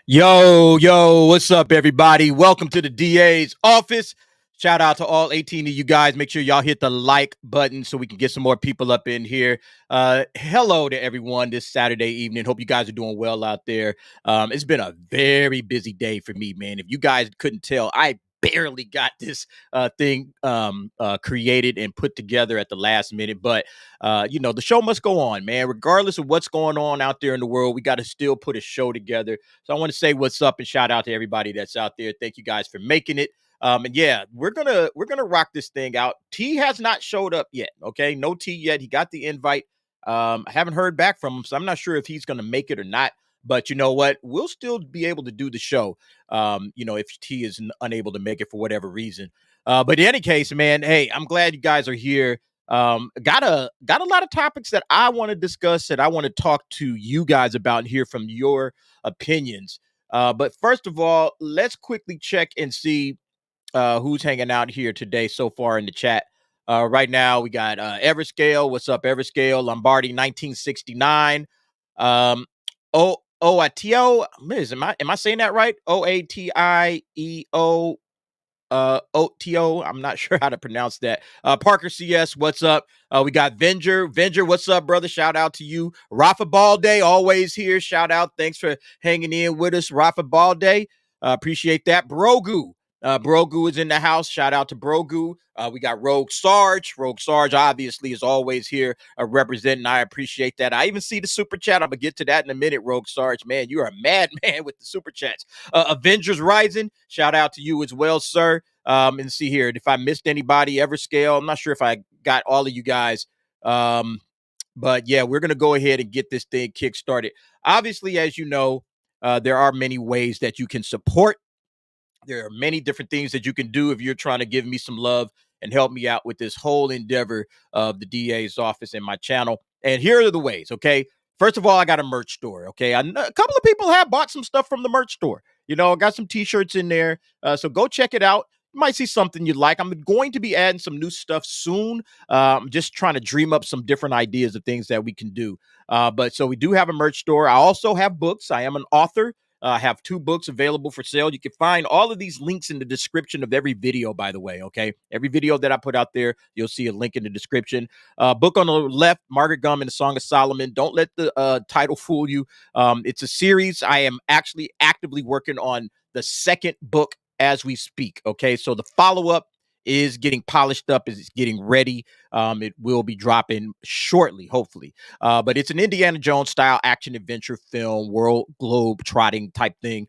Yo, what's up, everybody? Welcome to the DA's office. Shout out to all 18 of you guys. Make sure y'all hit the like button so we can get some more people up in here. Hello to everyone this Saturday evening. Hope you guys are doing well out there. It's been a very busy day for me, man. If you guys couldn't tell, I barely got this thing created and put together at the last minute. But the show must go on, man. Regardless of what's going on out there in the world, we got to still put a show together. So I want to say what's up and shout out to everybody that's out there. Thank you guys for making it. And yeah, we're gonna rock this thing out. T has not showed up yet. Okay, no T yet. He got the invite. I haven't heard back from him, so I'm not sure if he's gonna make it or not. But you know what? We'll still be able to do the show. If T is unable to make it for whatever reason. But in any case, man, hey, I'm glad you guys are here. Got a lot of topics that I want to discuss that I want to talk to you guys about and hear from your opinions. But first of all, let's quickly check and see who's hanging out here today so far in the chat. Right now, we got Everscale. What's up, Everscale? Lombardi, 1969. Oatio. Am I saying that right? Oatieo. OTO. I'm not sure how to pronounce that. Parker CS, what's up? We got Venger. Venger, what's up, brother? Shout out to you. Rafa Balde, always here. Shout out. Thanks for hanging in with us, Rafa Balde. Appreciate that. Brogu. Brogu is in the house. Shout out to Brogu. We got Rogue Sarge. Rogue Sarge, obviously, is always here representing. I appreciate that. I even see the super chat. I'm going to get to that in a minute, Rogue Sarge. Man, you are a madman with the super chats. Avengers Rising, shout out to you as well, sir. And see here, if I missed anybody, Everscale, I'm not sure if I got all of you guys. But yeah, we're going to go ahead and get this thing kick-started. Obviously, as you know, there are many ways that you can support. There are many different things that you can do if you're trying to give me some love and help me out with this whole endeavor of the DA's office and my channel. And here are the ways, okay? First of all, I got a merch store, okay? A couple of people have bought some stuff from the merch store. I got some T-shirts in there. So go check it out. You might see something you'd like. I'm going to be adding some new stuff soon. I'm just trying to dream up some different ideas of things that we can do. But so we do have a merch store. I also have books. I am an author. I have 2 books available for sale. You can find all of these links in the description of every video, by the way, okay? Every video that I put out there, you'll see a link in the description. Book on the left, Margaret Gum and the Song of Solomon. Don't let the title fool you. It's a series. I am actually actively working on the second book as we speak, okay? So the follow-up is getting polished up, is getting ready. It will be dropping shortly, hopefully. But it's an Indiana Jones style action adventure film, world globe trotting type thing.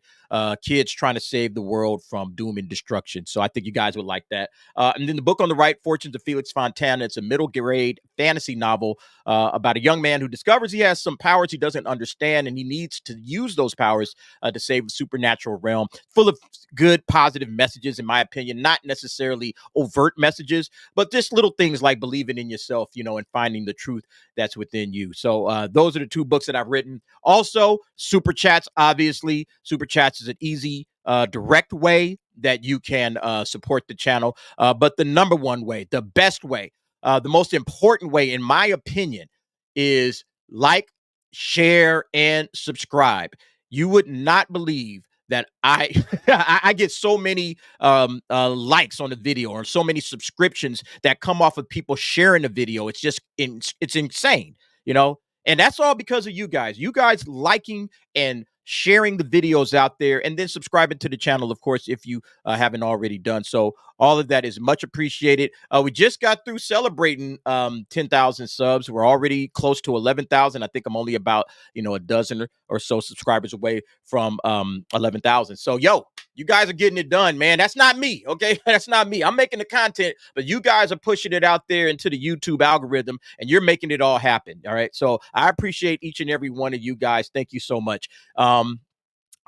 Kids trying to save the world from doom and destruction. So I think you guys would like that. And then the book on the right, Fortunes of Felix Fontana. It's a middle grade fantasy novel about a young man who discovers he has some powers he doesn't understand, and he needs to use those powers to save the supernatural realm. Full of good, positive messages, in my opinion. Not necessarily overt messages, but just little things like believing in yourself, and finding the truth that's within you. So those are the 2 books that I've written. Also, super chats, obviously. Super chats is an easy, direct way that you can support the channel. But the number one way, the best way, the most important way, in my opinion, is like, share, and subscribe. You would not believe that I I get so many likes on the video or so many subscriptions that come off of people sharing the video. It's just it's insane. And that's all because of you guys. You guys liking and sharing the videos out there, and then subscribing to the channel, of course, if you haven't already done so. All of that is much appreciated. We just got through celebrating 10,000 subs. We're already close to 11,000. I think I'm only about a dozen or so subscribers away from 11,000. So you guys are getting it done, man. That's not me, okay? That's not me. I'm making the content, but you guys are pushing it out there into the YouTube algorithm, and you're making it all happen, all right? So I appreciate each and every one of you guys. Thank you so much.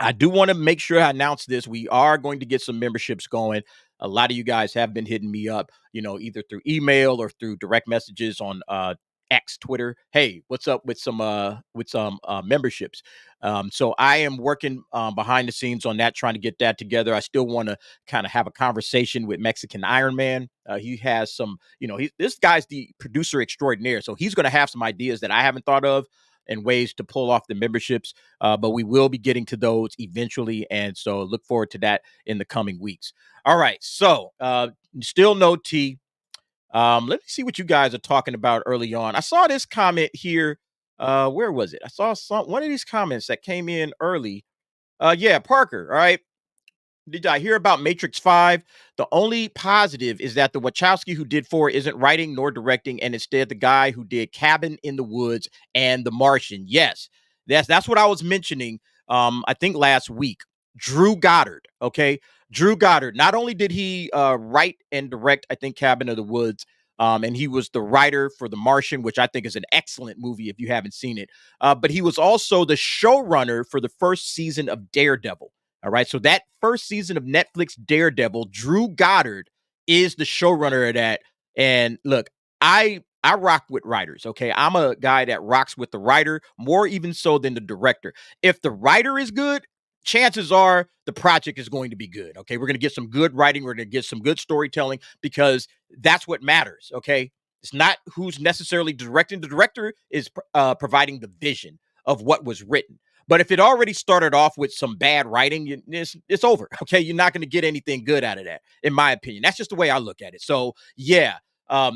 I do want to make sure I announce this. We are going to get some memberships going. A lot of you guys have been hitting me up, either through email or through direct messages on X, Twitter. Hey, what's up with some memberships? So I am working behind the scenes on that, trying to get that together. I still want to kind of have a conversation with Mexican Iron Man. He has some, this guy's the producer extraordinaire, so he's going to have some ideas that I haven't thought of. and ways to pull off the memberships. But we will be getting to those eventually. And so look forward to that in the coming weeks. All right. So still no tea. Let me see what you guys are talking about early on. I saw this comment here. Where was it? I saw one of these comments that came in early. Yeah, Parker. All right. Did I hear about Matrix 5? The only positive is that the Wachowski who did 4 isn't writing nor directing, and instead the guy who did Cabin in the Woods and The Martian. Yes, that's what I was mentioning. I think last week. Drew Goddard. Okay, Drew Goddard. Not only did he write and direct, I think Cabin of the Woods. And he was the writer for The Martian, which I think is an excellent movie if you haven't seen it. But he was also the showrunner for the first season of Daredevil. All right. So that first season of Netflix Daredevil, Drew Goddard is the showrunner of that. And look, I rock with writers. Okay. I'm a guy that rocks with the writer more even so than the director. If the writer is good, chances are the project is going to be good. Okay. We're going to get some good writing. We're going to get some good storytelling because that's what matters. Okay. It's not who's necessarily directing. The director is providing the vision of what was written. But if it already started off with some bad writing, it's over. Okay, you're not going to get anything good out of that, in my opinion. That's just the way I look at it. So yeah,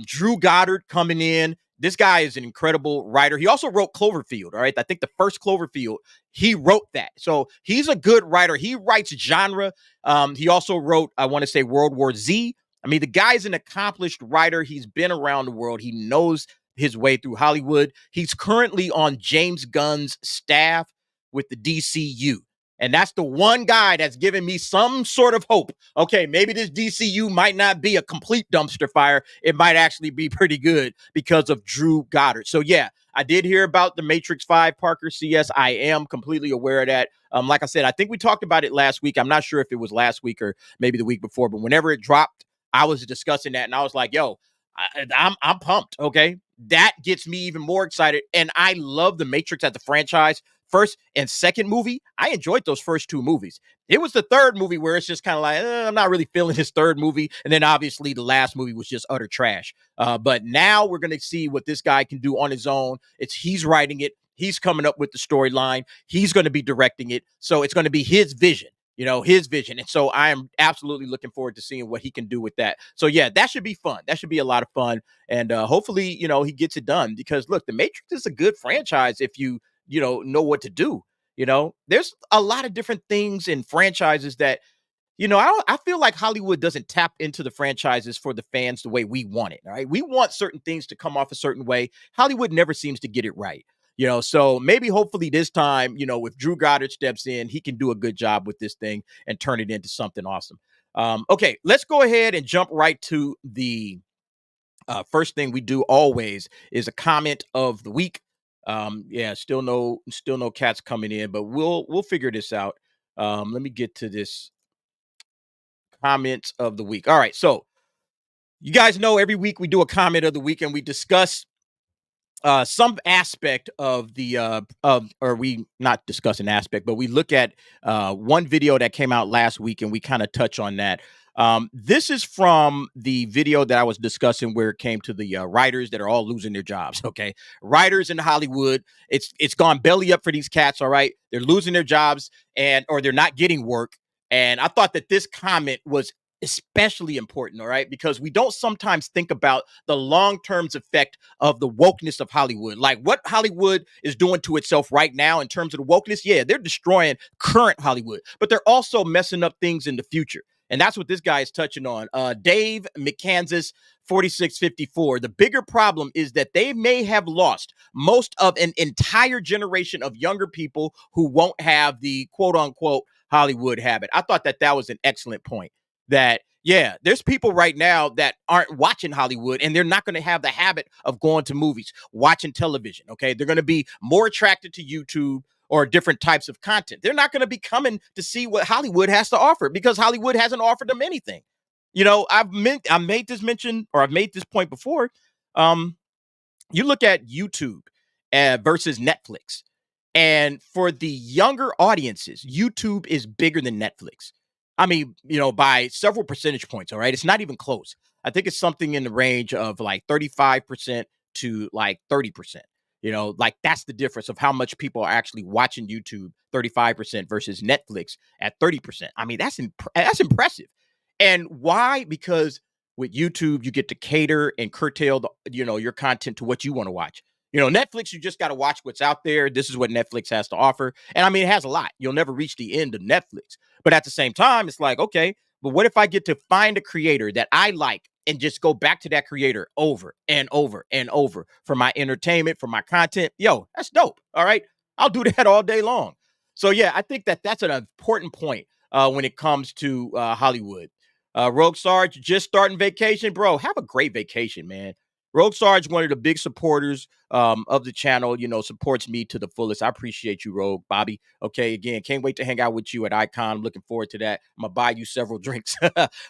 Drew Goddard coming in. This guy is an incredible writer. He also wrote Cloverfield. All right, I think the first Cloverfield, he wrote that. So he's a good writer. He writes genre. He also wrote, I want to say, World War Z. I mean, the guy's an accomplished writer. He's been around the world. He knows his way through Hollywood. He's currently on James Gunn's staff with the DCU. And that's the one guy that's given me some sort of hope. Okay, maybe this DCU might not be a complete dumpster fire. It might actually be pretty good because of Drew Goddard. So yeah, I did hear about the Matrix 5, Parker. CS, I am completely aware of that. Like I said, I think we talked about it last week. I'm not sure if it was last week or maybe the week before, but whenever it dropped, I was discussing that and I was like, yo, I'm pumped. Okay, that gets me even more excited. And I love the Matrix as a franchise. First and second movie, I enjoyed those first two movies. It was the third movie where it's just kind of like, I'm not really feeling his third movie. And then obviously the last movie was just utter trash. But now we're going to see what this guy can do on his own. He's writing it. He's coming up with the storyline. He's going to be directing it. So it's going to be his vision. His vision. And so I am absolutely looking forward to seeing what he can do with that. So yeah, that should be fun. That should be a lot of fun. And hopefully, he gets it done because look, the Matrix is a good franchise if you know what to do. There's a lot of different things in franchises that, I feel like Hollywood doesn't tap into the franchises for the fans the way we want it. All right. We want certain things to come off a certain way. Hollywood never seems to get it right. So maybe hopefully this time, if Drew Goddard steps in, he can do a good job with this thing and turn it into something awesome. Okay, let's go ahead and jump right to the first thing we do always is a comment of the week. Yeah, still no cats coming in, but we'll figure this out. Let me get to this comments of the week. All right, so you guys know every week we do a comment of the week and we discuss some aspect of the or we not discuss an aspect, but we look at one video that came out last week and we kind of touch on that. This is from the video that I was discussing where it came to the writers that are all losing their jobs. Okay, writers in Hollywood, it's gone belly up for these cats. All right, they're losing their jobs or they're not getting work. And I thought that this comment was especially important, all right, because we don't sometimes think about the long-term effect of the wokeness of Hollywood, like what Hollywood is doing to itself right now in terms of the wokeness. Yeah, they're destroying current Hollywood, but they're also messing up things in the future. And that's what this guy is touching on. Dave McKansas, 4654. The bigger problem is that they may have lost most of an entire generation of younger people who won't have the quote unquote Hollywood habit. I thought that was an excellent point. That, yeah, there's people right now that aren't watching Hollywood and they're not going to have the habit of going to movies, watching television. Okay. They're going to be more attracted to YouTube or different types of content. They're not going to be coming to see what Hollywood has to offer because Hollywood hasn't offered them anything. I've made this point before. You look at YouTube versus Netflix, and for the younger audiences, YouTube is bigger than Netflix. I mean, by several percentage points. All right. It's not even close. I think it's something in the range of like 35% to like 30%. Like that's the difference of how much people are actually watching YouTube, 35% versus Netflix at 30%. I mean, that's impressive. And why? Because with YouTube, you get to cater and curtail your content to what you want to watch. Netflix, you just got to watch what's out there. This is what Netflix has to offer. And I mean, it has a lot. You'll never reach the end of Netflix. But at the same time, it's like, okay, but what if I get to find a creator that I like and just go back to that creator over and over and over for my entertainment, for my content? Yo, that's dope. All right. I'll do that all day long. So, yeah, I think that's an important point when it comes to Hollywood. Rogue Sarge, just starting vacation. Bro, have a great vacation, man. Rogue Sarge, one of the big supporters of the channel, supports me to the fullest. I appreciate you, Rogue. Bobby. Okay, again, can't wait to hang out with you at Icon. I'm looking forward to that. I'm going to buy you several drinks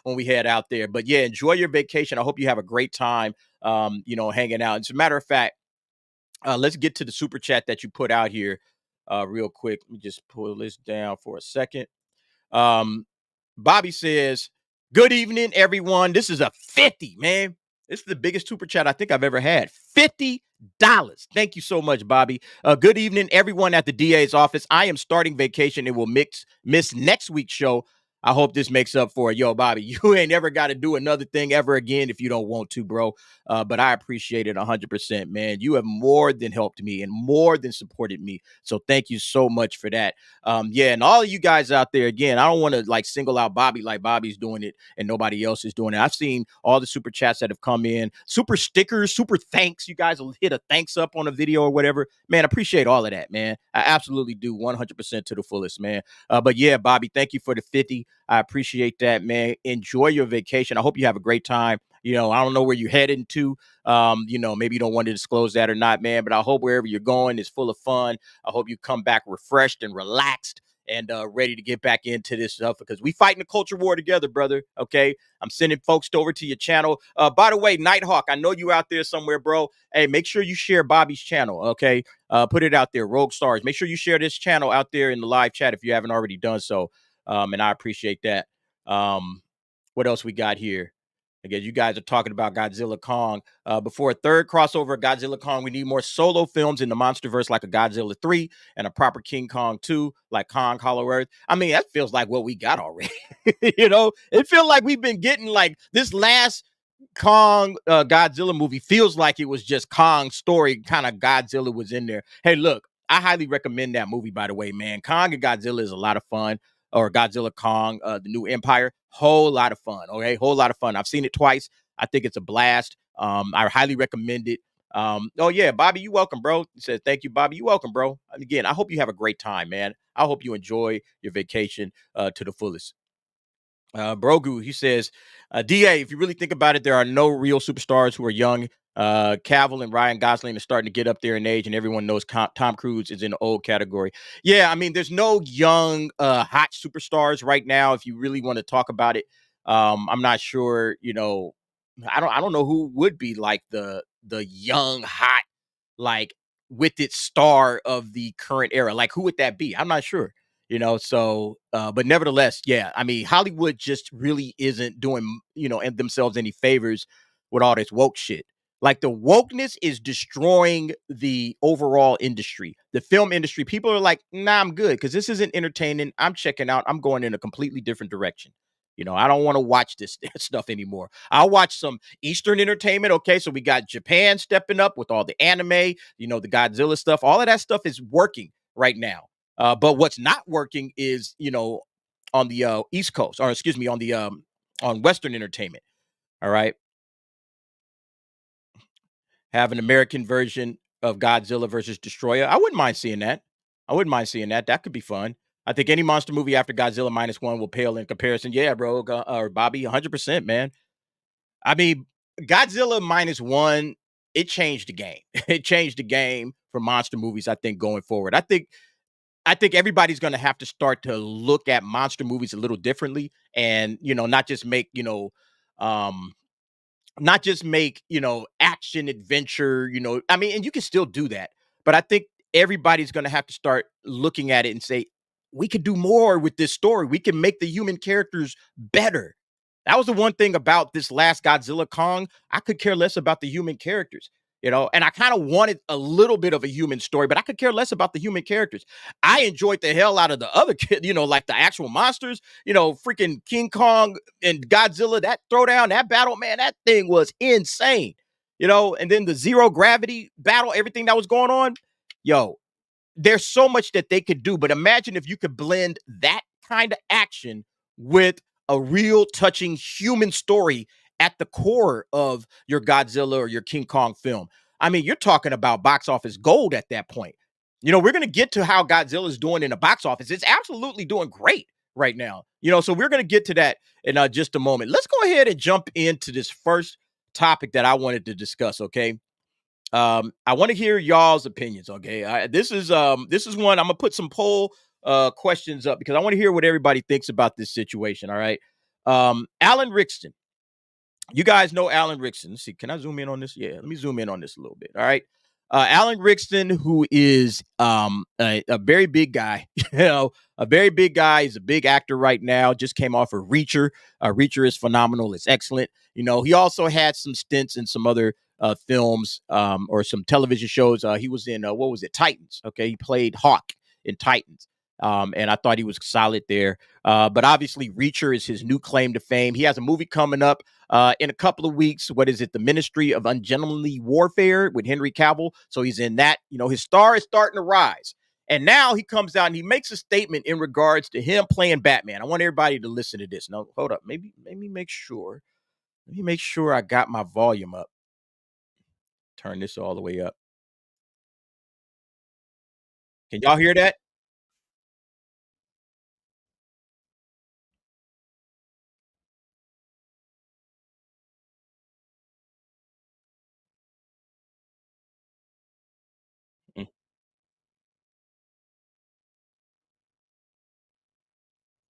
when we head out there. But yeah, enjoy your vacation. I hope you have a great time, hanging out. As a matter of fact, let's get to the super chat that you put out here real quick. Let me just pull this down for a second. Bobby says, good evening, everyone. This is a 50, man. This is the biggest super chat I think I've ever had. $50. Thank you so much, Bobby. Good evening, everyone at the DA's office. I am starting vacation and will miss next week's show. I hope this makes up for it. Yo, Bobby, you ain't ever got to do another thing ever again if you don't want to, bro. But I appreciate it 100%, man. You have more than helped me and more than supported me. So thank you so much for that. Yeah, and all of you guys out there, again, I don't want to like single out Bobby like Bobby's doing it and nobody else is doing it. I've seen all the super chats that have come in, super stickers, super thanks. You guys will hit a thanks up on a video or whatever. Man, I appreciate all of that, man. I absolutely do 100% to the fullest, man. But yeah, Bobby, thank you for the 50. I appreciate that, man. Enjoy your vacation. I hope you have a great time. I don't know where you're heading to. Maybe you don't want to disclose that or not, man, but I hope wherever you're going is full of fun. I hope you come back refreshed and relaxed and ready to get back into this stuff because we fighting the culture war together, brother. Okay. I'm sending folks over to your channel. By the way, Nighthawk, I know you out there somewhere, bro. Hey, make sure you share Bobby's channel. Okay. Put it out there. Rogue Stars. Make sure you share this channel out there in the live chat if you haven't already done so. And I appreciate that. What else we got here? Again, you guys are talking about Godzilla Kong. Before a third crossover of Godzilla Kong, we need more solo films in the MonsterVerse like a Godzilla 3 and a proper King Kong 2, like Kong Hollow Earth. I mean, that feels like what we got already. It feels like we've been getting like this last Kong Godzilla movie feels like it was just Kong's story, kind of Godzilla was in there. Hey, look, I highly recommend that movie, by the way, man. Kong and Godzilla is a lot of fun. Or Godzilla Kong, the New Empire, whole lot of fun. Okay, whole lot of fun. I've seen it twice. I think it's a blast. I highly recommend it. Oh yeah, Bobby, you welcome, bro. He says, thank you, Bobby. You welcome, bro. And again, I hope you have a great time, man. I hope you enjoy your vacation to the fullest. Brogu, he says, DA, if you really think about it, there are no real superstars who are young. Cavill and Ryan Gosling are starting to get up there in age, and everyone knows Tom Cruise is in the old category. Yeah, I mean, there's no young, hot superstars right now. If you really want to talk about it, I'm not sure. I don't know who would be like the young, hot, like with its star of the current era. Like, who would that be? I'm not sure. But nevertheless, yeah, I mean, Hollywood just really isn't doing, and themselves any favors with all this woke shit. Like the wokeness is destroying the overall industry, the film industry. People are like, nah, I'm good because this isn't entertaining. I'm checking out. I'm going in a completely different direction. I don't want to watch this stuff anymore. I'll watch some Eastern entertainment. Okay, so we got Japan stepping up with all the anime, the Godzilla stuff. All of that stuff is working right now. But what's not working is, on the East Coast, or excuse me, on Western entertainment. All right. Have an American version of Godzilla versus Destroyer. I wouldn't mind seeing that. That could be fun. I think any monster movie after Godzilla -1 will pale in comparison. Yeah, bro, or Bobby, 100%, man. I mean, Godzilla -1, it changed the game. It changed the game for monster movies, I think, going forward. I think everybody's going to have to start to look at monster movies a little differently and, not just make, action adventure, I mean, and you can still do that. But I think everybody's going to have to start looking at it and say, we could do more with this story. We can make the human characters better. That was the one thing about this last Godzilla Kong. I could care less about the human characters. and I kind of wanted a little bit of a human story, but I could care less about the human characters. I enjoyed the hell out of the other kid, like the actual monsters, freaking King Kong and Godzilla, that throwdown, that battle, man, that thing was insane, and then the zero gravity battle, everything that was going on, yo, there's so much that they could do. But imagine if you could blend that kind of action with a real touching human story at the core of your Godzilla or your King Kong film. I mean, you're talking about box office gold at that point. We're going to get to how Godzilla is doing in the box office. It's absolutely doing great right now. So we're going to get to that in just a moment. Let's go ahead and jump into this first topic that I wanted to discuss. Okay. I want to hear y'all's opinions. Okay. This is one I'm gonna put some poll questions up because I want to hear what everybody thinks about this situation. All right. Alan Ritchson. You guys know Alan Ritchson. Let's see. Can I zoom in on this? Yeah, let me zoom in on this a little bit. All right. Alan Ritchson, who is a very big guy, a very big guy. He's a big actor right now. Just came off of Reacher. Reacher is phenomenal. It's excellent. He also had some stints in some other films or some television shows. He was in what was it? Titans. Okay, he played Hawk in Titans. And I thought he was solid there. But obviously, Reacher is his new claim to fame. He has a movie coming up in a couple of weeks. What is it? The Ministry of Ungentlemanly Warfare with Henry Cavill. So he's in that. His star is starting to rise. And now he comes out and he makes a statement in regards to him playing Batman. I want everybody to listen to this. No, hold up. Maybe make sure. Let me make sure I got my volume up. Turn this all the way up. Can y'all hear that? Mm.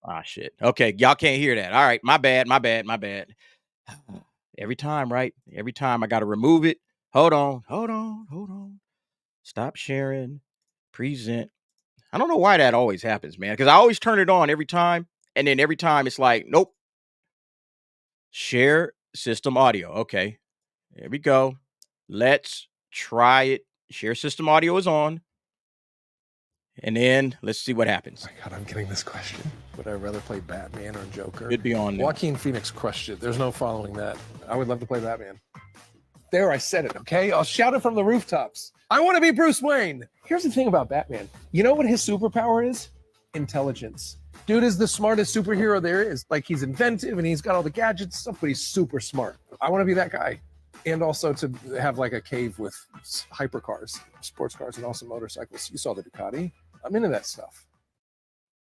Ah, shit. Okay, y'all can't hear that. All right, my bad. Every time, right? Every time I got to remove it. Hold on. Stop sharing. Present. I don't know why that always happens, man, because I always turn it on every time. And then every time it's like, nope. Share system audio. Okay, there we go. Let's try it. Share system audio is on. And then let's see what happens. Oh my God, I'm getting this question. Would I rather play Batman or Joker? Should be on now. Joaquin Phoenix crushed it. There's no following that. I would love to play Batman. There, I said it, okay? I'll shout it from the rooftops. I want to be Bruce Wayne. Here's the thing about Batman. You know what his superpower is? Intelligence. Dude is the smartest superhero there is. Like, he's inventive and he's got all the gadgets and stuff, but he's super smart. I want to be that guy. And also to have like a cave with hypercars, sports cars, and also motorcycles. You saw the Ducati. I'm into that stuff.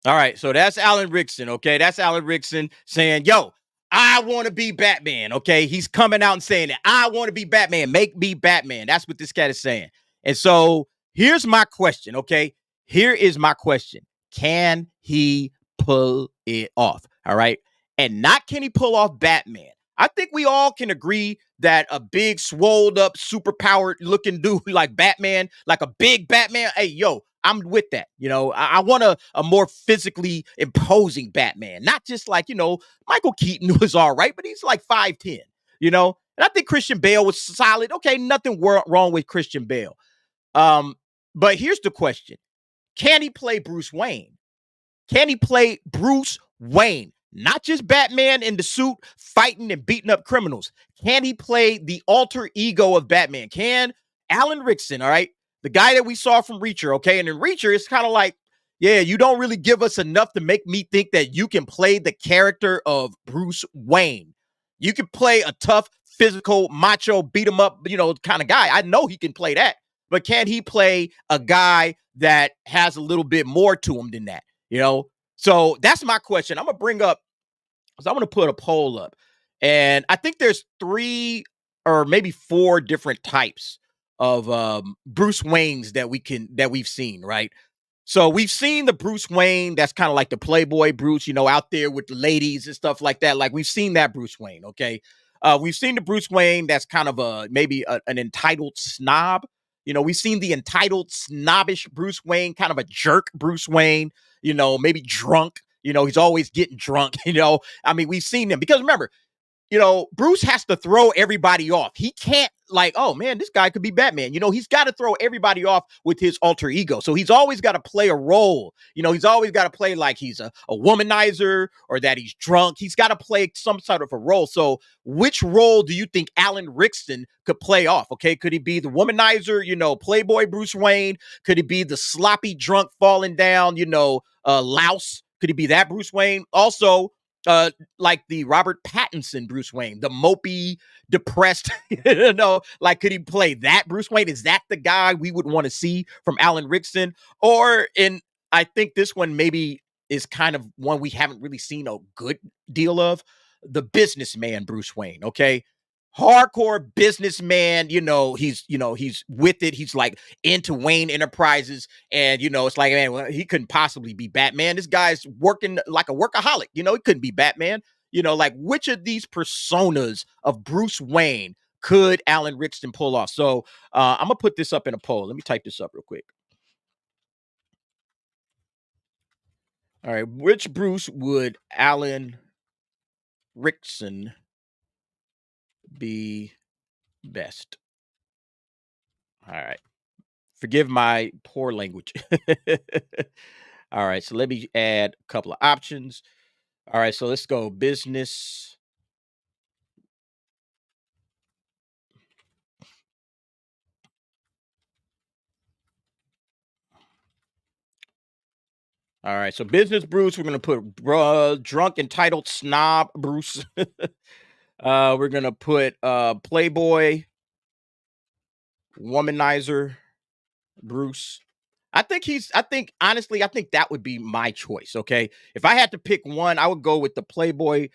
All right, so that's Alan Ritchson, okay? That's Alan Ritchson saying, yo, I want to be Batman, okay? He's coming out and saying that I want to be Batman. Make me Batman. That's what this cat is saying. And so here's my question, okay? Here is my question. Can he pull it off? All right. And not can he pull off Batman? I think we all can agree that a big, swolled up, super powered looking dude like Batman, like a big Batman, hey, yo, I'm with that. I want a more physically imposing Batman, not just like, Michael Keaton was all right, but he's like 5'10, and I think Christian Bale was solid. Okay, nothing wrong with Christian Bale. But here's the question. Can he play Bruce Wayne? Can he play Bruce Wayne? Not just Batman in the suit fighting and beating up criminals. Can he play the alter ego of Batman? Can Alan Ritchson, all right, the guy that we saw from Reacher, okay? And in Reacher, it's kind of like, yeah, you don't really give us enough to make me think that you can play the character of Bruce Wayne. You can play a tough, physical, macho, beat him up, kind of guy. I know he can play that. But can he play a guy that has a little bit more to him than that? So that's my question. I'm going to bring up, because I'm going to put a poll up. And I think there's 3 or maybe 4 different types of Bruce Waynes that we've seen, right? So we've seen the Bruce Wayne that's kind of like the playboy Bruce, out there with the ladies and stuff like that. Like, we've seen that Bruce Wayne, okay? We've seen the Bruce Wayne that's kind of an entitled snob. We've seen the entitled, snobbish Bruce Wayne, kind of a jerk Bruce Wayne, maybe drunk. He's always getting drunk. I mean, we've seen him because remember, Bruce has to throw everybody off. He can't oh man, this guy could be Batman. He's got to throw everybody off with his alter ego. So he's always got to play a role. He's always got to play like he's a womanizer or that he's drunk. He's got to play some sort of a role. So which role do you think Alan Ritchson could play off? Okay, could he be the womanizer, playboy Bruce Wayne? Could he be the sloppy drunk falling down, louse? Could he be that Bruce Wayne? Also, like the Robert Pattinson Bruce Wayne, the mopey, depressed, could he play that Bruce Wayne? Is that the guy we would want to see from Alan Ritchson? I think this one maybe is kind of one we haven't really seen a good deal of, the businessman Bruce Wayne, okay? Hardcore businessman, he's with it. He's like into Wayne Enterprises. And, it's like, man, well, he couldn't possibly be Batman. This guy's working like a workaholic. He couldn't be Batman. Which of these personas of Bruce Wayne could Alan Ritchson pull off? So I'm going to put this up in a poll. Let me type this up real quick. All right. Which Bruce would Alan Ritchson be best? All right. Forgive my poor language. All right. So let me add a couple of options. All right. So let's go business. All right. So business Bruce, we're going to put drunk, entitled snob Bruce. We're going to put playboy, womanizer Bruce. Honestly, I think that would be my choice. Okay. If I had to pick one, I would go with the playboy,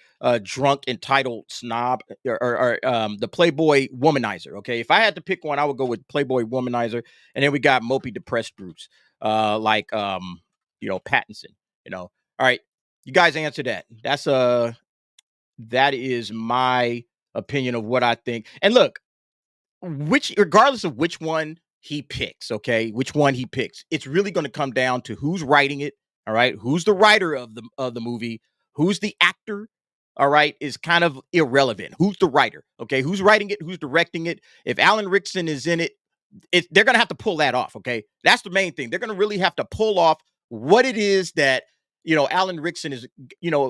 drunk, entitled snob or the playboy womanizer. Okay. If I had to pick one, I would go with playboy womanizer. And then we got mopey, depressed Bruce, Pattinson, all right. You guys answer that. That is my opinion of what I think. And look, regardless of which one he picks, okay, which one he picks, it's really going to come down to who's writing it. All right. Who's the writer of the movie? Who's the actor? All right. Is kind of irrelevant. Who's the writer? Okay. Who's writing it? Who's directing it? If Alan Ritchson is in it, they're going to have to pull that off. Okay. That's the main thing. They're going to really have to pull off what it is that, Alan Ritchson is,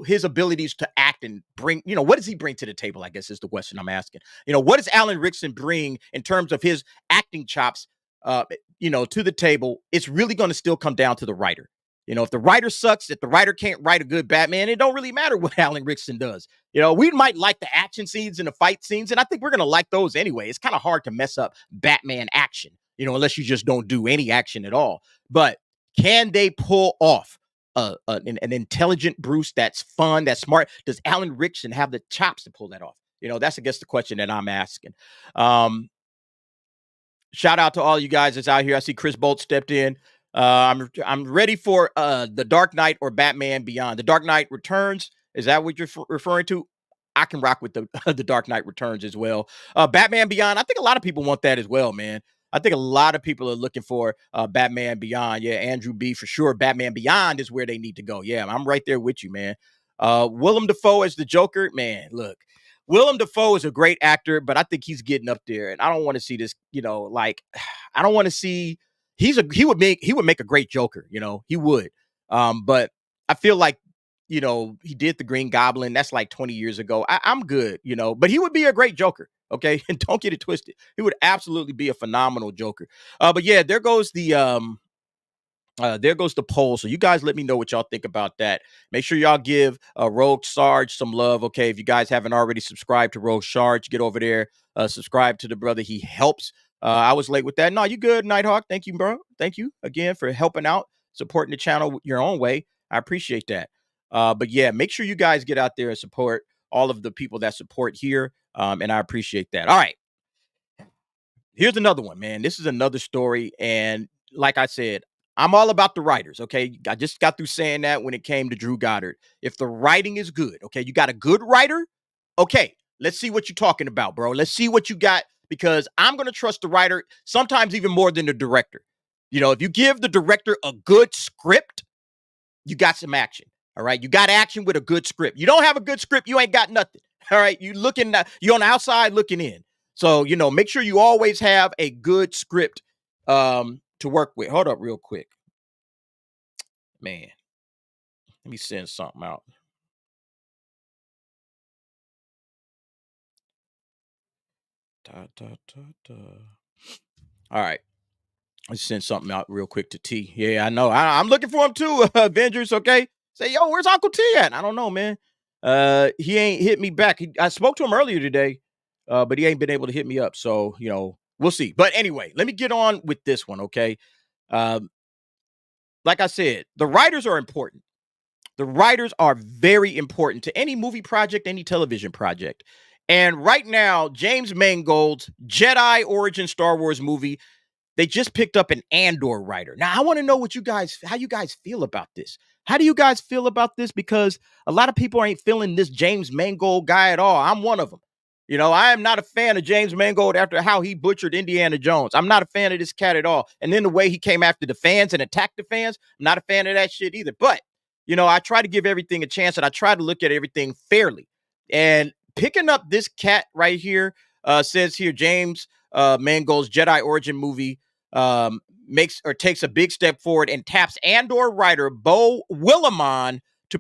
his abilities to act and bring, what does he bring to the table? I guess is the question I'm asking. What does Alan Ritchson bring in terms of his acting chops, to the table? It's really going to still come down to the writer. If the writer sucks, if the writer can't write a good Batman, it don't really matter what Alan Ritchson does. We might like the action scenes and the fight scenes, and I think we're going to like those anyway. It's kind of hard to mess up Batman action, unless you just don't do any action at all. But can they pull off an intelligent Bruce that's fun, that's smart? Does Alan Ritchson have the chops to pull that off? That's, I guess, the question that I'm asking. Shout out to all you guys that's out here. I see Chris Bolt stepped in. I'm ready for The Dark Knight or Batman Beyond. The Dark Knight Returns, is that what you're referring to? I can rock with the Dark Knight Returns as well. Batman Beyond, I think a lot of people want that as well, man. I think a lot of people are looking for Batman Beyond. Yeah, Andrew B, for sure. Batman Beyond is where they need to go. Yeah, I'm right there with you, man. Willem Dafoe as the Joker, man, look. Willem Dafoe is a great actor, but I think he's getting up there, and I don't want to see this, I don't want to see, he would make a great Joker, he would. But I feel like, he did the Green Goblin. That's like 20 years ago. I'm good, but he would be a great Joker. Okay. And don't get it twisted. He would absolutely be a phenomenal Joker. But yeah, there goes the poll. So you guys let me know what y'all think about that. Make sure y'all give Rogue Sarge some love. Okay. If you guys haven't already subscribed to Rogue Sarge, get over there, subscribe to the brother. He helps. I was late with that. No, you good, Nighthawk. Thank you, bro. Thank you again for helping out, supporting the channel your own way. I appreciate that. But yeah, make sure you guys get out there and support all of the people that support here. And I appreciate that. All right. Here's another one, man. This is another story. And like I said, I'm all about the writers. Okay. I just got through saying that when it came to Drew Goddard. If the writing is good, okay, you got a good writer. Okay. Let's see what you're talking about, bro. Let's see what you got, because I'm going to trust the writer sometimes even more than the director. If you give the director a good script, you got some action. All right. You got action with a good script. You don't have a good script, you ain't got nothing. All right, you're on the outside looking in. So, make sure you always have a good script to work with. Hold up real quick. Man, let me send something out. All right. Let's send something out real quick to T. Yeah, I know. I'm looking for him too, Avengers, okay? Say, yo, where's Uncle T at? I don't know, man. He ain't hit me back. I spoke to him earlier today, but he ain't been able to hit me up. So, we'll see. But anyway, let me get on with this one, okay? Like I said, the writers are important. The writers are very important to any movie project, any television project. And right now, James Mangold's Jedi Origin Star Wars movie, they just picked up an Andor writer. Now, I want to know how you guys feel about this. How do you guys feel about this? Because a lot of people ain't feeling this James Mangold guy at all. I'm one of them. I am not a fan of James Mangold after how he butchered Indiana Jones. I'm not a fan of this cat at all. And then the way he came after the fans and attacked the fans, I'm not a fan of that shit either. But, I try to give everything a chance, and I try to look at everything fairly. And picking up this cat right here, says here, James Mangold's Jedi Origin movie takes a big step forward and taps Andor writer Beau Willimon to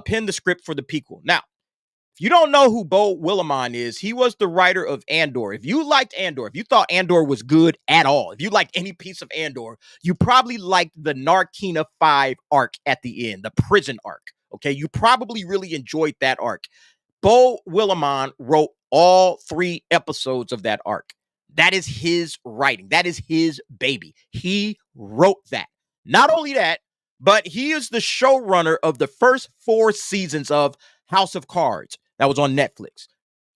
pen the script for the prequel. Now, if you don't know who Beau Willimon is, he was the writer of Andor. If you liked Andor, if you thought Andor was good at all, if you liked any piece of Andor, you probably liked the Narkina 5 arc at the end, the prison arc. Okay, you probably really enjoyed that arc. Beau Willimon wrote all 3 episodes of that arc. That is his writing. That is his baby. He wrote that. Not only that, but he is the showrunner of the first 4 seasons of House of Cards that was on Netflix.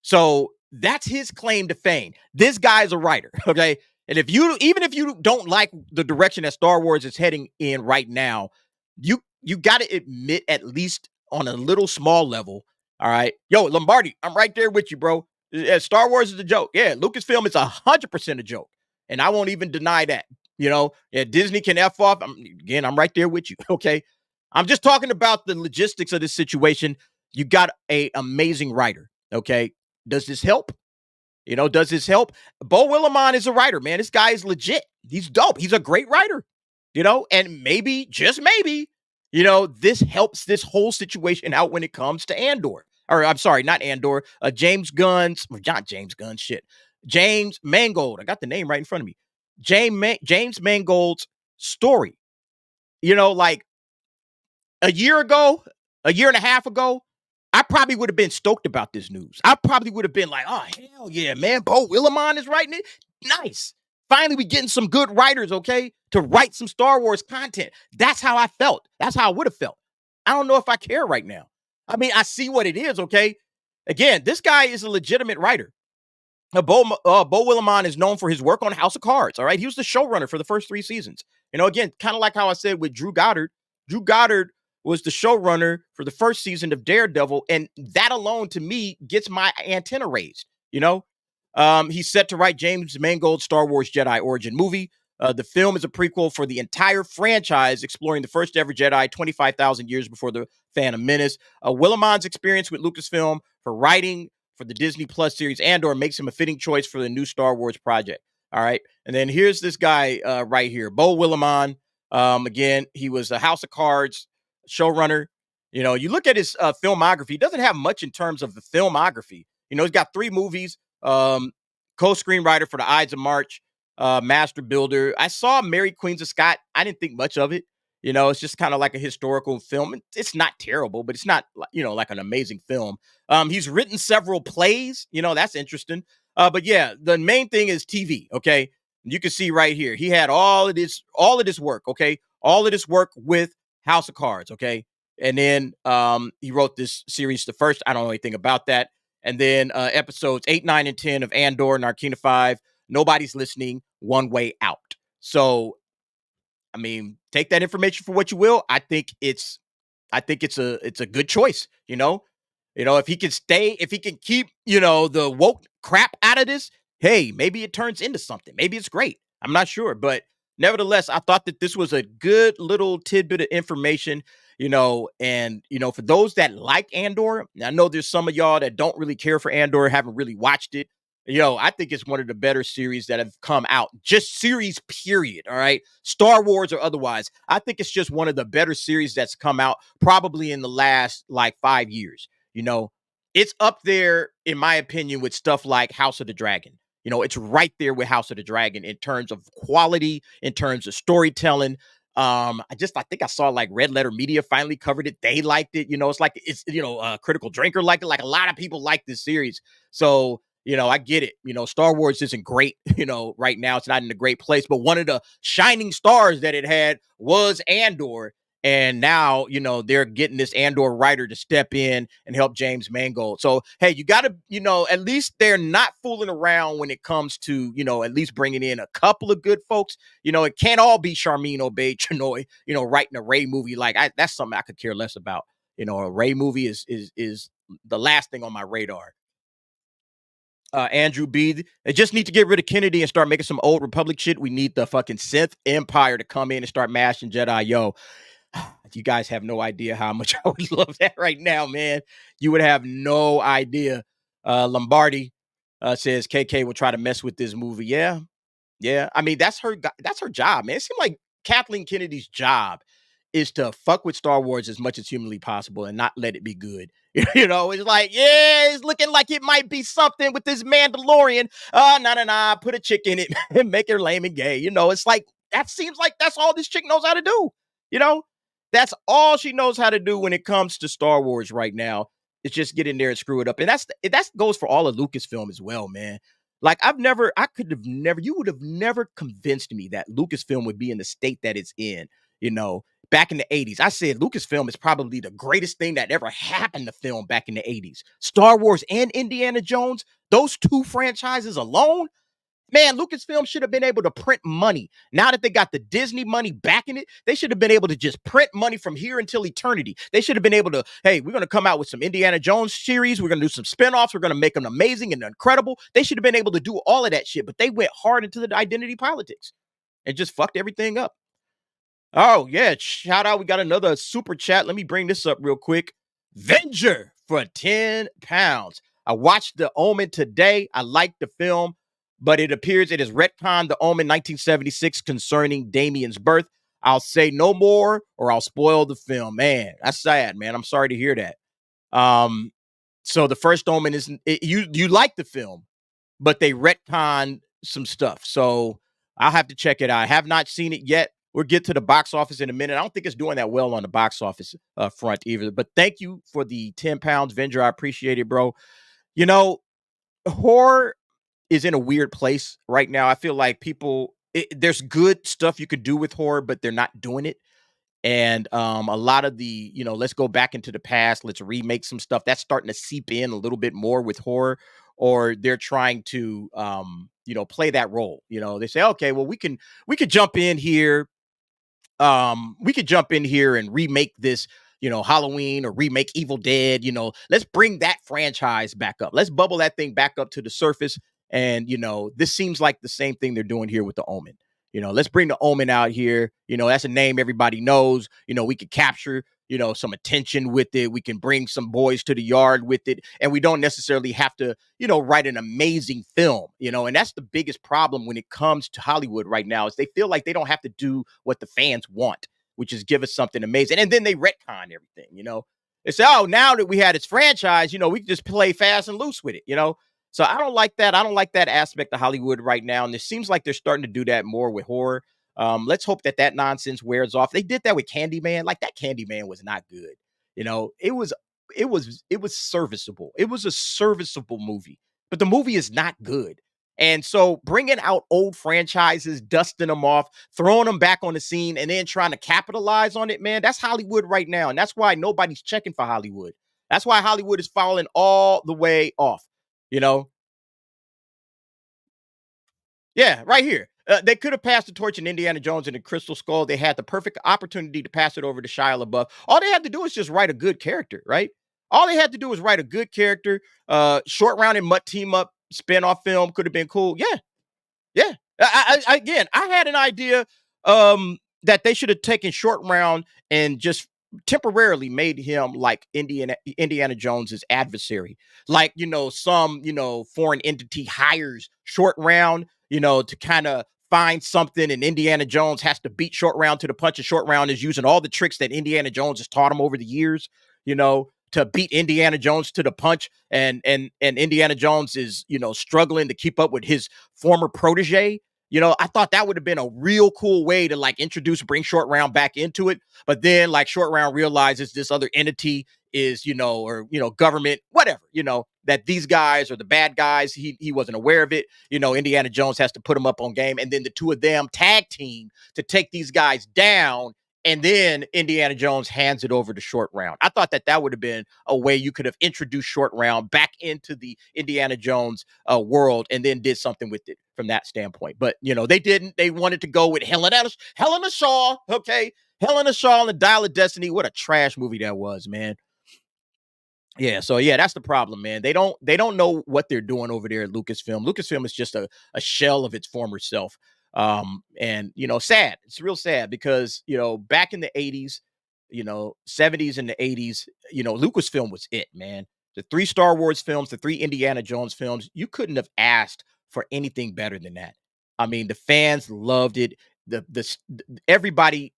So that's his claim to fame. This guy's a writer, okay? And even if you don't like the direction that Star Wars is heading in right now, you got to admit, at least on a little small level, all right? Yo, Lombardi, I'm right there with you, bro. Star Wars is a joke. Yeah, Lucasfilm is 100% a joke. And I won't even deny that. Disney can F off. I'm right there with you, okay? I'm just talking about the logistics of this situation. You got an amazing writer, okay? Does this help? Does this help? Beau Willimon is a writer, man. This guy is legit. He's dope. He's a great writer, and maybe, just maybe, this helps this whole situation out when it comes to Andor. Or I'm sorry, not Andor. James Mangold. I got the name right in front of me. James Mangold's story. Like a year and a half ago, I probably would have been stoked about this news. I probably would have been like, oh, hell yeah, man. Beau Willimon is writing it. Nice. Finally, we getting some good writers, okay, to write some Star Wars content. That's how I felt. That's how I would have felt. I don't know if I care right now. I mean, I see what it is, okay? Again, this guy is a legitimate writer. Beau Willimon is known for his work on House of Cards, all right? He was the showrunner for the first 3 seasons. Again, kind of like how I said with Drew Goddard. Drew Goddard was the showrunner for the first season of Daredevil, and that alone, to me, gets my antenna raised, He's set to write James Mangold's Star Wars Jedi Origin movie. The film is a prequel for the entire franchise, exploring the first ever Jedi 25,000 years before the Phantom Menace. Willimon's experience with Lucasfilm for writing for the Disney Plus series Andor makes him a fitting choice for the new Star Wars project. All right. And then here's this guy right here, Beau Willimon. Again, he was a House of Cards showrunner. You look at his filmography, he doesn't have much in terms of the filmography. He's got 3 movies, co-screenwriter for The Ides of March, Master Builder. I saw Mary Queens of Scott. I didn't think much of it. It's just kind of like a historical film. It's not terrible, but it's not, like an amazing film. He's written several plays. That's interesting. But yeah, the main thing is TV. Okay. You can see right here, he had all of this work. Okay. All of this work with House of Cards. Okay. And then he wrote this series, the first, I don't know anything about that. And then episodes 8, 9, and 10 of Andor, Narkina 5, Nobody's Listening, One Way Out. So, I mean, take that information for what you will. I think it's a good choice, if he can keep, the woke crap out of this, hey, maybe it turns into something. Maybe it's great. I'm not sure. But nevertheless, I thought that this was a good little tidbit of information. And for those that like Andor, I know there's some of y'all that don't really care for Andor, haven't really watched it. I think it's one of the better series that have come out, just series period. All right, Star Wars or otherwise. I think it's just one of the better series that's come out probably in the last like 5 years. It's up there in my opinion with stuff like House of the Dragon. It's right there with House of the Dragon in terms of quality, in terms of storytelling. I think I saw like Red Letter Media finally covered it. They liked it. It's like Critical Drinker liked it. Like a lot of people like this series. So I get it. Star Wars isn't great. Right now it's not in a great place. But one of the shining stars that it had was Andor. And now, they're getting this Andor writer to step in and help James Mangold. So, hey, you got to, at least they're not fooling around when it comes to, at least bringing in a couple of good folks. It can't all be Charmin Obey-Chinoy, writing a Rey movie. Like, that's something I could care less about. A Rey movie is the last thing on my radar. Andrew B. They just need to get rid of Kennedy and start making some old Republic shit. We need the fucking Sith Empire to come in and start mashing Jedi. Yo, you guys have no idea how much I would love that right now, man. You would have no idea. Lombardi says KK will try to mess with this movie. Yeah. I mean, that's her job, man. It seemed like Kathleen Kennedy's job is to fuck with Star Wars as much as humanly possible and not let it be good. It's like, yeah, it's looking like it might be something with this Mandalorian. Nah, put a chick in it and make her lame and gay. It's like, that seems like that's all this chick knows how to do. That's all she knows how to do when it comes to Star Wars right now. It's just get in there and screw it up. And that goes for all of Lucasfilm as well, man. Like you would have never convinced me that Lucasfilm would be in the state that it's in, back in the 80s. I said Lucasfilm is probably the greatest thing that ever happened to film back in the 80s. Star Wars and Indiana Jones, those two franchises alone, man, Lucasfilm should have been able to print money. Now that they got the Disney money backing it, they should have been able to just print money from here until eternity. They should have been able to, hey, we're going to come out with some Indiana Jones series. We're going to do some spinoffs. We're going to make them amazing and incredible. They should have been able to do all of that shit, but they went hard into the identity politics and just fucked everything up. Oh, yeah. Shout out. We got another super chat. Let me bring this up real quick. Venger for 10 pounds. I watched The Omen today. I liked the film, but it appears it has retconned The Omen 1976 concerning Damien's birth. I'll say no more or I'll spoil the film. Man, that's sad, man. I'm sorry to hear that. So the first Omen you like the film, but they retconned some stuff. So I'll have to check it out. I have not seen it yet. We'll get to the box office in a minute. I don't think it's doing that well on the box office front either. But thank you for the 10 pounds, Venger. I appreciate it, bro. Horror is in a weird place right now. I feel like there's good stuff you could do with horror, but they're not doing it. And a lot of the, let's go back into the past. Let's remake some stuff. That's starting to seep in a little bit more with horror. Or they're trying to, play that role. They say, okay, well, we could jump in here. We could jump in here and remake this, Halloween or remake Evil Dead. Let's bring that franchise back up. Let's bubble that thing back up to the surface. And, this seems like the same thing they're doing here with The Omen. Let's bring The Omen out here. That's a name everybody knows. We could capture, some attention with it. We can bring some boys to the yard with it. And we don't necessarily have to, write an amazing film, and that's the biggest problem when it comes to Hollywood right now is they feel like they don't have to do what the fans want, which is give us something amazing. And then they retcon everything, They say, oh, now that we had its franchise, we can just play fast and loose with it, So I don't like that. I don't like that aspect of Hollywood right now. And it seems like they're starting to do that more with horror. Let's hope that nonsense wears off. They did that with Candyman. Like that Candyman was not good. It was serviceable. It was a serviceable movie, but the movie is not good. And so bringing out old franchises, dusting them off, throwing them back on the scene, and then trying to capitalize on it, man, that's Hollywood right now. And that's why nobody's checking for Hollywood. That's why Hollywood is falling all the way off. Yeah, right here. They could have passed the torch in Indiana Jones and the Crystal Skull. They had the perfect opportunity to pass it over to Shia LaBeouf. All they had to do is just write a good character, right? All they had to do was write a good character. Short Round and Mutt team up spinoff film could have been cool. Yeah. I had an idea that they should have taken Short Round and just temporarily made him like Indiana Jones's adversary. Like, some, foreign entity hires Short Round, to kind of find something, and Indiana Jones has to beat Short Round to the punch, and Short Round is using all the tricks that Indiana Jones has taught him over the years, to beat Indiana Jones to the punch, and Indiana Jones is, struggling to keep up with his former protege. I thought that would have been a real cool way to like bring Short Round back into it. But then like Short Round realizes this other entity is, or government, whatever, that these guys are the bad guys. He wasn't aware of it. Indiana Jones has to put him up on game, and then the two of them tag team to take these guys down. And then Indiana Jones hands it over to Short Round. I thought that would have been a way you could have introduced Short Round back into the Indiana Jones world, and then did something with it from that standpoint. But, they didn't. They wanted to go with Hell in a Shaw, okay? Hell in a Shaw and the Dial of Destiny. What a trash movie that was, man. Yeah, so yeah, that's the problem, man. They don't know what they're doing over there at Lucasfilm. Lucasfilm is just a shell of its former self. And sad. It's real sad because, back in the 80s, 70s and the 80s, Lucasfilm was it, man. The 3 Star Wars films, the 3 Indiana Jones films, you couldn't have asked for anything better than that. I mean, the fans loved it. Everybody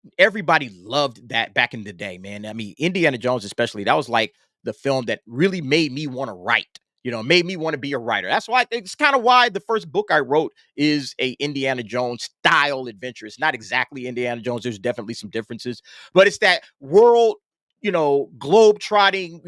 loved that back in the day, man. I mean, Indiana Jones especially, that was like the film that really made me want to write. Made me want to be a writer. That's why it's kind of why the first book I wrote is a Indiana Jones style adventure. It's not exactly Indiana Jones. There's definitely some differences, but it's that world, globe trotting,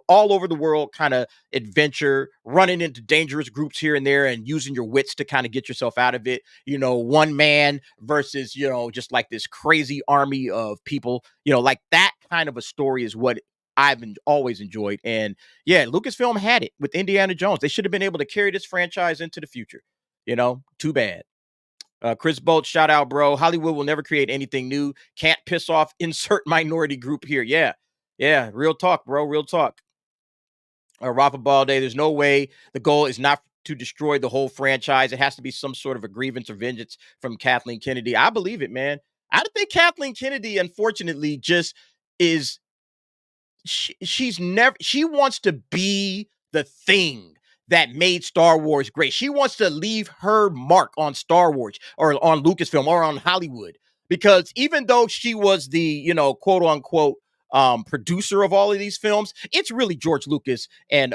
all over the world kind of adventure, running into dangerous groups here and there and using your wits to kind of get yourself out of it. One man versus, just like this crazy army of people, like that kind of a story is what I've always enjoyed. And yeah, Lucasfilm had it with Indiana Jones. They should have been able to carry this franchise into the future. Too bad. Chris Bolt, shout out, bro. Hollywood will never create anything new. Can't piss off insert minority group here. Yeah. Real talk, bro. Real talk. Rafa Balde, there's no way. The goal is not to destroy the whole franchise. It has to be some sort of a grievance or vengeance from Kathleen Kennedy. I believe it, man. I think Kathleen Kennedy, unfortunately, just is... She wants to be the thing that made Star Wars great. She wants to leave her mark on Star Wars or on Lucasfilm or on Hollywood, because even though she was the, quote unquote, producer of all of these films, it's really George Lucas and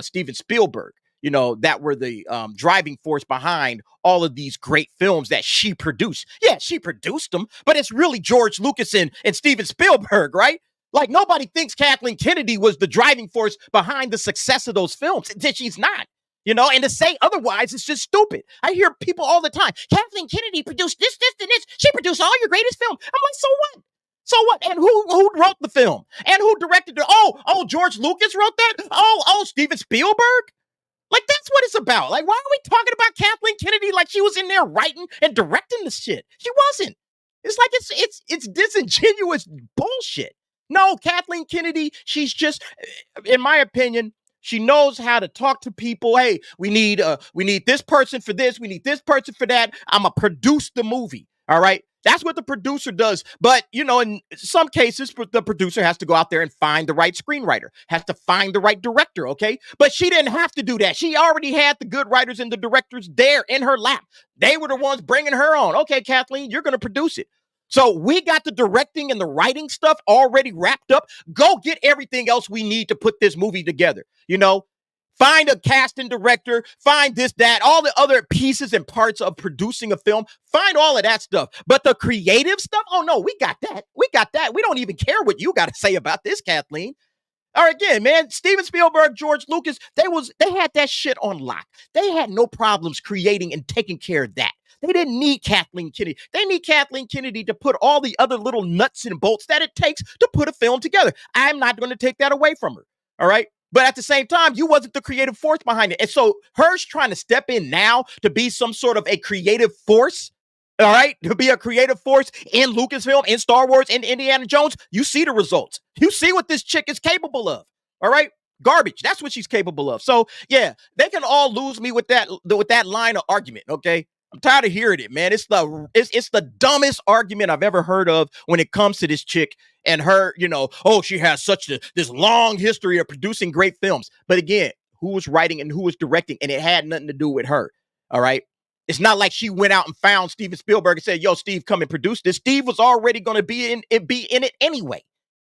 Steven Spielberg, that were the driving force behind all of these great films that she produced. Yeah, she produced them, but it's really George Lucas and Steven Spielberg, right? Like, nobody thinks Kathleen Kennedy was the driving force behind the success of those films. She's not, and to say otherwise, it's just stupid. I hear people all the time, Kathleen Kennedy produced this, and this. She produced all your greatest films. I'm like, so what? So what? And who wrote the film? And who directed it? Oh, George Lucas wrote that? Oh, Steven Spielberg? Like, that's what it's about. Like, why are we talking about Kathleen Kennedy like she was in there writing and directing the shit? She wasn't. It's like it's disingenuous bullshit. No, Kathleen Kennedy, she's just, in my opinion, she knows how to talk to people. Hey, we need this person for this. We need this person for that. I'm going to produce the movie. All right. That's what the producer does. But, in some cases, the producer has to go out there and find the right screenwriter, has to find the right director. Okay. But she didn't have to do that. She already had the good writers and the directors there in her lap. They were the ones bringing her on. Okay, Kathleen, you're going to produce it. So we got the directing and the writing stuff already wrapped up. Go get everything else we need to put this movie together. Find a casting director, find this, that, all the other pieces and parts of producing a film. Find all of that stuff. But the creative stuff, oh no, we got that. We don't even care what you got to say about this, Kathleen. All right, again, man, Steven Spielberg, George Lucas, they had that shit on lock. They had no problems creating and taking care of that. They didn't need Kathleen Kennedy. They need Kathleen Kennedy to put all the other little nuts and bolts that it takes to put a film together. I'm not going to take that away from her. All right. But at the same time, you wasn't the creative force behind it. And so her's trying to step in now to be some sort of a creative force. All right. To be a creative force in Lucasfilm, in Star Wars, in Indiana Jones. You see the results. You see what this chick is capable of. All right. Garbage. That's what she's capable of. So, yeah, they can all lose me with that line of argument. Okay. I'm tired of hearing it, man. It's the dumbest argument I've ever heard of when it comes to this chick and her, oh, she has this long history of producing great films. But again, who was writing and who was directing, and it had nothing to do with her. All right. It's not like she went out and found Steven Spielberg and said, yo, Steve, come and produce this. Steve was already going to be in it anyway.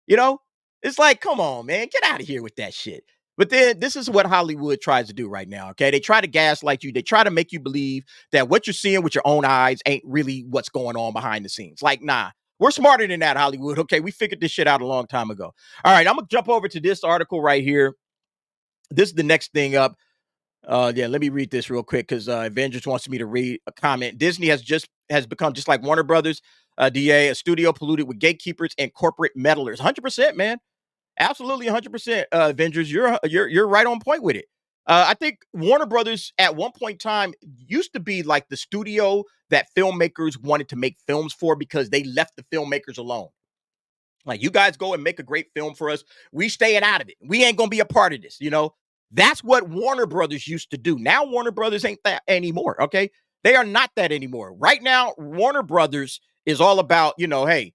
It's like, come on, man, get out of here with that shit. But then this is what Hollywood tries to do right now. Okay. They try to gaslight you. They try to make you believe that what you're seeing with your own eyes ain't really what's going on behind the scenes. Like, nah, we're smarter than that, Hollywood. Okay. We figured this shit out a long time ago. All right. I'm going to jump over to this article right here. This is the next thing up. Let me read this real quick because Avengers wants me to read a comment. Disney has become just like Warner Brothers, DA, a studio polluted with gatekeepers and corporate meddlers. 100%, man. Absolutely 100%. Avengers, you're right on point with it. I think Warner Brothers at one point in time used to be like the studio that filmmakers wanted to make films for because they left the filmmakers alone. Like, you guys go and make a great film for us. We staying out of it. We ain't going to be a part of this, That's what Warner Brothers used to do. Now Warner Brothers ain't that anymore, okay? They are not that anymore. Right now, Warner Brothers is all about, hey,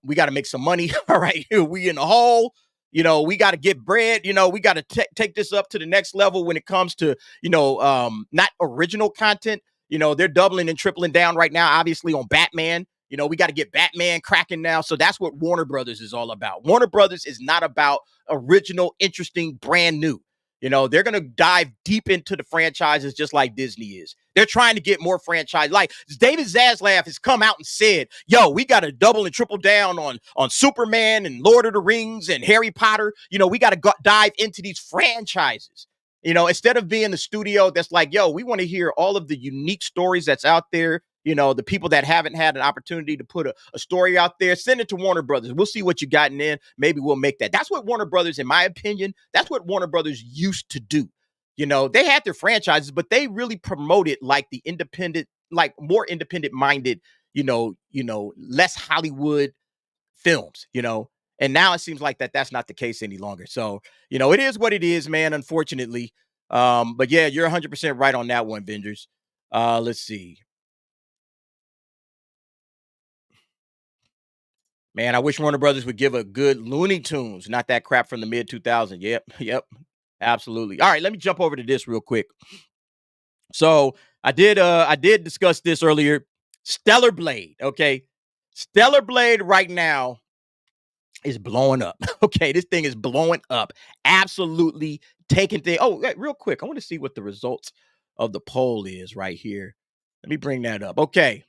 we got to make some money. All right, we in the hole. We got to get bread. We got to take this up to the next level when it comes to, not original content. They're doubling and tripling down right now, obviously, on Batman. We got to get Batman cracking now. So that's what Warner Brothers is all about. Warner Brothers is not about original, interesting, brand new. They're going to dive deep into the franchises just like Disney is. They're trying to get more franchise. Like David Zaslav has come out and said, yo, we got to double and triple down on Superman and Lord of the Rings and Harry Potter. We got to dive into these franchises. Instead of being the studio that's like, yo, we want to hear all of the unique stories that's out there. The people that haven't had an opportunity to put a story out there, send it to Warner Brothers. We'll see what you gotten in. Maybe we'll make that. That's what Warner Brothers, in my opinion, that's what Warner Brothers used to do. They had their franchises, but they really promoted like the independent, like more independent minded, less Hollywood films, and now it seems like that's not the case any longer. So, it is what it is, man, unfortunately. But yeah, you're 100% right on that one, Avengers. Let's see. Man, I wish Warner Brothers would give a good Looney Tunes, not that crap from the mid 2000s. Yep, absolutely. All right, let me jump over to this real quick. So I did discuss this earlier. Stellar Blade, okay? Stellar Blade right now is blowing up. Okay, this thing is blowing up. Absolutely taking things. Oh, real quick, I want to see what the results of the poll is right here. Let me bring that up. Okay.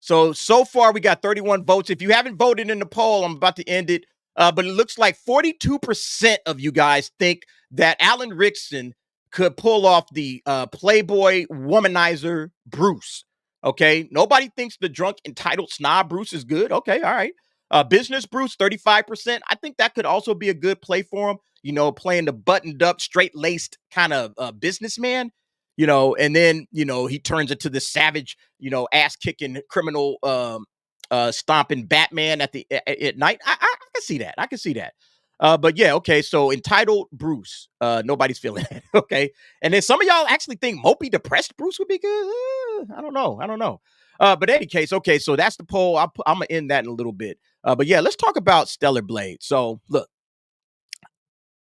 So far, we got 31 votes. If you haven't voted in the poll, I'm about to end it. But it looks like 42% of you guys think that Alan Ritchson could pull off the Playboy womanizer Bruce. Okay. Nobody thinks the drunk, entitled snob Bruce is good. Okay. All right. Business Bruce, 35%. I think that could also be a good play for him. Playing the buttoned up, straight laced kind of businessman. And then, he turns into the savage, ass kicking criminal, stomping Batman at night. I can see that. I can see that. But yeah, okay. So entitled Bruce, nobody's feeling it. Okay. And then some of y'all actually think mopey depressed Bruce would be good. I don't know. But in any case, okay. So that's the poll. I'm going to end that in a little bit. But yeah, let's talk about Stellar Blade. So look,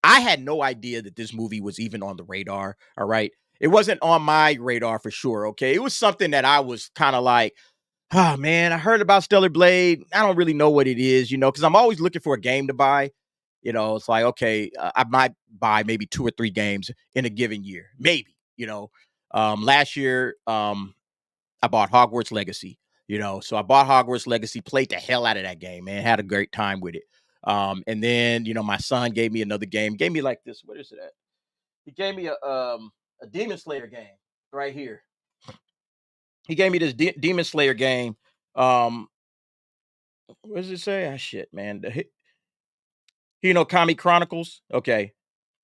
I had no idea that this movie was even on the radar. All right. It wasn't on my radar for sure, okay? It was something that I was kind of like, oh, man, I heard about Stellar Blade. I don't really know what it is, because I'm always looking for a game to buy. It's like, okay, I might buy maybe 2 or 3 games in a given year. Maybe, last year, I bought Hogwarts Legacy, So I bought Hogwarts Legacy, played the hell out of that game, man. Had a great time with it. And then, my son gave me another game. Gave me like this. What is it at? He gave me a Demon Slayer game right here. He gave me this Demon Slayer game. What does it say? Ah, shit, man. Kami Chronicles. Okay.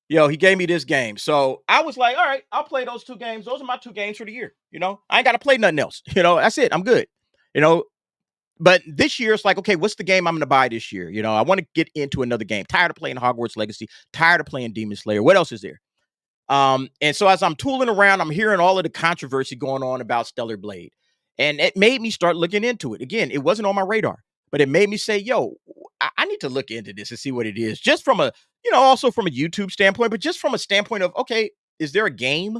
He gave me this game. So I was like, all right, I'll play those 2 games. Those are my 2 games for the year. I ain't got to play nothing else. That's it. I'm good. But this year it's like, okay, what's the game I'm going to buy this year? I want to get into another game. Tired of playing Hogwarts Legacy. Tired of playing Demon Slayer. What else is there? And so as I'm tooling around, I'm hearing all of the controversy going on about Stellar Blade. And it made me start looking into it. Again, it wasn't on my radar, but it made me say, yo, I need to look into this and see what it is. Just from a, also from a YouTube standpoint, but just from a standpoint of, okay, is there a game,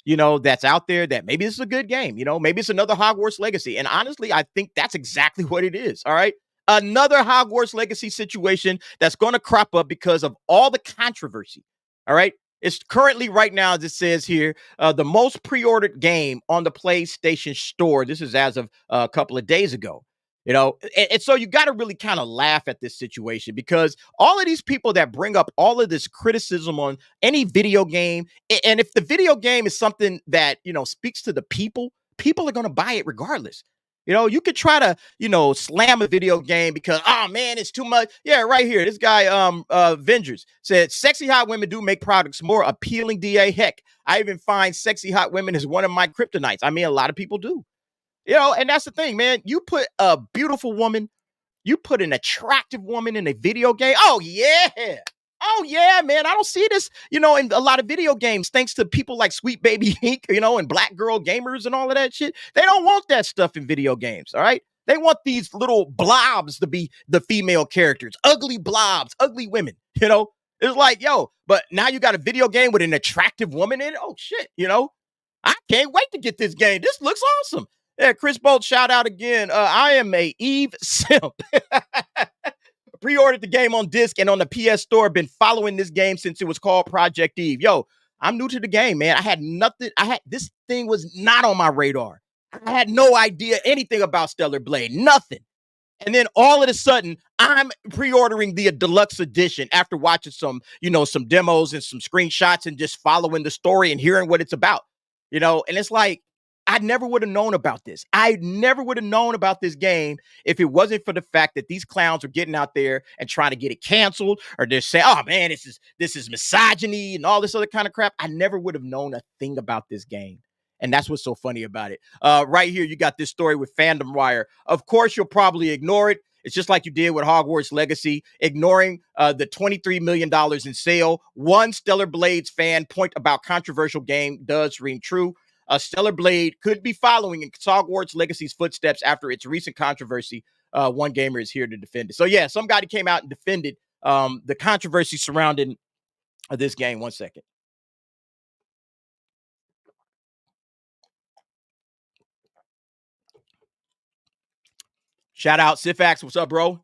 that's out there that maybe this is a good game? Maybe it's another Hogwarts Legacy. And honestly, I think that's exactly what it is. All right. Another Hogwarts Legacy situation that's going to crop up because of all the controversy. All right. It's currently right now, as it says here, the most pre-ordered game on the PlayStation Store. This is as of a couple of days ago. And so you got to really kind of laugh at this situation, because all of these people that bring up all of this criticism on any video game, and if the video game is something that, speaks to the people are going to buy it regardless. You could try to, slam a video game because, oh man, it's too much. Yeah, right here. This guy, Vengers said, sexy hot women do make products more appealing, DA. Heck, I even find sexy hot women is one of my kryptonites. I mean, a lot of people do. And that's the thing, man. You put a beautiful woman, you put an attractive woman in a video game. Oh, yeah. Oh, yeah, man. I don't see this, in a lot of video games, thanks to people like Sweet Baby Ink, and Black Girl Gamers and all of that shit. They don't want that stuff in video games, all right? They want these little blobs to be the female characters, ugly blobs, ugly women, It's like, yo, but now you got a video game with an attractive woman in it. Oh, shit, I can't wait to get this game. This looks awesome. Yeah, Chris Bolt, shout out again. I am a Eve simp. Pre-ordered the game on disc and on the PS Store. Been following this game since it was called Project Eve. Yo, I'm new to the game, man. I had nothing. This thing was not on my radar. I had no idea anything about Stellar Blade. Nothing. And then all of a sudden, I'm pre-ordering the deluxe edition after watching some demos and some screenshots and just following the story and hearing what it's about. And it's like, I never would have known about this. I never would have known about this game if it wasn't for the fact that these clowns are getting out there and trying to get it canceled, or they're saying, oh man, this is misogyny and all this other kind of crap. I never would have known a thing about this game. And that's what's so funny about it. Right here, you got this story with Fandom Wire. Of course, you'll probably ignore it. It's just like you did with Hogwarts Legacy, ignoring the $23 million in sale. One Stellar Blades fan point about controversial game does ring true. Stellar Blade could be following in Hogwarts Legacy's footsteps after its recent controversy. One gamer is here to defend it. So yeah, somebody came out and defended the controversy surrounding this game. 1 second. Shout out Sifax. What's up, bro?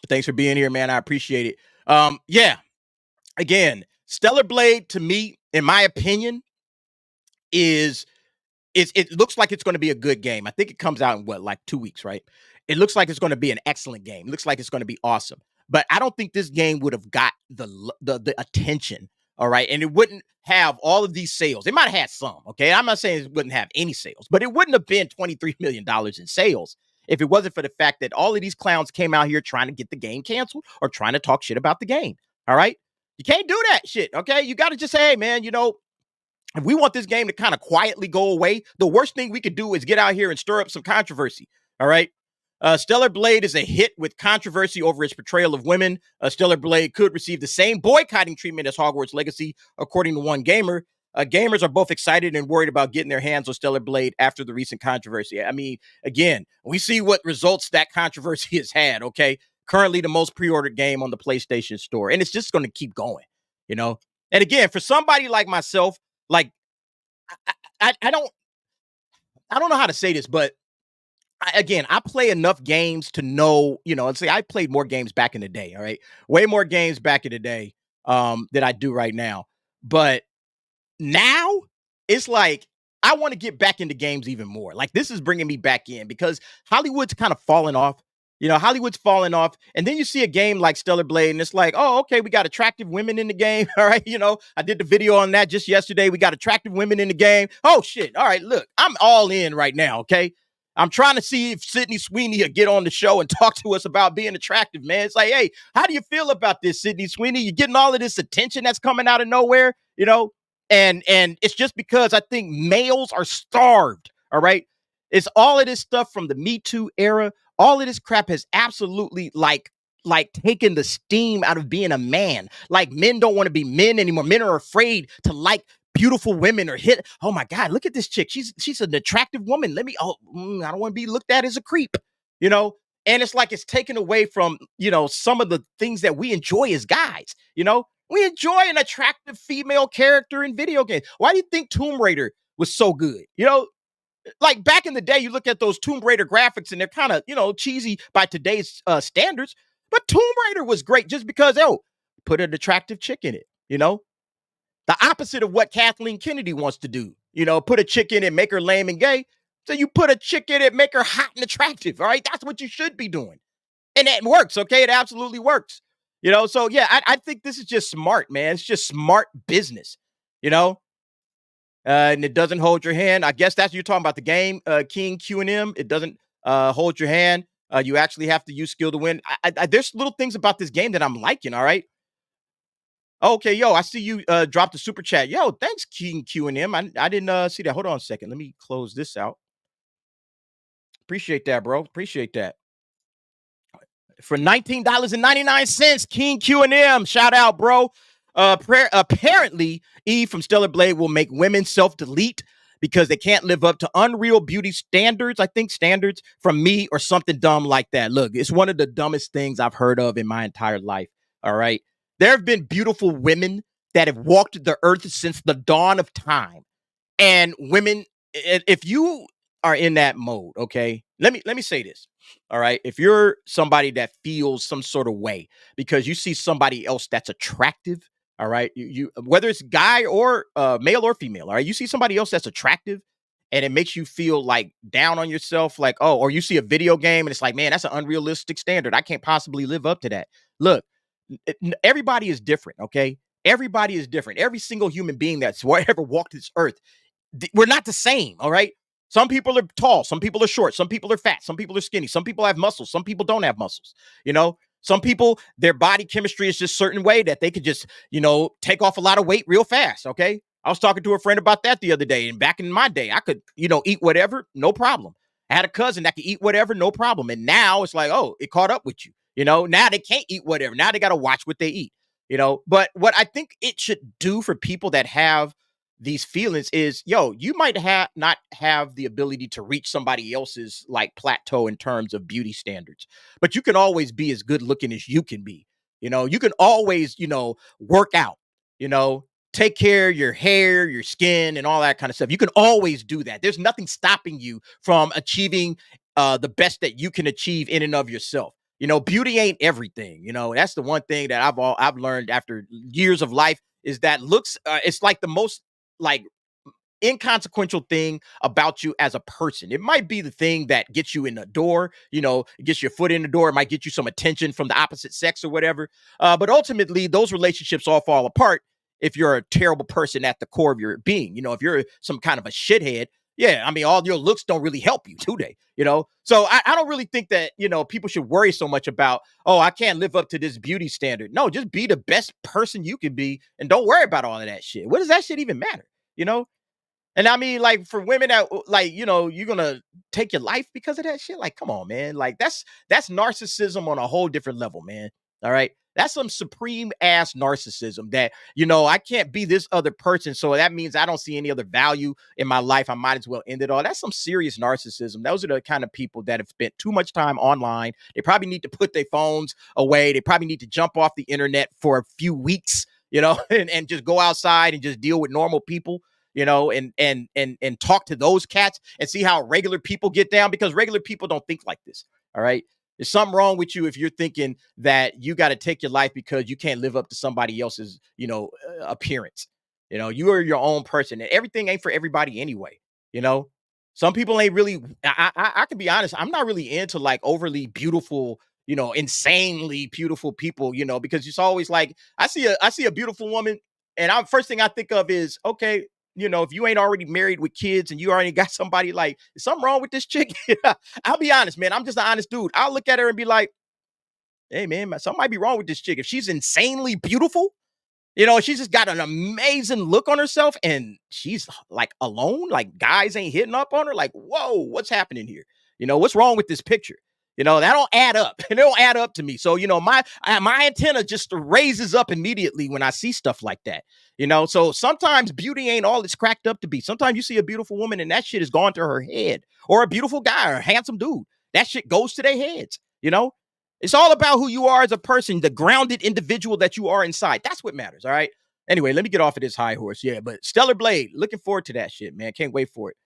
Thanks for being here, man. I appreciate it. Yeah. Again, Stellar Blade, to me, in my opinion, it looks like it's going to be a good game. I think it comes out in like 2 weeks, right? It looks like it's going to be an excellent game. It looks like it's going to be awesome. But I don't think this game would have got the attention, all right? And it wouldn't have all of these sales. It might have had some, okay? I'm not saying it wouldn't have any sales, but it wouldn't have been $23 million in sales if it wasn't for the fact that all of these clowns came out here trying to get the game canceled or trying to talk shit about the game, all right? You can't do that shit, okay? You got to just say, hey, man, if we want this game to kind of quietly go away, the worst thing we could do is get out here and stir up some controversy. All right. Stellar Blade is a hit with controversy over its portrayal of women. Stellar Blade could receive the same boycotting treatment as Hogwarts Legacy, according to one gamer. Gamers are both excited and worried about getting their hands on Stellar Blade after the recent controversy. I mean, again, we see what results that controversy has had. Okay. Currently the most pre-ordered game on the PlayStation Store. And it's just going to keep going, And again, for somebody like myself, like, I don't know how to say this, but I play enough games to know, let's say I played more games back in the day. All right. Way more games back in the day than I do right now. But now it's like, I want to get back into games even more. Like, this is bringing me back in because Hollywood's kind of fallen off. Hollywood's falling off. And then you see a game like Stellar Blade and it's like, oh, okay, we got attractive women in the game. All right. I did the video on that just yesterday. We got attractive women in the game. Oh, shit. All right. Look, I'm all in right now. Okay. I'm trying to see if Sydney Sweeney will get on the show and talk to us about being attractive, man. It's like, hey, how do you feel about this, Sydney Sweeney? You're getting all of this attention that's coming out of nowhere, and it's just because I think males are starved. All right. It's all of this stuff from the Me Too era. All of this crap has absolutely like taken the steam out of being a man. Like men don't want to be men anymore. Men are afraid to like beautiful women or hit. Oh my God, look at this chick. She's an attractive woman. I don't want to be looked at as a creep, you know? And it's like it's taken away from, you know, some of the things that we enjoy as guys, you know? We enjoy an attractive female character in video games. Why do you think Tomb Raider was so good? You know, like back in the day, you look at those Tomb Raider graphics and they're kind of, you know, cheesy by today's standards. But Tomb Raider was great just because, put an attractive chick in it, you know? The opposite of what Kathleen Kennedy wants to do. You know, put a chick in it, make her lame and gay. So you put a chick in it, make her hot and attractive, all right? That's what you should be doing. And it works, okay? It absolutely works. You know, so yeah, I think this is just smart, man. It's just smart business, you know? And it doesn't hold your hand. I guess that's you're talking about the game, King Q&M. It doesn't hold your hand. You actually have to use skill to win. There's little things about this game that I'm liking, all right? Okay, yo, I see you dropped the super chat. Yo, thanks, King Q&M. I didn't see that. Hold on a second. Let me close this out. Appreciate that, bro. Appreciate that. For $19.99, King Q&M. Shout out, bro. Apparently, Eve from Stellar Blade will make women self-delete because they can't live up to unreal beauty standards, I think standards from me or something dumb like that. Look, it's one of the dumbest things I've heard of in my entire life, all right? There have been beautiful women that have walked the earth since the dawn of time. And women, if you are in that mode, okay, let me say this, all right? If you're somebody that feels some sort of way because you see somebody else that's attractive, all right, you whether it's guy or male or female, all right, you see somebody else that's attractive and it makes you feel like down on yourself, like, oh, or you see a video game and it's like, man, that's an unrealistic standard. I can't possibly live up to that. Look, everybody is different, okay? Everybody is different. Every single human being that's ever walked this earth, we're not the same, all right? Some people are tall, some people are short, some people are fat, some people are skinny, some people have muscles, some people don't have muscles, you know? Some people, their body chemistry is just a certain way that they could just, you know, take off a lot of weight real fast, okay? I was talking to a friend about that the other day, and back in my day, I could, you know, eat whatever, no problem. I had a cousin that could eat whatever, no problem. And now it's like, oh, it caught up with you. You know, now they can't eat whatever. Now they got to watch what they eat, you know? But what I think it should do for people that have these feelings is, yo, you might not have the ability to reach somebody else's like plateau in terms of beauty standards, but you can always be as good looking as you can be. You know, you can always, you know, work out, you know, take care of your hair, your skin, and all that kind of stuff. You can always do that. There's nothing stopping you from achieving the best that you can achieve in and of yourself. You know, beauty ain't everything. You know, that's the one thing that I've learned after years of life is that looks. It's like the most like inconsequential thing about you as a person. It might be the thing that gets you in the door, you know, gets your foot in the door. It might get you some attention from the opposite sex or whatever. But ultimately, those relationships all fall apart if you're a terrible person at the core of your being. You know, if you're some kind of a shithead, yeah, I mean, all your looks don't really help you, do they? You know, so I don't really think that, you know, people should worry so much about, oh, I can't live up to this beauty standard. No, just be the best person you can be and don't worry about all of that shit. What does that shit even matter? You know? And I mean, like for women that like, you know, you're gonna take your life because of that shit. Like, come on, man. Like that's narcissism on a whole different level, man. All right. That's some supreme ass narcissism that, you know, I can't be this other person. So that means I don't see any other value in my life. I might as well end it all. That's some serious narcissism. Those are the kind of people that have spent too much time online. They probably need to put their phones away. They probably need to jump off the internet for a few weeks, you know, and just go outside and just deal with normal people, you know, and talk to those cats and see how regular people get down, because regular people don't think like this. All right. There's something wrong with you if you're thinking that you got to take your life because you can't live up to somebody else's, you know, appearance. You know, you are your own person and everything ain't for everybody anyway. You know, some people ain't really, I can be honest. I'm not really into like overly beautiful, you know, insanely beautiful people, you know, because it's always like, I see a beautiful woman and first thing I think of is, okay, you know, if you ain't already married with kids and you already got somebody, like, is something wrong with this chick? I'll be honest, man. I'm just an honest dude. I'll look at her and be like, hey, man, something might be wrong with this chick. If she's insanely beautiful, you know, she's just got an amazing look on herself and she's like alone, like guys ain't hitting up on her. Like, whoa, what's happening here? You know, what's wrong with this picture? You know, that don't add up. It don't add up to me. So, you know, my antenna just raises up immediately when I see stuff like that. You know, so sometimes beauty ain't all it's cracked up to be. Sometimes you see a beautiful woman and that shit is gone to her head, or a beautiful guy or a handsome dude. That shit goes to their heads. You know, it's all about who you are as a person, the grounded individual that you are inside. That's what matters. All right. Anyway, let me get off of this high horse. Yeah, but Stellar Blade, looking forward to that shit, man. Can't wait for it.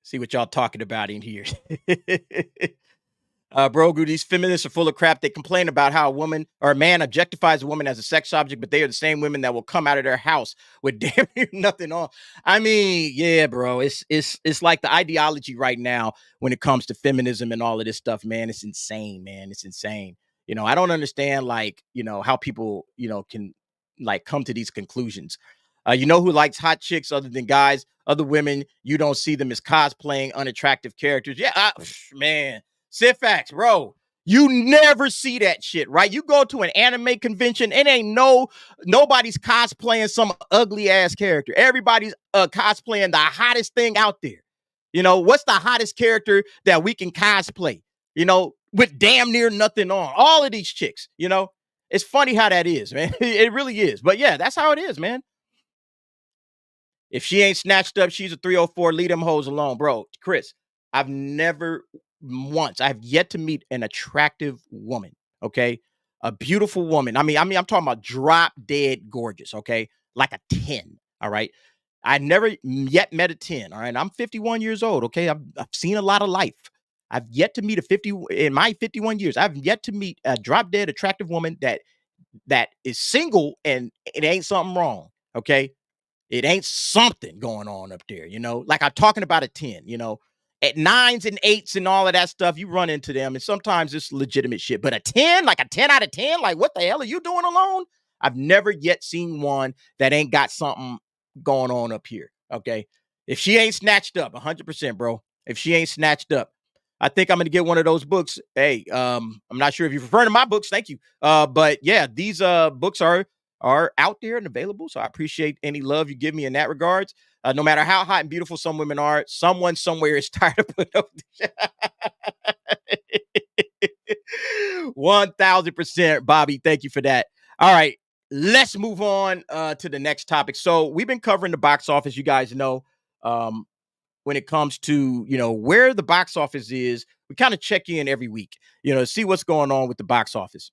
See what y'all talking about in here. Brogu, these feminists are full of crap. They complain about how a woman or a man objectifies a woman as a sex object, but they are the same women that will come out of their house with damn near nothing on. I mean, yeah, bro, it's like the ideology right now when it comes to feminism and all of this stuff, man. It's insane, man. It's insane. You know, I don't understand, like, you know, how people, you know, can like come to these conclusions. You know who likes hot chicks other than guys? Other women, you don't see them as cosplaying unattractive characters. Yeah, man. Sifax, bro. You never see that shit, right? You go to an anime convention, it ain't nobody's cosplaying some ugly ass character. Everybody's cosplaying the hottest thing out there. You know, what's the hottest character that we can cosplay? You know, with damn near nothing on. All of these chicks, you know. It's funny how that is, man. It really is. But yeah, that's how it is, man. If she ain't snatched up, she's a 304. Leave them hoes alone, bro. Chris, I've never once, I've yet to meet an attractive woman. Okay, a beautiful woman. I mean, I'm talking about drop dead gorgeous. Okay, like a 10. All right. I never yet met a 10. All right. I'm 51 years old. Okay. I've seen a lot of life. I've yet to meet a 50 in my 51 years. I've yet to meet a drop dead attractive woman that is single and it ain't something wrong. Okay. It ain't something going on up there, you know, like I'm talking about a 10, you know, at 9s and 8s and all of that stuff, you run into them. And sometimes it's legitimate shit, but a 10, like a 10 out of 10, like what the hell are you doing alone? I've never yet seen one that ain't got something going on up here. Okay. If she ain't snatched up 100%, bro, if she ain't snatched up, I think I'm going to get one of those books. Hey, I'm not sure if you're referring to my books. Thank you. But yeah, these books are out there and available. So I appreciate any love you give me in that regards. No matter how hot and beautiful some women are, someone somewhere is tired of putting up 1000%. Bobby, thank you for that. All right, let's move on to the next topic. So we've been covering the box office, you guys know. When it comes to, you know, where the box office is, we kind of check in every week, you know, see what's going on with the box office.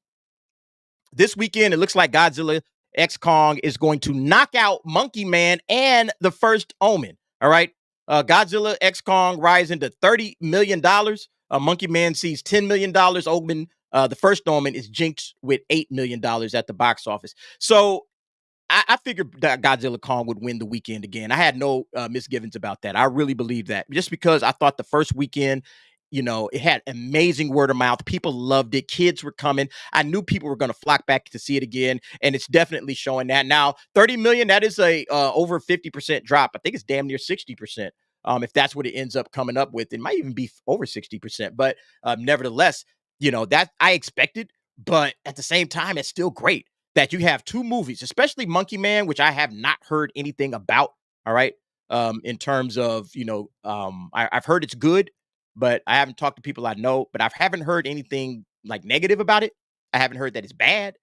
This weekend, it looks like Godzilla X Kong is going to knock out Monkey Man and The First Omen. All right. Godzilla X Kong rising to $30 million. Monkey Man sees $10 million. Omen, The First Omen is jinxed with $8 million at the box office. So I figured that Godzilla Kong would win the weekend again. I had no misgivings about that. I really believe that, just because I thought the first weekend, you know, it had amazing word of mouth. People loved it. Kids were coming. I knew people were going to flock back to see it again, and it's definitely showing that. Now, 30 million, that is a over 50% drop. I think it's damn near 60%. If that's what it ends up coming up with, it might even be over 60%. But nevertheless, you know, that I expected, but at the same time, it's still great that you have two movies, especially Monkey Man, which I have not heard anything about. All right. In terms of, you know, I've heard it's good, but I haven't talked to people I know, but I haven't heard anything like negative about it. I haven't heard that it's bad.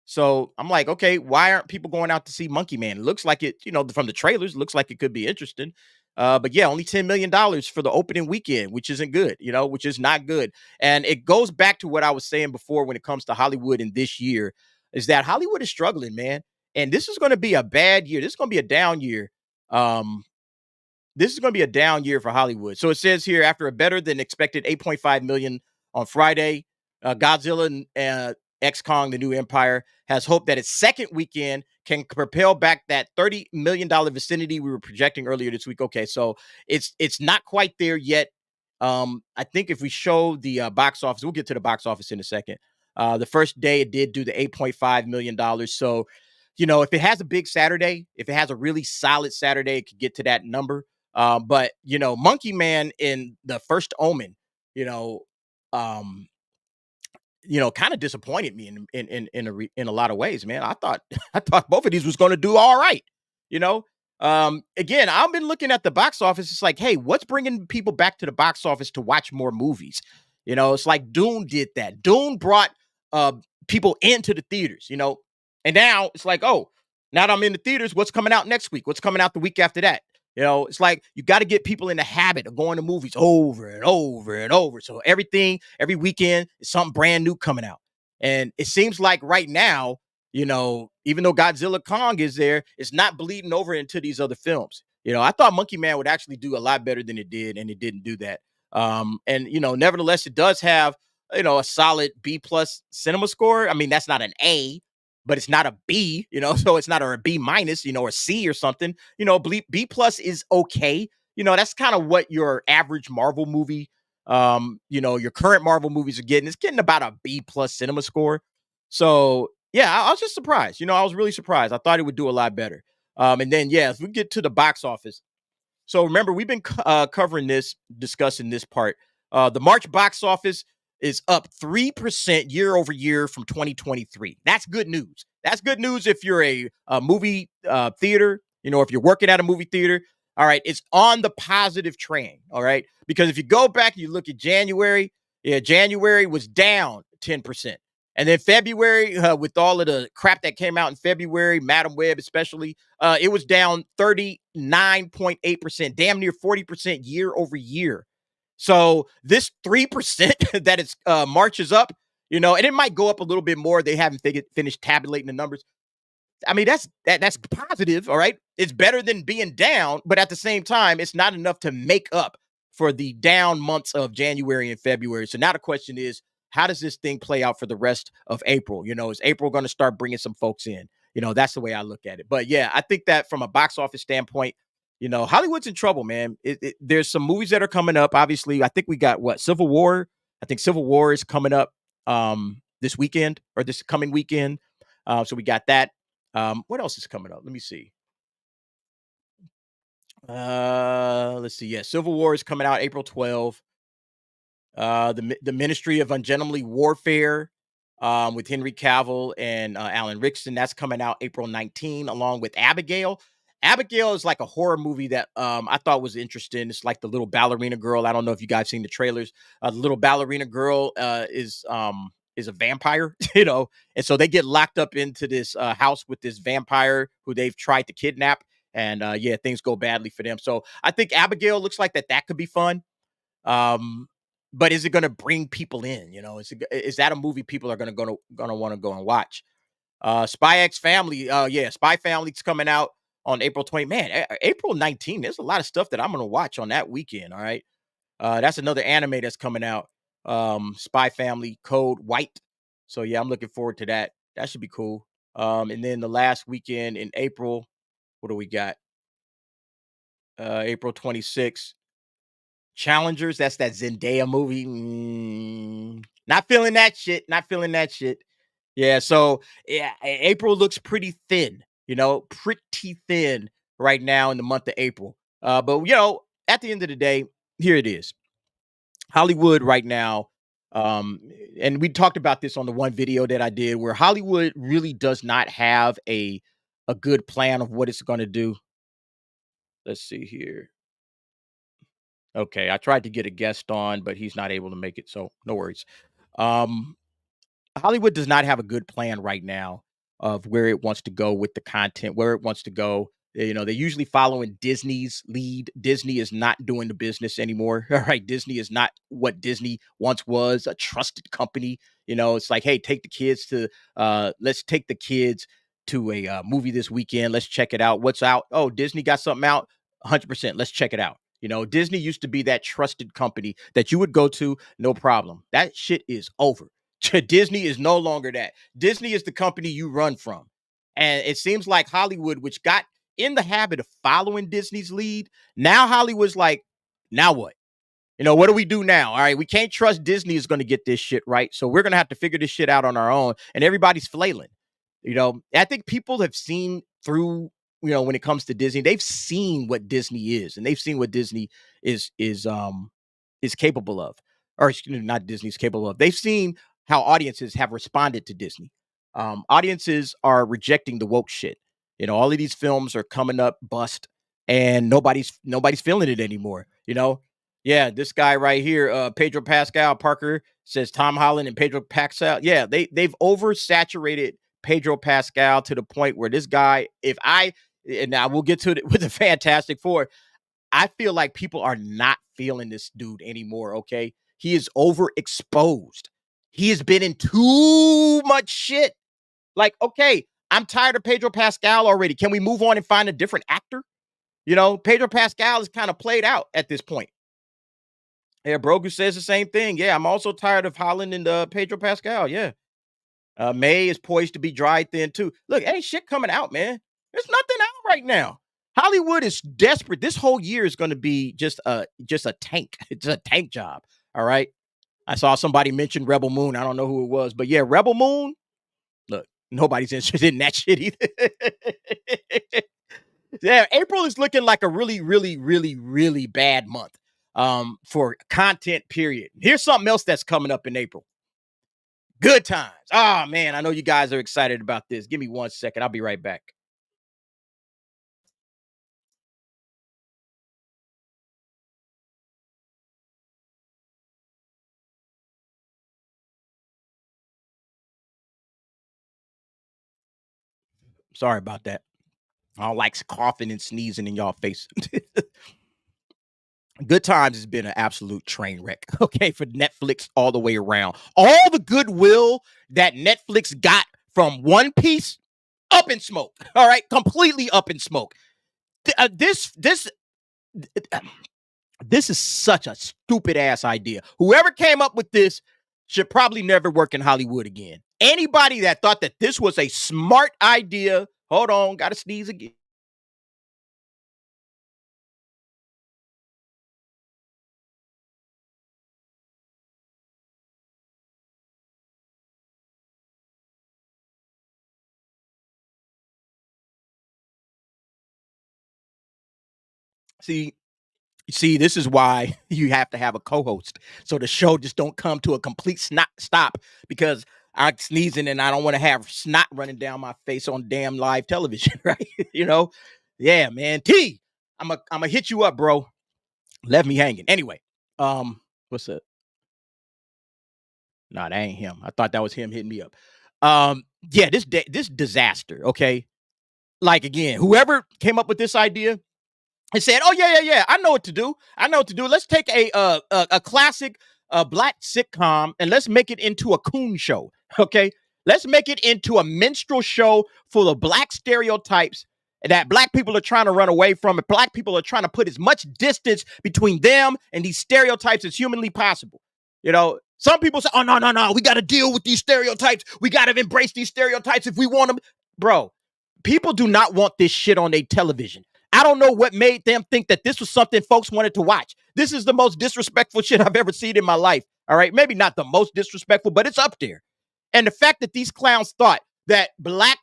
So I'm like, okay, why aren't people going out to see Monkey Man? It looks like it, you know, from the trailers, looks like it could be interesting. But yeah, only $10 million for the opening weekend, which isn't good, you know, which is not good. And it goes back to what I was saying before when it comes to Hollywood in this year, is that Hollywood is struggling, man. And this is going to be a bad year. This is going to be a down year. This is going to be a down year for Hollywood. So it says here, after a better than expected 8.5 million on Friday, Godzilla and X Kong, the New Empire, has hoped that its second weekend can propel back that $30 million vicinity we were projecting earlier this week. Okay, so it's not quite there yet. I think if we show the box office, we'll get to the box office in a second. The first day it did do the $8.5 million. So, you know, if it has a big Saturday, if it has a really solid Saturday, it could get to that number. But, you know, Monkey Man in The First Omen, you know, kind of disappointed me in a lot of ways, man. I thought both of these was going to do all right, you know. Again, I've been looking at the box office. It's like, hey, what's bringing people back to the box office to watch more movies? You know, it's like Dune did that. Dune brought uh people into the theaters, you know, and now it's like, oh, now that I'm in the theaters, what's coming out next week? What's coming out the week after that? You know, it's like you got to get people in the habit of going to movies over and over and over. So every weekend is something brand new coming out. And it seems like right now, you know, even though Godzilla Kong is there, it's not bleeding over into these other films. You know, I thought Monkey Man would actually do a lot better than it did, and it didn't do that. And you know, nevertheless, it does have, you know, a solid B plus cinema score. I mean, that's not an A, but it's not a B, you know, so it's not a B minus, you know, or C or something. You know, B plus is okay. You know, that's kind of what your average Marvel movie, you know, your current Marvel movies are getting. It's getting about a B plus cinema score. So yeah, I was just surprised. You know, I was really surprised. I thought it would do a lot better. And then yeah, if we get to the box office. So remember, we've been covering this, discussing this part. The March box office is up 3% year over year from 2023. That's good news. That's good news if you're a movie theater, you know, if you're working at a movie theater. All right, it's on the positive train. All right, because if you go back and you look at January, yeah, January was down 10%. And then February, with all of the crap that came out in February, Madam Web especially, it was down 39.8%, damn near 40% year over year. So this 3% that it's March is up, you know, and it might go up a little bit more. They haven't finished tabulating the numbers. I mean, that's positive, all right? It's better than being down, but at the same time, it's not enough to make up for the down months of January and February. So now the question is, how does this thing play out for the rest of April? You know, is April going to start bringing some folks in? You know, that's the way I look at it. But yeah, I think that from a box office standpoint, you know, Hollywood's in trouble, man. There's some movies that are coming up. Obviously, I think we got Civil War. I think Civil War is coming up this weekend or this coming weekend. So we got that. What else is coming up? Let me see. Let's see. Yeah, Civil War is coming out April 12th. The Ministry of Ungentlemanly Warfare with Henry Cavill and Alan Ritchson. That's coming out April 19, along with Abigail. Abigail is like a horror movie that I thought was interesting. It's like the little ballerina girl. I don't know if you guys seen the trailers. The little ballerina girl is a vampire, you know, and so they get locked up into this house with this vampire who they've tried to kidnap, and yeah, things go badly for them. So I think Abigail looks like that could be fun. But is it going to bring people in? You know, is that a movie people are going to want to go and watch? Spy X Family, yeah, Spy Family's coming out on April 20. Man, April 19. There's a lot of stuff that I'm going to watch on that weekend. All right, that's another anime that's coming out. Spy Family Code White. So yeah, I'm looking forward to that. That should be cool. And then the last weekend in April, what do we got? April 26th. Challengers, that's that Zendaya movie. Not feeling that shit. Not feeling that shit. Yeah, so yeah, April looks pretty thin, you know, pretty thin right now in the month of April. But you know, at the end of the day, here it is. Hollywood right now, and we talked about this on the one video that I did, where Hollywood really does not have a good plan of what it's going to do. Let's see here. Okay, I tried to get a guest on, but he's not able to make it, so no worries. Um, Hollywood does not have a good plan right now of where it wants to go with the content, where it wants to go. You know, they're usually following Disney's lead. Disney is not doing the business anymore. All right. Disney is not what Disney once was, a trusted company. You know, it's like, hey, let's take the kids to a movie this weekend. Let's check it out. What's out? Oh, Disney got something out. 100%. Let's check it out. You know, Disney used to be that trusted company that you would go to, no problem. That shit is over. Disney is no longer that. Disney is the company you run from. And it seems like Hollywood, which got in the habit of following Disney's lead, now Hollywood's like, now what? You know, what do we do now? All right, we can't trust Disney is going to get this shit right. So we're going to have to figure this shit out on our own. And everybody's flailing. You know, I think people have seen through, you know, when it comes to Disney, they've seen what Disney is, and they've seen what Disney is capable of, or excuse me, not Disney's capable of. They've seen how audiences have responded to Disney. Audiences are rejecting the woke shit. You know, all of these films are coming up bust. and nobody's feeling it anymore. Yeah, this guy right here, Pedro Pascal Parker says Tom Holland and Pedro Pascal. Yeah, they've oversaturated Pedro Pascal to the point where this guy, and now we'll get to it with the Fantastic Four. I feel like people are not feeling this dude anymore. Okay, he is overexposed. He has been in too much shit. Like, okay, I'm tired of Pedro Pascal already. Can we move on and find a different actor? Pedro Pascal is kind of played out at this point. Yeah, Brogu says the same thing. Yeah, I'm also tired of Holland and Pedro Pascal. Yeah. May is poised to be dry thin too. Look, ain't shit coming out, man. There's nothing out right now. Hollywood is desperate. This whole year is going to be just a tank. It's a tank job. All right. I saw somebody mention Rebel Moon. I don't know who it was, but yeah, Rebel Moon. Look, nobody's interested in that shit either. Yeah, April is looking like a really, really, really, really bad month for content, period. Here's something else that's coming up in April. Good times. Oh, man, I know you guys are excited about this. Give me 1 second. I'll be right back. Sorry about that. I don't like coughing and sneezing in y'all face. Good Times has been an absolute train wreck, okay, for Netflix all the way around. All the goodwill that Netflix got from One Piece, up in smoke, all right? Completely up in smoke. This is such a stupid-ass idea. Whoever came up with this should probably never work in Hollywood again. Anybody that thought that this was a smart idea, hold on, gotta sneeze again. See, this is why you have to have a co-host, so the show just don't come to a complete stop because I'm sneezing and I don't want to have snot running down my face on damn live television, right? Yeah, man. I'm a hit you up, bro. Left me hanging. Anyway, what's up? Nah, that ain't him. I thought that was him hitting me up. Yeah, this disaster. Okay, like again, whoever came up with this idea and said, "Oh yeah, I know what to do. Let's take a classic black sitcom and let's make it into a coon show. Okay, let's make it into a minstrel show full of black stereotypes that black people are trying to run away from, and black people are trying to put as much distance between them and these stereotypes as humanly possible. Some people say, "Oh no, we got to deal with these stereotypes. We got to embrace these stereotypes if we want them." Bro, people do not want this shit on their television. I don't know what made them think that this was something folks wanted to watch. This is the most disrespectful shit I've ever seen in my life. All right. Maybe not the most disrespectful, but it's up there. And the fact that these clowns thought that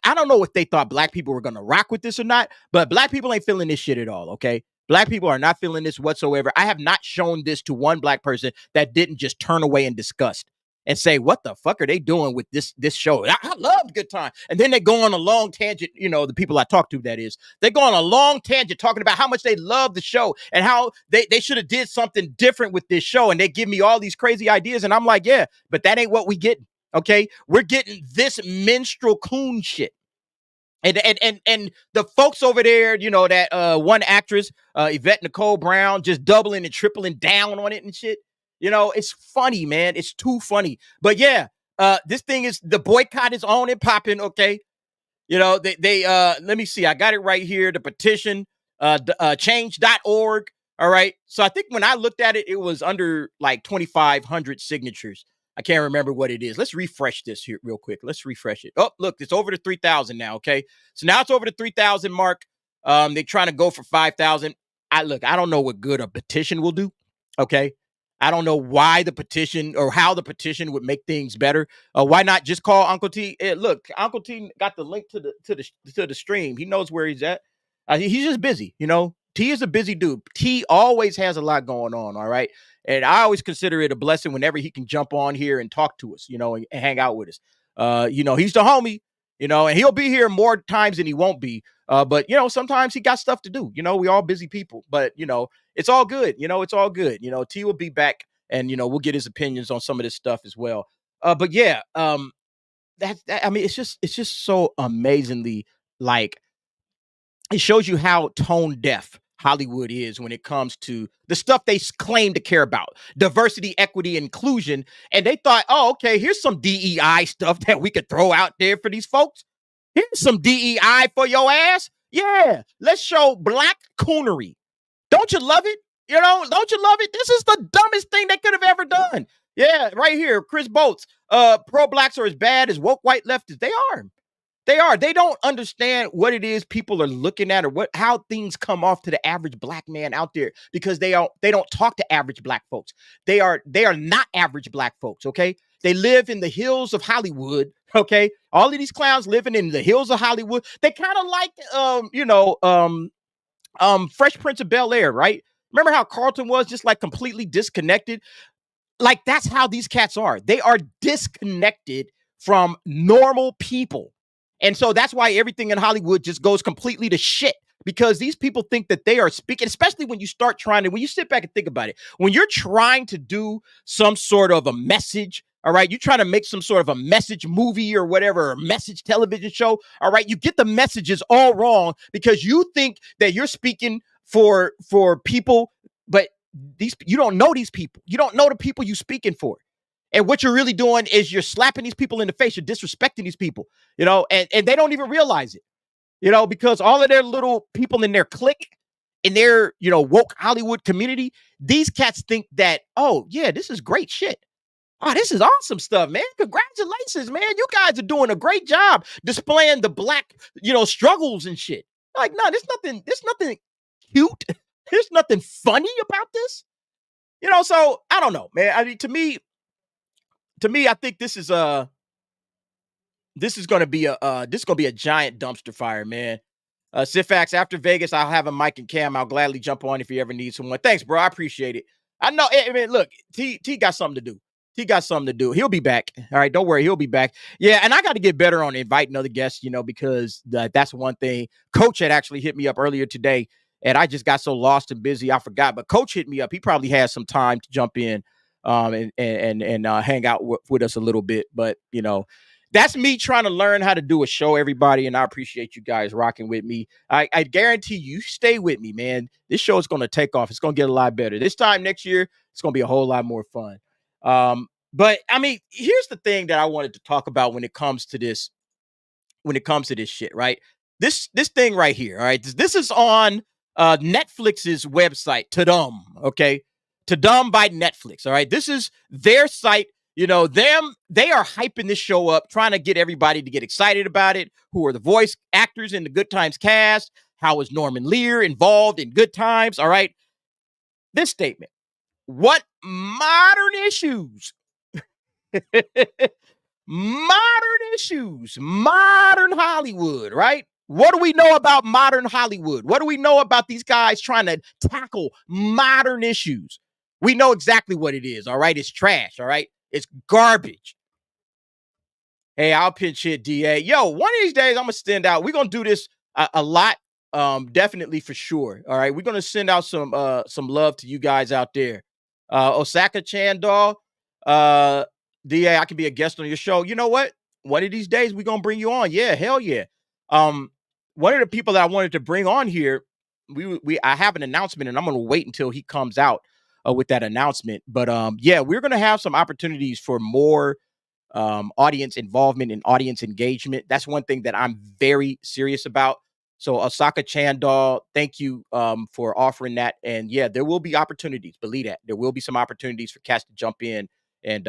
I don't know if they thought black people were going to rock with this or not, but black people ain't feeling this shit at all. Okay. Black people are not feeling this whatsoever. I have not shown this to one black person that didn't just turn away in disgust and say, what the fuck are they doing with this show? I loved Good Time. And then they go on a long tangent, the people I talk to, that is. They go on a long tangent talking about how much they love the show and how they should have did something different with this show. And they give me all these crazy ideas. And I'm like, yeah, but that ain't what we get. Okay? We're getting this minstrel coon shit. And the folks over there, that one actress, Yvette Nicole Brown, just doubling and tripling down on it and shit. It's funny, man. It's too funny. But yeah, this thing is, the boycott is on and popping. Okay. They let me see. I got it right here. The petition, change.org. All right. So I think when I looked at it, it was under like 2,500 signatures. I can't remember what it is. Let's refresh this here real quick. Let's refresh it. Oh, look, it's over to 3,000 now. Okay. So now it's over the 3,000 mark. They're trying to go for 5,000. I don't know what good a petition will do. Okay. I don't know why the petition or how the petition would make things better. Why not just call Uncle T? Look, Uncle T got the link to the stream. He knows where he's at. He's just busy. T is a busy dude. T always has a lot going on. All right. And I always consider it a blessing whenever he can jump on here and talk to us, and hang out with us. He's the homie. and he'll be here more times than he won't be. But sometimes he got stuff to do. We all busy people, but it's all good. It's all good. T will be back, and we'll get his opinions on some of this stuff as well. But yeah, I mean, it's just so amazingly, like, it shows you how tone deaf Hollywood is when it comes to the stuff they claim to care about: diversity, equity, inclusion. And they thought, oh, okay, here's some DEI stuff that we could throw out there for these folks. Here's some DEI for your ass. Yeah, let's show black coonery. Don't you love it? Don't you love it? This is the dumbest thing they could have ever done. Yeah, right here, Chris Boats. Pro-blacks are as bad as woke white leftists. They are. They don't understand what it is people are looking at, or how things come off to the average black man out there, because they don't talk to average black folks. They are not average black folks, okay? They live in the hills of Hollywood, okay? All of these clowns living in the hills of Hollywood. They kind of like Fresh Prince of Bel-Air, right? Remember how Carlton was just like completely disconnected? Like, that's how these cats are. They are disconnected from normal people. And so that's why everything in Hollywood just goes completely to shit, because these people think that they are speaking, especially when you when you sit back and think about it, when you're trying to do some sort of a message, all right, you're trying to make some sort of a message movie or whatever, a message television show, all right, you get the messages all wrong because you think that you're speaking for people, but you don't know these people. You don't know the people you're speaking for. And what you're really doing is you're slapping these people in the face. You're disrespecting these people, and they don't even realize it, because all of their little people in their clique, in their, woke Hollywood community, these cats think that, oh, yeah, this is great shit. Oh, this is awesome stuff, man. Congratulations, man. You guys are doing a great job displaying the black, struggles and shit. Like, no, there's nothing cute. There's nothing funny about this. So I don't know, man. I mean, to me, I think this is going to be a giant dumpster fire, man. Sifax, after Vegas, I'll have a mic and cam. I'll gladly jump on if you ever need someone. Thanks, bro. I appreciate it. I know. I mean, look, T got something to do. He got something to do. He'll be back. All right, don't worry. He'll be back. Yeah, and I got to get better on inviting other guests, because that's one thing. Coach had actually hit me up earlier today, and I just got so lost and busy, I forgot. But Coach hit me up. He probably has some time to jump in and hang out with us a little bit. But, that's me trying to learn how to do a show, everybody, and I appreciate you guys rocking with me. I guarantee you stay with me, man. This show is going to take off. It's going to get a lot better. This time next year, it's going to be a whole lot more fun. But I mean, here's the thing that I wanted to talk about when it comes to this shit, right? This thing right here, all right? This is on Netflix's website, Tadum, okay? Tadum by Netflix, all right? This is their site. They are hyping this show up, trying to get everybody to get excited about it. Who are the voice actors in the Good Times cast? How is Norman Lear involved in Good Times? All right. This statement: what modern issues, modern Hollywood, right? What do we know about modern Hollywood? What do we know about these guys trying to tackle modern issues? We know exactly what it is, all right? It's trash, all right? It's garbage. Hey, I'll pinch hit, DA. Yo, one of these days, I'm going to stand out. We're going to do this a lot, definitely for sure, all right? We're going to send out some love to you guys out there. Osaka Chandal, DA, I can be a guest on your show. You know what? One of these days, we're going to bring you on. Yeah, hell yeah. One of the people that I wanted to bring on here, I have an announcement, and I'm going to wait until he comes out with that announcement. But yeah, we're going to have some opportunities for more audience involvement and audience engagement. That's one thing that I'm very serious about. So Osaka Chandal, thank you for offering that. And yeah, there will be opportunities. Believe that. There will be some opportunities for cats to jump in and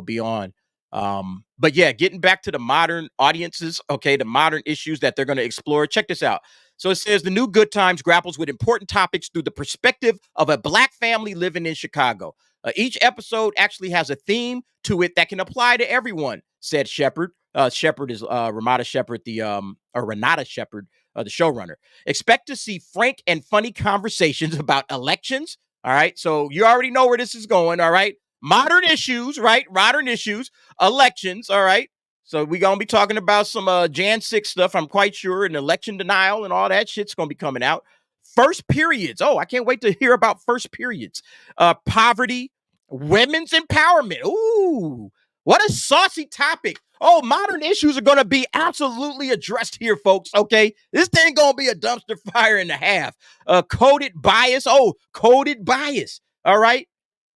be on. But yeah, getting back to the modern audiences, okay, the modern issues that they're going to explore. Check this out. So it says the new Good Times grapples with important topics through the perspective of a black family living in Chicago. Each episode actually has a theme to it that can apply to everyone, said Shepard. Shepard is Renata Shepard, the showrunner. Expect to see frank and funny conversations about elections. All right. So you already know where this is going. All right. Modern issues, right? Modern issues, elections. All right. So we're going to be talking about some Jan 6 stuff, I'm quite sure, and election denial and all that shit's going to be coming out. First periods. Oh, I can't wait to hear about first periods. Poverty, women's empowerment. Ooh, what a saucy topic. Oh, modern issues are going to be absolutely addressed here, folks, okay? This thing going to be a dumpster fire and a half. Coded bias. Oh, coded bias. All right?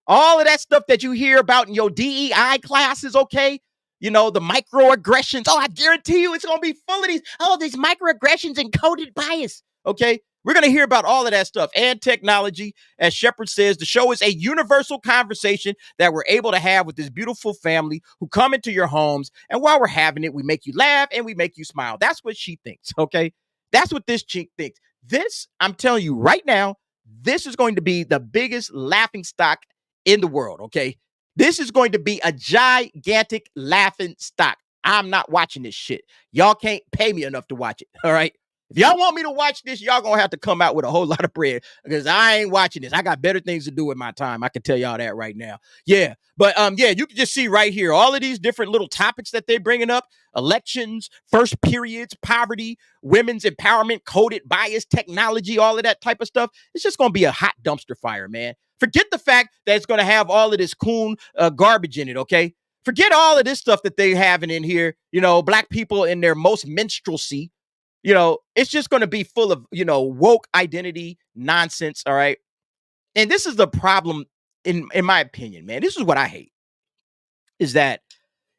All of that stuff that you hear about in your DEI classes, okay? You know, the microaggressions. Oh, I guarantee you it's going to be full of these microaggressions and coded bias, okay? We're going to hear about all of that stuff and technology. As Shepard says, the show is a universal conversation that we're able to have with this beautiful family who come into your homes. And while we're having it, we make you laugh and we make you smile. That's what she thinks, okay? That's what this chick thinks. This, I'm telling you right now, this is going to be the biggest laughing stock in the world, okay? This is going to be a gigantic laughing stock. I'm not watching this shit. Y'all can't pay me enough to watch it, all right? If y'all want me to watch this, y'all gonna have to come out with a whole lot of bread because I ain't watching this. I got better things to do with my time. I can tell y'all that right now. Yeah, but yeah, you can just see right here all of these different little topics that they're bringing up: elections, first periods, poverty, women's empowerment, coded bias, technology, all of that type of stuff. It's just gonna be a hot dumpster fire, man. Forget the fact that it's gonna have all of this coon garbage in it. Okay, forget all of this stuff that they having in here. You know, black people in their most minstrelsy. You know, it's just going to be full of, you know, woke identity nonsense. All right. And this is the problem, in my opinion, man. This is what I hate, is that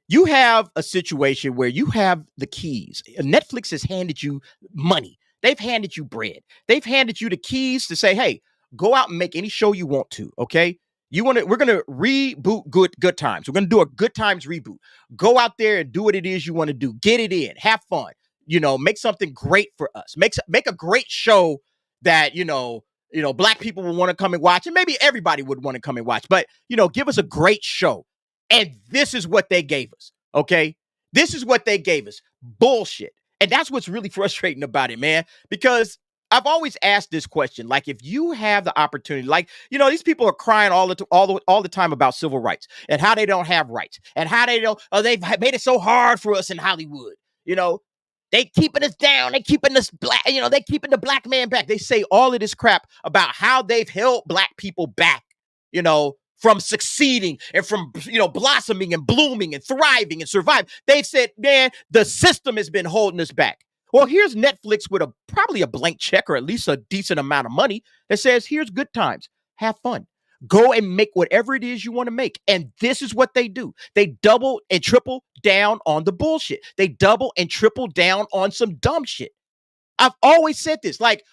you have a situation where you have the keys. Netflix has handed you money. They've handed you bread. They've handed you the keys to say, hey, go out and make any show you want to. Okay. We're going to reboot good times. We're going to do a good times reboot. Go out there and do what it is you want to do. Get it in. Have fun. You know, make something great for us. Make a great show that, you know, black people will want to come and watch, and maybe everybody would want to come and watch, but, you know, give us a great show. And this is what they gave us. Okay. This is what they gave us. Bullshit. And that's what's really frustrating about it, man, because I've always asked this question. Like, if you have the opportunity, like, you know, these people are crying all the time about civil rights and how they don't have rights and how they don't, they've made it so hard for us in Hollywood. You know, they keeping us down. They keeping us black. You know, they keeping the black man back. They say all of this crap about how they've held black people back, you know, from succeeding and from, you know, blossoming and blooming and thriving and surviving. They've said, man, the system has been holding us back. Well, here's Netflix with probably a blank check or at least a decent amount of money that says, here's good times. Have fun. Go and make whatever it is you want to make. And this is what they do. They double and triple down on the bullshit. They double and triple down on some dumb shit. I've always said this, like,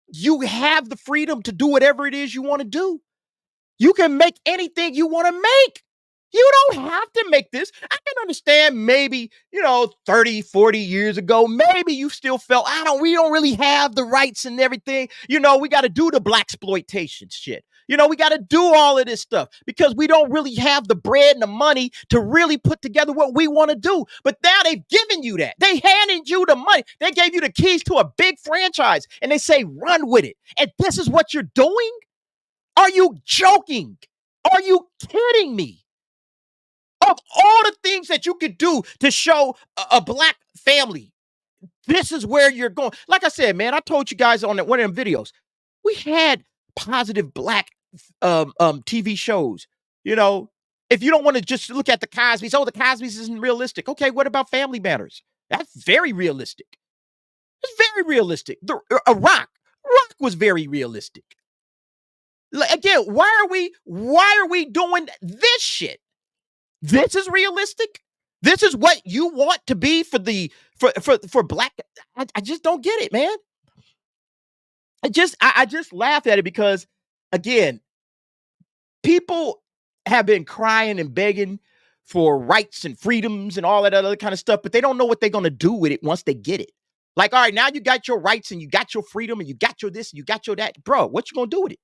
you have the freedom to do whatever it is you want to do. You can make anything you want to make. You don't have to make this. I can understand maybe, you know, 30, 40 years ago, maybe you still felt, we don't really have the rights and everything. You know, we got to do the blaxploitation shit. You know, we got to do all of this stuff because we don't really have the bread and the money to really put together what we want to do. But now they've given you that. They handed you the money. They gave you the keys to a big franchise and they say, run with it. And this is what you're doing? Are you joking? Are you kidding me? Of all the things that you could do to show a black family, this is where you're going. Like I said, man, I told you guys on one of them videos, we had positive black TV shows. You know, if you don't want to just look at the Cosbys, the Cosbys isn't realistic. Okay, what about Family Matters? That's very realistic. It's very realistic. Rock was very realistic. Like, again, why are we doing this shit? This is realistic. This is what you want to be for black. I just don't get it, man. I just laugh at it because, again, people have been crying and begging for rights and freedoms and all that other kind of stuff, but they don't know what they're going to do with it once they get it. Like, all right, now you got your rights and you got your freedom and you got your this and you got your that. Bro, what you going to do with it?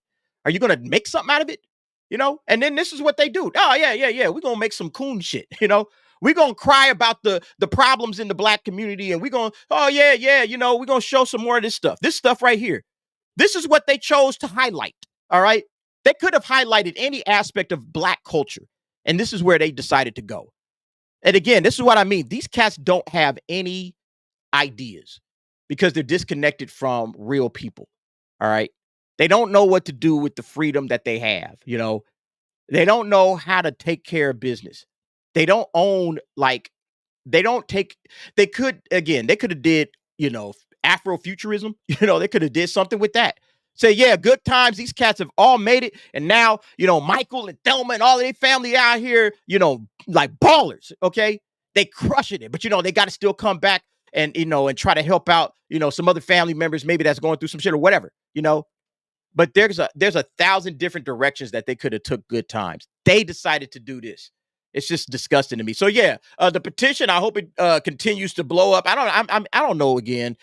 Are you going to make something out of it? You know, and then this is what they do. Oh, yeah. We're going to make some coon shit. You know, we're going to cry about the problems in the black community. And we're going, you know, we're going to show some more of this stuff right here. This is what they chose to highlight. All right. They could have highlighted any aspect of black culture. And this is where they decided to go. And again, this is what I mean. These cats don't have any ideas because they're disconnected from real people. All right. They don't know what to do with the freedom that they have. They don't know how to take care of business. They don't own, like, they could have did, Afrofuturism. They could have did something with that. Say, yeah, good times. These cats have all made it. And now, Michael and Velma and all of their family out here, like ballers. Okay. They crushing it. But, they got to still come back and, and try to help out, some other family members, maybe that's going through some shit or whatever, But there's a 1,000 different directions that they could have took good times. They decided to do this. It's just disgusting to me. So yeah, the petition, I hope it continues to blow up. I don't know. Again,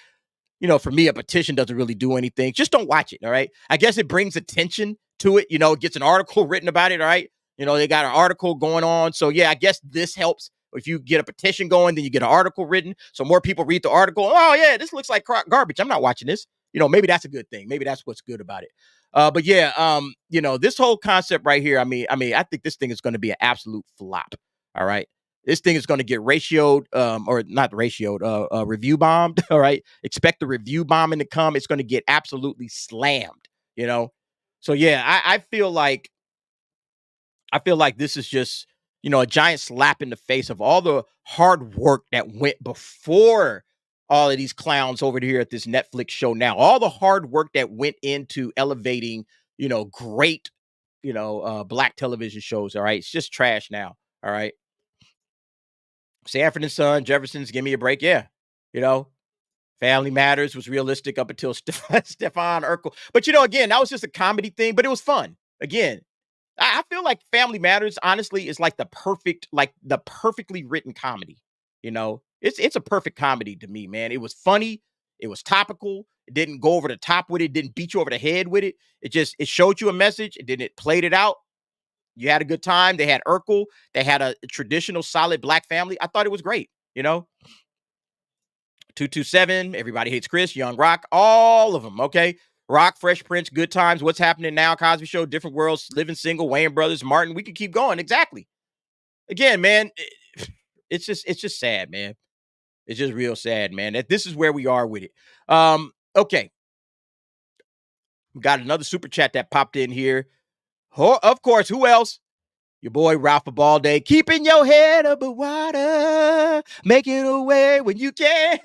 for me, a petition doesn't really do anything. Just don't watch it. All right. I guess it brings attention to it. It gets an article written about it. All right. They got an article going on. So yeah, I guess this helps. If you get a petition going, then you get an article written. So more people read the article. Oh yeah, this looks like garbage. I'm not watching this. Maybe that's a good thing. Maybe that's what's good about it. But yeah, this whole concept right here, I think this thing is going to be an absolute flop. All right. This thing is going to get review bombed. All right. Expect the review bombing to come. It's going to get absolutely slammed, So yeah, I feel like this is just, a giant slap in the face of all the hard work that went before all of these clowns over here at this Netflix show now. All the hard work that went into elevating, great, black television shows. All right. It's just trash now. All right. Sanford and Son, Jefferson's, give me a break. Yeah. Family Matters was realistic up until Stefan Urkel. But, again, that was just a comedy thing, but it was fun. Again, I feel like Family Matters, honestly, is like the perfectly written comedy. It's a perfect comedy to me, man. It was funny. It was topical. It didn't go over the top with it. Didn't beat you over the head with it. It showed you a message. And then it played it out. You had a good time. They had Urkel. They had a traditional, solid black family. I thought it was great. 227, Everybody Hates Chris, Young Rock, all of them. Okay. Rock, Fresh Prince, Good Times, What's Happening Now, Cosby Show, Different Worlds, Living Single, Wayans Brothers, Martin. We could keep going. Exactly. Again, man, it's just sad, man. It's just real sad, man. That this is where we are with it. Okay. We got another super chat that popped in here. Of course, who else? Your boy Ralph Balday, keeping your head above water, making a way when you can.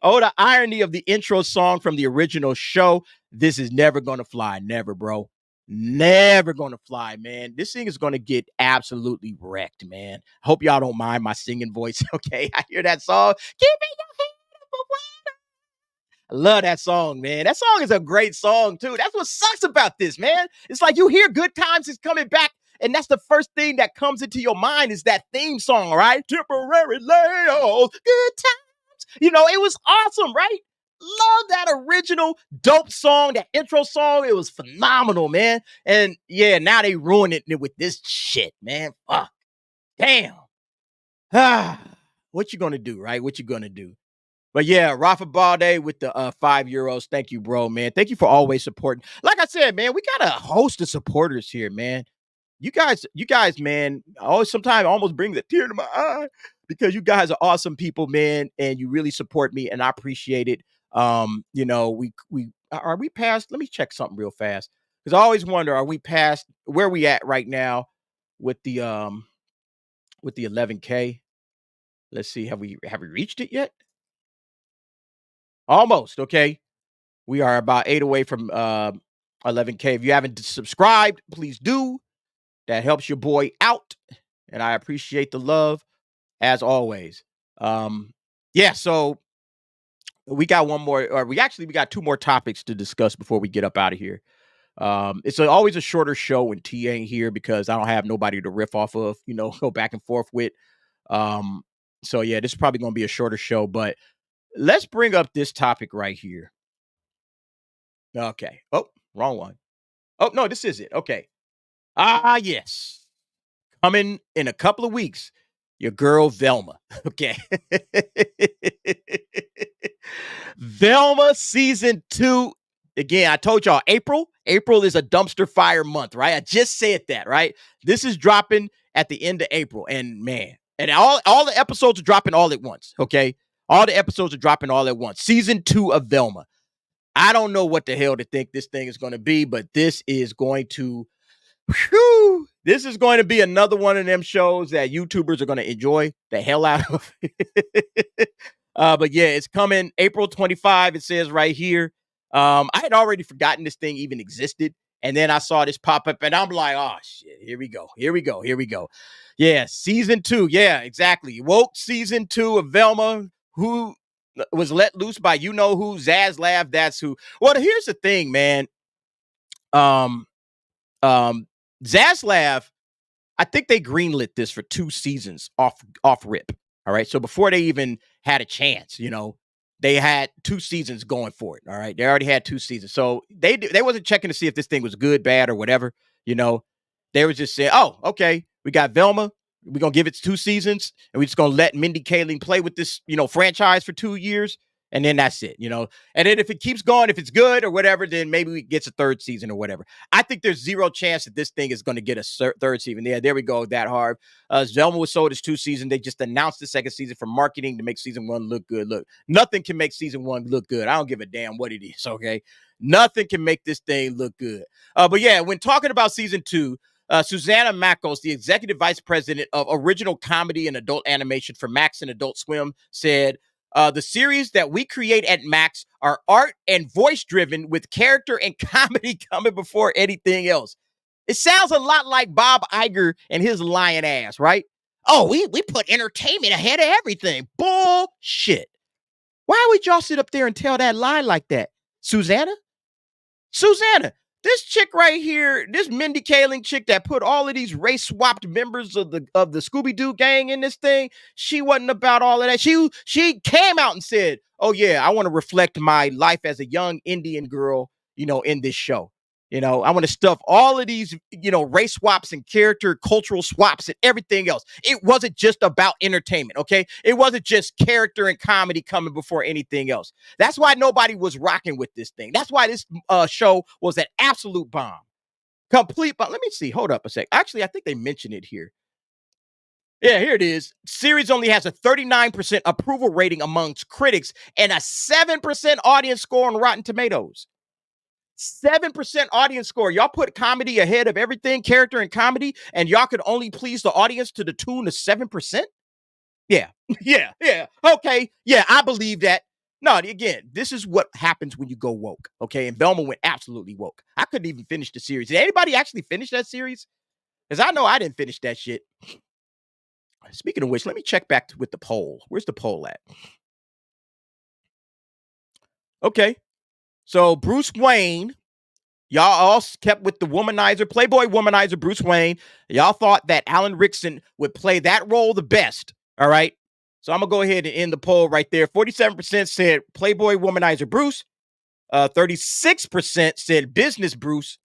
Oh, the irony of the intro song from the original show. This is never going to fly. Never, bro. Never going to fly, man. This thing is going to get absolutely wrecked, man. I hope y'all don't mind my singing voice, okay? I hear that song. Keeping your head above water. I love that song, man. That song is a great song, too. That's what sucks about this, man. It's like you hear Good Times is coming back, and that's the first thing that comes into your mind is that theme song, right? Temporary layoffs, good times. It was awesome, right? Love that original dope song, that intro song. It was phenomenal, man. And yeah, now they ruined it with this shit, man. Fuck. Damn. What you gonna do, right? What you gonna do? But yeah, Rafa Balde with the €5. Thank you, bro, man. Thank you for always supporting. Like I said, man, we got a host of supporters here, man. You guys, man, sometimes almost brings a tear to my eye because you guys are awesome people, man, and you really support me, and I appreciate it. We are we past? Let me check something real fast because I always wonder, are we past where we at right now with the 11K? Let's see, have we reached it yet? Almost. Okay, we are about 8 away from 11K. If you haven't subscribed, please do. That helps your boy out, and I appreciate the love as always. Yeah, so we got one more, or we got 2 more topics to discuss before we get up out of here. It's always a shorter show when T ain't here because I don't have nobody to riff off of, go back and forth with. So yeah, this is probably going to be a shorter show, but let's bring up this topic right here. Okay. Oh, wrong one. Oh, no, this is it. Okay. Yes. Coming in a couple of weeks, your girl Velma. Okay. Velma season 2. Again, I told y'all April is a dumpster fire month, right? I just said that, right? This is dropping at the end of April. And man, And all the episodes are dropping all at once, okay? All the episodes are dropping all at once. Season 2 of Velma. I don't know what the hell to think this thing is going to be, but this is going to, this is going to be another one of them shows that YouTubers are going to enjoy the hell out of. But yeah, it's coming April 25. It says right here. I had already forgotten this thing even existed. And then I saw this pop up and I'm like, oh shit, here we go. Yeah, season 2. Yeah, exactly. Woke season 2 of Velma, who was let loose by who, Zaslav, that's who. Well, here's the thing, man. Zaslav, I think they greenlit this for 2 seasons off rip. All right. So before they even had a chance, they had 2 seasons going for it. All right. They already had 2 seasons. So they wasn't checking to see if this thing was good, bad, or whatever. They were just saying, oh, okay, we got Velma. We're going to give it 2 seasons and we're just going to let Mindy Kaling play with this, franchise for 2 years. And then that's it, And then if it keeps going, if it's good or whatever, then maybe it gets a 3rd season or whatever. I think there's 0 chance that this thing is going to get a 3rd season. Yeah, there we go. That hard. Velma was sold as 2 seasons. They just announced the 2nd season for marketing to make season 1 look good. Look, nothing can make season 1 look good. I don't give a damn what it is. Okay. Nothing can make this thing look good. But yeah, when talking about season 2, Susanna Makos, the executive vice president of original comedy and adult animation for Max and Adult Swim, said, the series that we create at Max are art and voice driven with character and comedy coming before anything else. It sounds a lot like Bob Iger and his lion ass, right? Oh, we put entertainment ahead of everything. Bullshit. Why would y'all sit up there and tell that lie like that? Susanna, this chick right here, this Mindy Kaling chick that put all of these race swapped members of the Scooby-Doo gang in this thing, she wasn't about all of that. She came out and said, oh yeah, I want to reflect my life as a young Indian girl, in this show. I want to stuff all of these, race swaps and cultural swaps and everything else. It wasn't just about entertainment, okay? It wasn't just character and comedy coming before anything else. That's why nobody was rocking with this thing. That's why this show was an absolute bomb. Complete bomb. Let me see. Hold up a sec. Actually, I think they mentioned it here. Yeah, here it is. Series only has a 39% approval rating amongst critics and a 7% audience score on Rotten Tomatoes. 7% audience score. Y'all put comedy ahead of everything, character and comedy, and y'all could only please the audience to the tune of 7%? Yeah. Okay. Yeah, I believe that. No, again, this is what happens when you go woke. Okay. And Velma went absolutely woke. I couldn't even finish the series. Did anybody actually finish that series? Because I know I didn't finish that shit. Speaking of which, let me check back with the poll. Where's the poll at? Okay. So Bruce Wayne, y'all all kept with the womanizer, Playboy womanizer Bruce Wayne. Y'all thought that Alan Ritchson would play that role the best. All right. So I'm going to go ahead and end the poll right there. 47% said Playboy womanizer Bruce. 36% said business Bruce.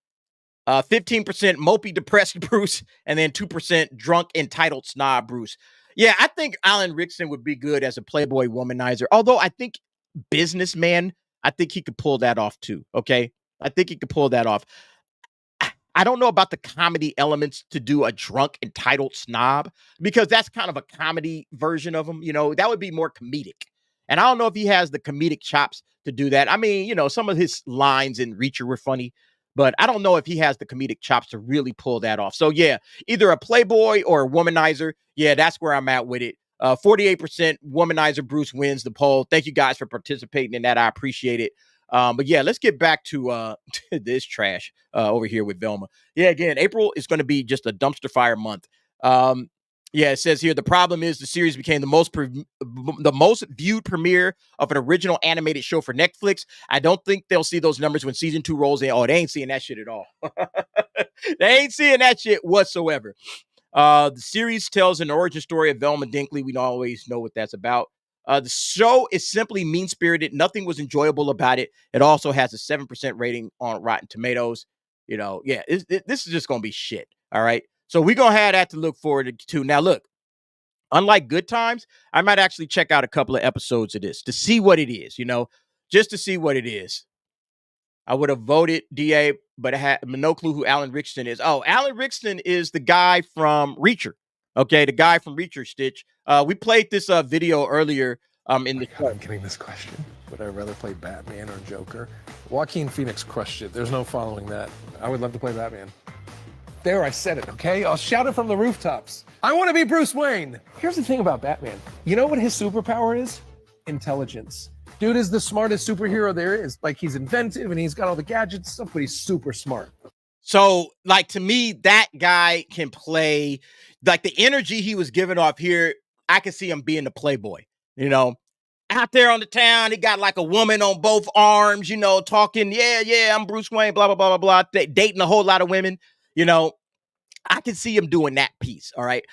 15% mopey depressed Bruce. And then 2% drunk entitled snob Bruce. Yeah, I think Alan Ritchson would be good as a Playboy womanizer. Although I think businessman, I think he could pull that off too. Okay. I think he could pull that off. I don't know about the comedy elements to do a drunk entitled snob because that's kind of a comedy version of him. That would be more comedic. And I don't know if he has the comedic chops to do that. I mean, some of his lines in Reacher were funny, but I don't know if he has the comedic chops to really pull that off. So yeah, either a Playboy or a womanizer. Yeah, that's where I'm at with it. 48% womanizer Bruce wins the poll. Thank you guys for participating in that. I appreciate it. But yeah, let's get back to this trash over here with Velma. Yeah, again, April is going to be just a dumpster fire month. Yeah, it says here the problem is the series became the most viewed premiere of an original animated show for Netflix. I don't think they'll see those numbers when season 2 rolls in. Oh, they ain't seeing that shit at all. They ain't seeing that shit whatsoever. The series tells an origin story of Velma Dinkley. We don't always know what that's about. The show is simply mean-spirited. Nothing was enjoyable about it. It also has a 7% rating on Rotten Tomatoes. Yeah, this is just going to be shit. All right. So we're going to have that to look forward to. Now, look, unlike Good Times, I might actually check out a couple of episodes of this to see what it is, just to see what it is. I would have voted DA, but I had no clue who Alan Ritchson is. Oh, Alan Ritchson is the guy from Reacher. Okay, the guy from Reacher Stitch. We played this video earlier in the show. I'm getting this question. Would I rather play Batman or Joker? Joaquin Phoenix crushed it. There's no following that. I would love to play Batman. There, I said it, okay? I'll shout it from the rooftops. I want to be Bruce Wayne. Here's the thing about Batman. You know what his superpower is? Intelligence. Dude is the smartest superhero there is. Like, he's inventive and he's got all the gadgets and stuff, but he's super smart. So, like, to me, that guy can play, like, the energy he was giving off here, I can see him being the playboy, you know? Out there on the town, he got, like, a woman on both arms, you know, talking, yeah, I'm Bruce Wayne, blah, blah, blah, blah, blah, dating a whole lot of women, you know? I can see him doing that piece, all right?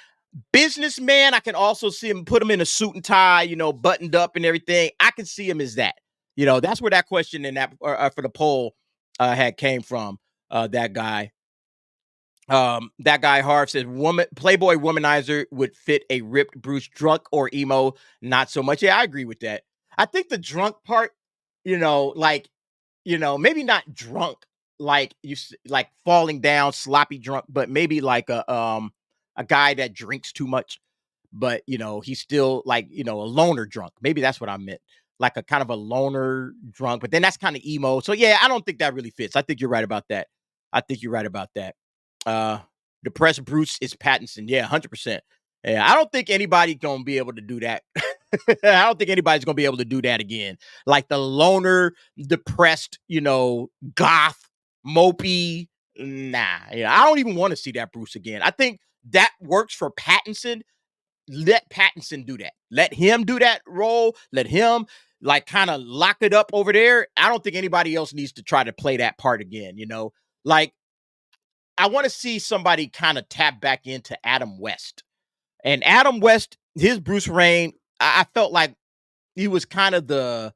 Businessman, I can also see him, put him in a suit and tie, you know, buttoned up and everything. I can see him as that. You know, that's where that question in that for the poll had came from. That guy Harv says Playboy womanizer would fit a ripped Bruce. Drunk or emo, not so much. Yeah, I agree with that. I think the drunk part, you know, like, you know, maybe not drunk, like like falling down, sloppy drunk, but maybe like a guy that drinks too much, but you know, he's still like, you know, a loner drunk. Maybe that's what I meant. Like a kind of a loner drunk, but then that's kind of emo. So yeah, I don't think that really fits. I think you're right about that. Depressed Bruce is Pattinson. Yeah, 100%. Yeah, I don't think anybody's gonna be able to do that. I don't think anybody's gonna be able to do that again. Like the loner, depressed, you know, goth, mopey. Nah, yeah, I don't even want to see that Bruce again. I think that works for Pattinson. Let Pattinson do that. Let him do that role. Let him like kind of lock it up over there. I don't think anybody else needs to try to play that part again, you know? Like, I want to see somebody kind of tap back into Adam West. And Adam West, his Bruce Wayne, I felt like he was kind of the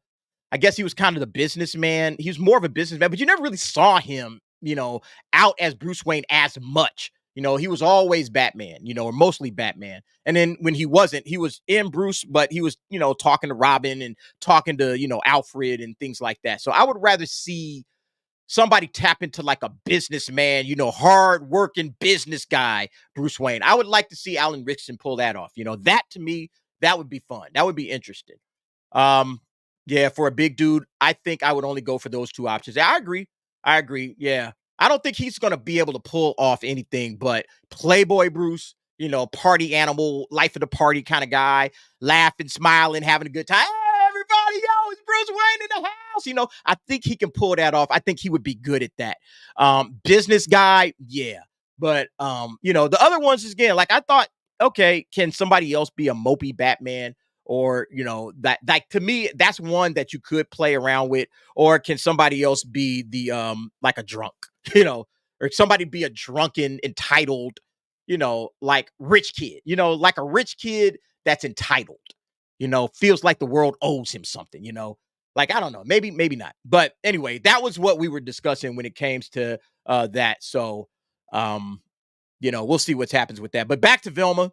businessman. He was more of a businessman, but you never really saw him, you know, out as Bruce Wayne as much. You know, he was always Batman, you know, or mostly Batman. And then when he wasn't, he was in Bruce, but he was, you know, talking to Robin and talking to, you know, Alfred and things like that. So I would rather see somebody tap into like a businessman, you know, hard working business guy, Bruce Wayne. I would like to see Alan Ritchson pull that off. You know, that to me, that would be fun. That would be interesting. Yeah, for a big dude, I think I would only go for those two options. Yeah, I agree. Yeah. I don't think he's going to be able to pull off anything but Playboy Bruce, you know, party animal, life of the party kind of guy, laughing, smiling, having a good time. Hey, everybody, yo, it's Bruce Wayne in the house. You know, I think he can pull that off. I think he would be good at that. Business guy, yeah. But, you know, the other ones is, again, like I thought, okay, can somebody else be a mopey Batman? Or, you know, that like to me, that's one that you could play around with. Or can somebody else be the like a drunk, you know, or somebody be a drunken, entitled, you know, like rich kid, you know, like a rich kid that's entitled, you know, feels like the world owes him something, you know. Like, I don't know, maybe not. But anyway, that was what we were discussing when it came to that. So you know, we'll see what happens with that. But back to Velma.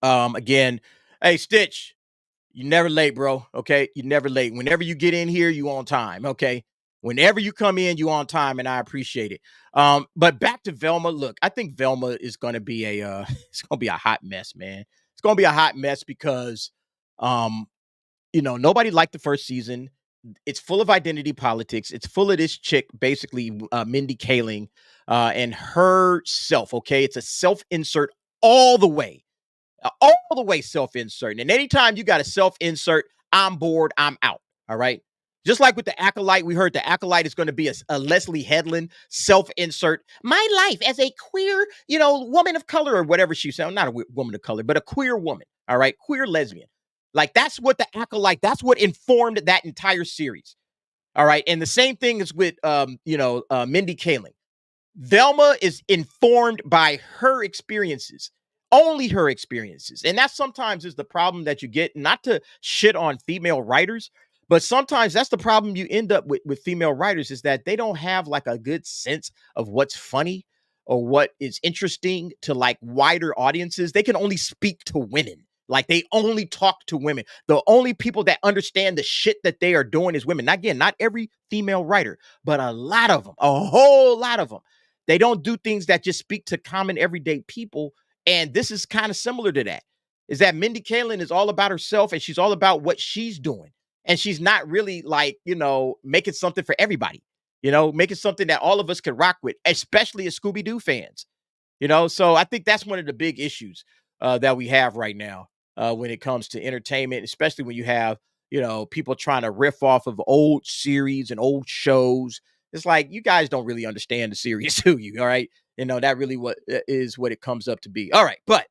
Again, hey, Stitch, you never late, bro. Okay. You never late. Whenever you get in here, you on time. Okay. Whenever you come in, you on time, and I appreciate it. But back to Velma. Look, I think Velma is gonna be it's gonna be a hot mess, man. It's gonna be a hot mess because you know, nobody liked the first season. It's full of identity politics. It's full of this chick, basically, Mindy Kaling, and herself. Okay. It's a self-insert all the way. All the way self-insert. And anytime you got a self-insert, I'm bored, I'm out. All right. Just like with the Acolyte, we heard the Acolyte is going to be a Leslie Headland self-insert. My life as a queer, you know, woman of color or whatever she said. Not a woman of color, but a queer woman. All right. Queer lesbian. Like that's what the Acolyte, that's what informed that entire series. All right. And the same thing is with, you know, Mindy Kaling. Velma is informed by her experiences. Only her experiences. And that sometimes is the problem that you get, not to shit on female writers, but sometimes that's the problem you end up with female writers, is that they don't have like a good sense of what's funny or what is interesting to like wider audiences. They can only speak to women. Like they only talk to women. The only people that understand the shit that they are doing is women. Now, again, not every female writer, but a lot of them, a whole lot of them. They don't do things that just speak to common everyday people And this is kind of similar to that. Is that Mindy Kaling is all about herself and she's all about what she's doing. And she's not really like, making something for everybody, making something that all of us could rock with, especially as Scooby-Doo fans. So I think that's one of the big issues that we have right now when it comes to entertainment, especially when you have, people trying to riff off of old series and old shows. It's like, you guys don't really understand the series, do you? All right. That really is what it comes up to be. All right. But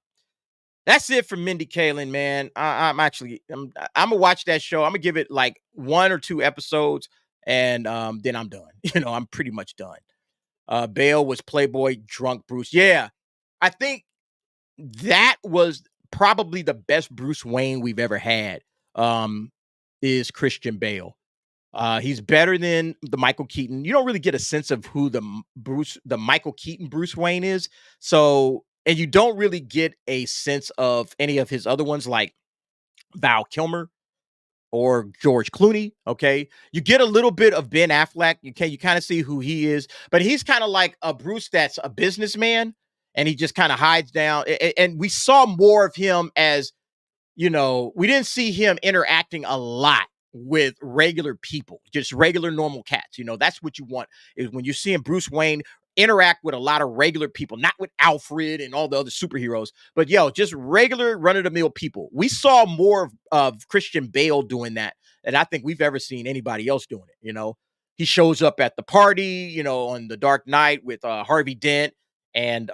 that's it for Mindy Kaling, man. I'm gonna watch that show. I'm gonna give it like 1 or 2 episodes, and then I'm done. I'm pretty much done. Beau was Playboy drunk Bruce. Yeah, I think that was probably the best Bruce Wayne we've ever had. Is Christian Bale. He's better than the Michael Keaton. You don't really get a sense of who the Michael Keaton Bruce Wayne is. So, and you don't really get a sense of any of his other ones like Val Kilmer or George Clooney. Okay. You get a little bit of Ben Affleck. You kind of see who he is, but he's kind of like a Bruce that's a businessman and he just kind of hides down. And we saw more of him as, we didn't see him interacting a lot with regular people, just regular normal cats. That's what you want is when you're seeing Bruce Wayne interact with a lot of regular people, not with Alfred and all the other superheroes, but just regular run-of-the-mill people. We saw more of Christian Bale doing that than I think we've ever seen anybody else doing it. He shows up at the party, on the Dark Knight with Harvey Dent and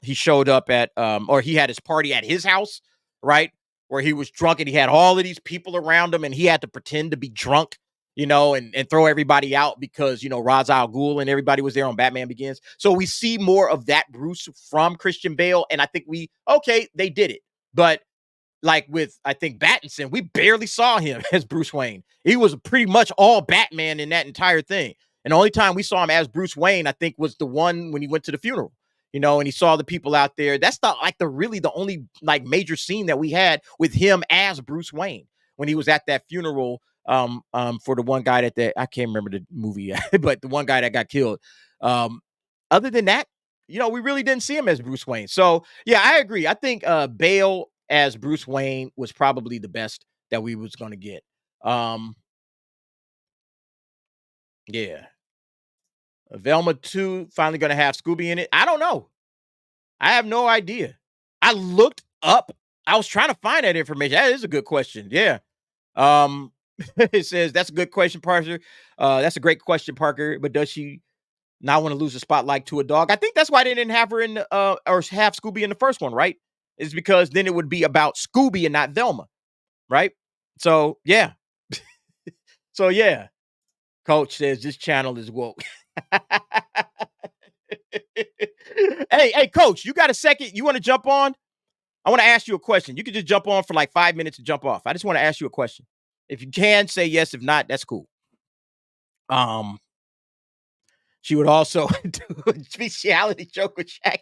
he showed up at or he had his party at his house, right? Where he was drunk and he had all of these people around him and he had to pretend to be drunk, and throw everybody out because, Ra's al Ghul and everybody was there on Batman Begins. So we see more of that Bruce from Christian Bale. And I think they did it. But like with, I think, Pattinson, we barely saw him as Bruce Wayne. He was pretty much all Batman in that entire thing. And the only time we saw him as Bruce Wayne, I think, was the one when he went to the funeral, and he saw the people out there. That's the only like major scene that we had with him as Bruce Wayne when he was at that funeral for the one guy I can't remember the movie, but the one guy that got killed. Other than that, we really didn't see him as Bruce Wayne. So yeah, I agree. I think Bale as Bruce Wayne was probably the best that we was going to get. Yeah. Velma 2 finally going to have Scooby in it. I don't know. I have no idea. I looked up. I was trying to find that information. That is a good question. Yeah. It says that's a good question, Parker. That's a great question, Parker. But does she not want to lose the spotlight to a dog? I think that's why they didn't have her in or have Scooby in the first one, right? Is because then it would be about Scooby and not Velma, right? So yeah. So yeah. Coach says this channel is woke. Hey, Coach, you got a second? You want to jump on? I want to ask you a question. You can just jump on for like 5 minutes and jump off. I just want to ask you a question. If you can, say yes. If not, that's cool. She would also do a speciality joke with Shaq.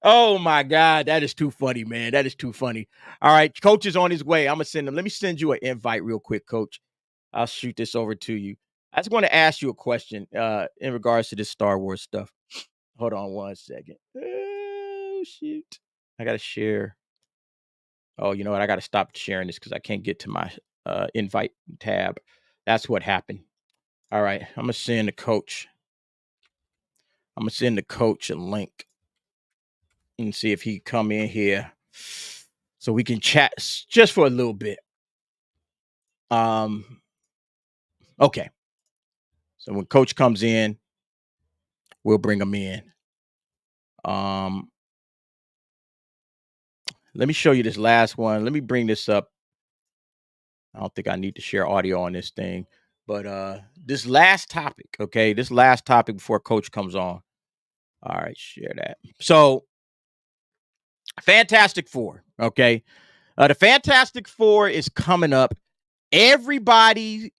Oh my God, that is too funny, man. That is too funny. All right, Coach is on his way. I'm gonna send him. Let me send you an invite real quick, Coach. I'll shoot this over to you. I just want to ask you a question in regards to this Star Wars stuff. Hold on 1 second. Oh shoot, I gotta share. Oh, you know what? I gotta stop sharing this because I can't get to my invite tab. That's what happened. All right, I'm gonna send the coach. I'm gonna send the coach a link and see if he come in here so we can chat just for a little bit. Okay. So when coach comes in, we'll bring him in. Let me show you this last one. Let me bring this up. I don't think I need to share audio on this thing, but this last topic, okay? This last topic before coach comes on. All right, share that. So Fantastic Four, okay? The Fantastic Four is coming up. Everybody,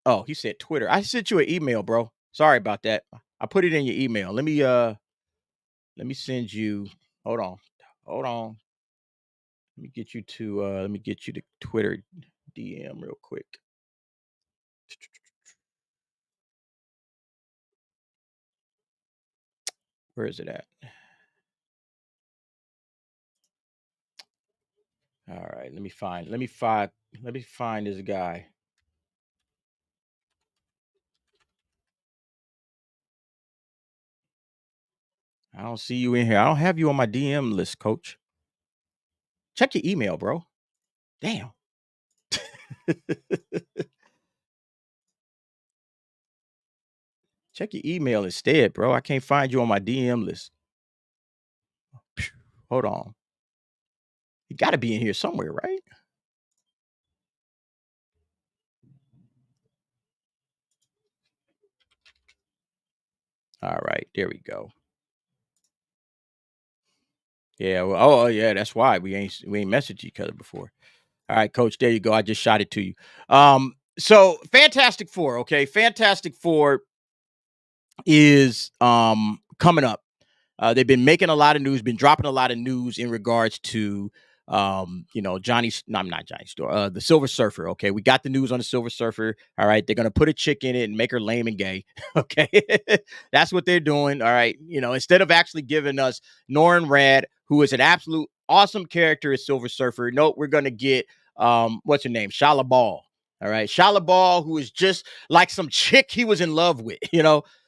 oh, he said Twitter. I sent you an email, bro. Sorry about that. I put it in your email. Let me send you. Hold on. Let me get you to Twitter DM real quick. Where is it at? All right, let me find this guy. I don't see you in here. I don't have you on my DM list, coach. Check your email, bro. Damn. Check your email instead, bro. I can't find you on my DM list. Hold on. You got to be in here somewhere, right? All right, there we go. Yeah, well, oh yeah, that's why we ain't messaged each other before. All right, coach, there you go. I just shot it to you. So Fantastic Four, okay? Fantastic Four is coming up. They've been making a lot of news, been dropping a lot of news in regards to the Silver Surfer. Okay, we got the news on the Silver Surfer. All right, they're gonna put a chick in it and make her lame and gay. Okay, that's what they're doing. All right, instead of actually giving us Norrin Rad, who is an absolute awesome character as Silver Surfer, no, we're gonna get what's her name, Shala Ball. All right, Shala Ball, who is just like some chick he was in love with.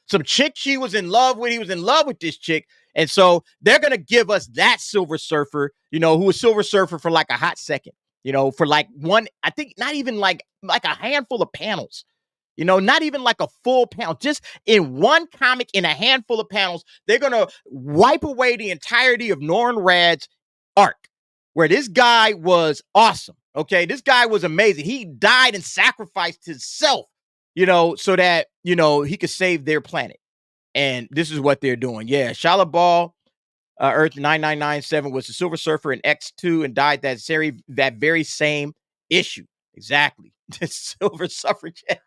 Some chick she was in love with. He was in love with this chick. And so they're going to give us that Silver Surfer, who was Silver Surfer for like a hot second, for like one, I think not even like a handful of panels, not even like a full panel, just in one comic in a handful of panels. They're going to wipe away the entirety of Norrin Rad's arc, where this guy was awesome. Okay. This guy was amazing. He died and sacrificed himself, so that, he could save their planet. And this is what they're doing. Yeah, Shala Ball, Earth 9997 was the Silver Surfer in X2 and died that very same issue. Exactly. The Silver Suffragette.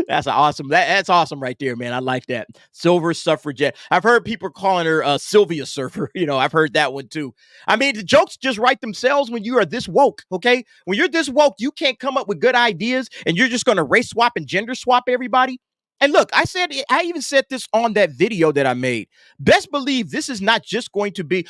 That's awesome. That's awesome right there, man. I like that. Silver Suffragette. I've heard people calling her Sylvia Surfer. I've heard that one too. I mean, the jokes just write themselves when you are this woke, okay? When you're this woke, you can't come up with good ideas and you're just going to race swap and gender swap everybody. And look, I even said this on that video that I made. Best believe this is not just going to be,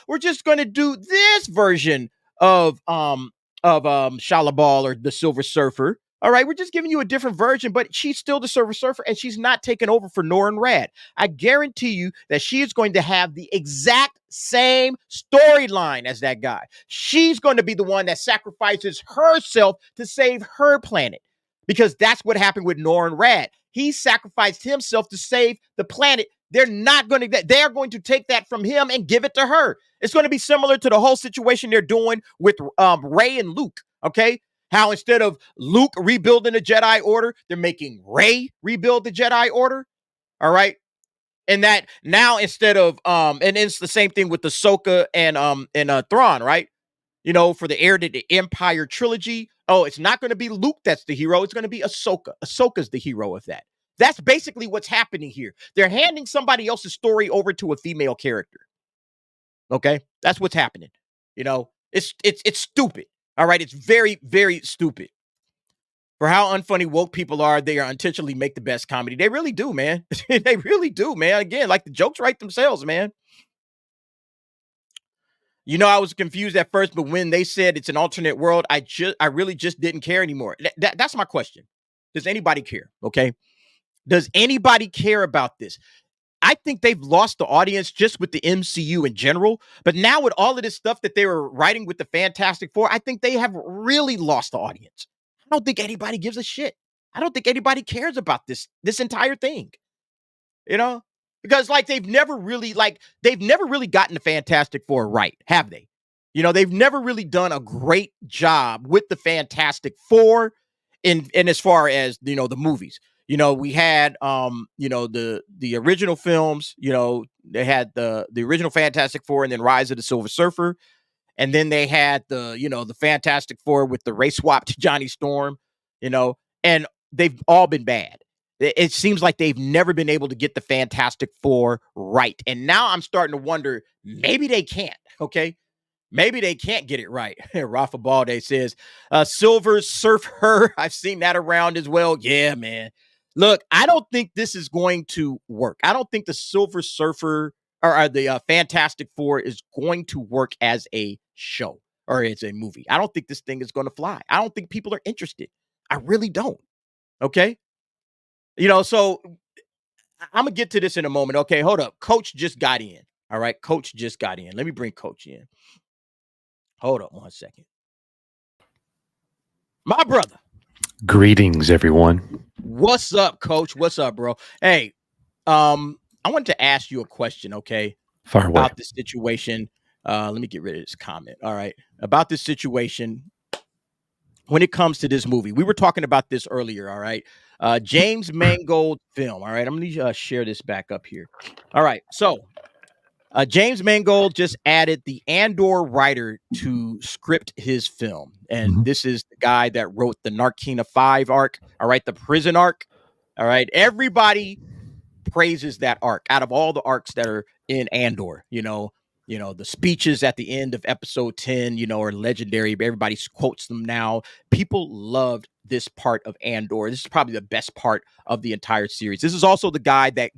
we're just going to do this version of Shala Ball or the Silver Surfer. All right, we're just giving you a different version, but she's still the Silver Surfer and she's not taking over for Norrin Rad. I guarantee you that she is going to have the exact same storyline as that guy. She's going to be the one that sacrifices herself to save her planet, because that's what happened with Norrin Rad. He sacrificed himself to save the planet. They're going to take that from him and give it to her. It's going to be similar to the whole situation they're doing with Rey and Luke, okay? How instead of Luke rebuilding the Jedi Order, they're making Rey rebuild the Jedi Order. All right. And that now instead of and it's the same thing with Ahsoka and Thrawn, right? For the Heir to the Empire trilogy. Oh, it's not going to be Luke that's the hero. It's going to be Ahsoka. Ahsoka's the hero of that. That's basically what's happening here. They're handing somebody else's story over to a female character. Okay, that's what's happening. It's stupid. All right, it's very, very stupid. For how unfunny woke people are, they are intentionally make the best comedy. They really do, man. They really do, man. Again, like the jokes write themselves, man. I was confused at first, but when they said it's an alternate world, I really just didn't care anymore. That's my question. Does anybody care? Okay. Does anybody care about this? I think they've lost the audience just with the MCU in general. But now with all of this stuff that they were writing with the Fantastic Four, I think they have really lost the audience. I don't think anybody gives a shit. I don't think anybody cares about this entire thing. Because they've never really gotten the Fantastic Four right, have they? They've never really done a great job with the Fantastic Four in as far as, the movies. We had, the original films, they had the original Fantastic Four and then Rise of the Silver Surfer. And then they had the Fantastic Four with the race swap to Johnny Storm, and they've all been bad. It seems like they've never been able to get the Fantastic Four right. And now I'm starting to wonder, maybe they can't, okay? Maybe they can't get it right. Rafa Balde says, Silver Surfer. I've seen that around as well. Yeah, man. Look, I don't think this is going to work. I don't think the Silver Surfer or the Fantastic Four is going to work as a show or as a movie. I don't think this thing is going to fly. I don't think people are interested. I really don't. Okay. So I'm going to get to this in a moment. Okay, hold up. Coach just got in. All right. Coach just got in. Let me bring Coach in. Hold up 1 second. My brother. Greetings, everyone. What's up, Coach? What's up, bro? Hey, I wanted to ask you a question, okay? Fire away. About this situation. Let me get rid of this comment. All right. About this situation when it comes to this movie. We were talking about this earlier, all right? James Mangold film, all right? I'm going to share this back up here. All right. So, James Mangold just added the Andor writer to script his film. And this is the guy that wrote the Narkina 5 arc, all right, the prison arc. All right. Everybody praises that arc out of all the arcs that are in Andor. The speeches at the end of episode 10, are legendary. Everybody quotes them now. People loved this part of Andor. This is probably the best part of the entire series. This is also the guy that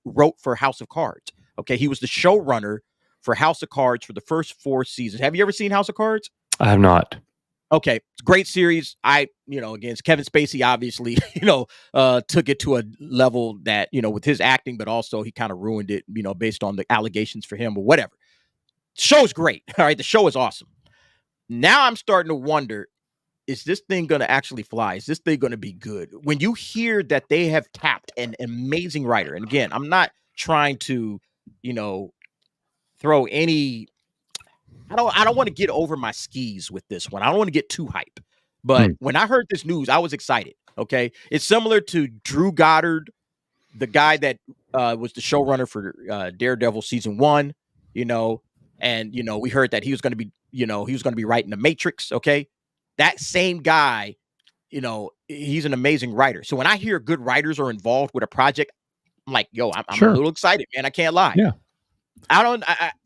wrote for House of Cards. Okay, he was the showrunner for House of Cards for the first 4 seasons. Have you ever seen House of Cards? I have not. Okay, it's a great series. Against Kevin Spacey, obviously, took it to a level that, with his acting, but also he kind of ruined it, based on the allegations for him or whatever. Show's great. All right, the show is awesome. Now I'm starting to wonder, is this thing going to actually fly? Is this thing going to be good? When you hear that they have tapped an amazing writer, and again, I'm not trying to throw any. I don't want to get over my skis with this one. I don't want to get too hype. But when I heard this news, I was excited. Okay. It's similar to Drew Goddard, the guy that was the showrunner for Daredevil season 1, and we heard that he was going to be, he was going to be writing The Matrix. Okay. That same guy, he's an amazing writer. So when I hear good writers are involved with a project, I'm like, yo, I'm a little excited, man. I can't lie. Yeah.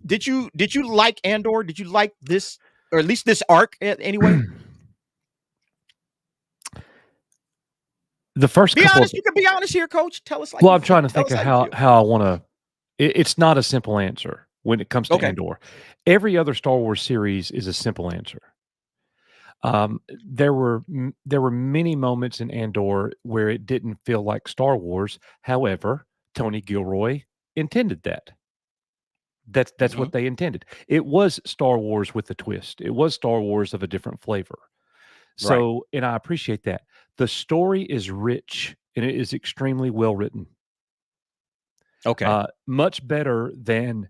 Did you like Andor? Did you like this, or at least this arc anyway? The first couple. You can be honest here, Coach. Tell us. I'm trying to think of how I want to. It's not a simple answer when it comes to Andor. Every other Star Wars series is a simple answer. There were many moments in Andor where it didn't feel like Star Wars. However, Tony Gilroy intended that. That's what they intended. It was Star Wars with a twist. It was Star Wars of a different flavor. So, and I appreciate that. The story is rich and it is extremely well written. Okay. Much better than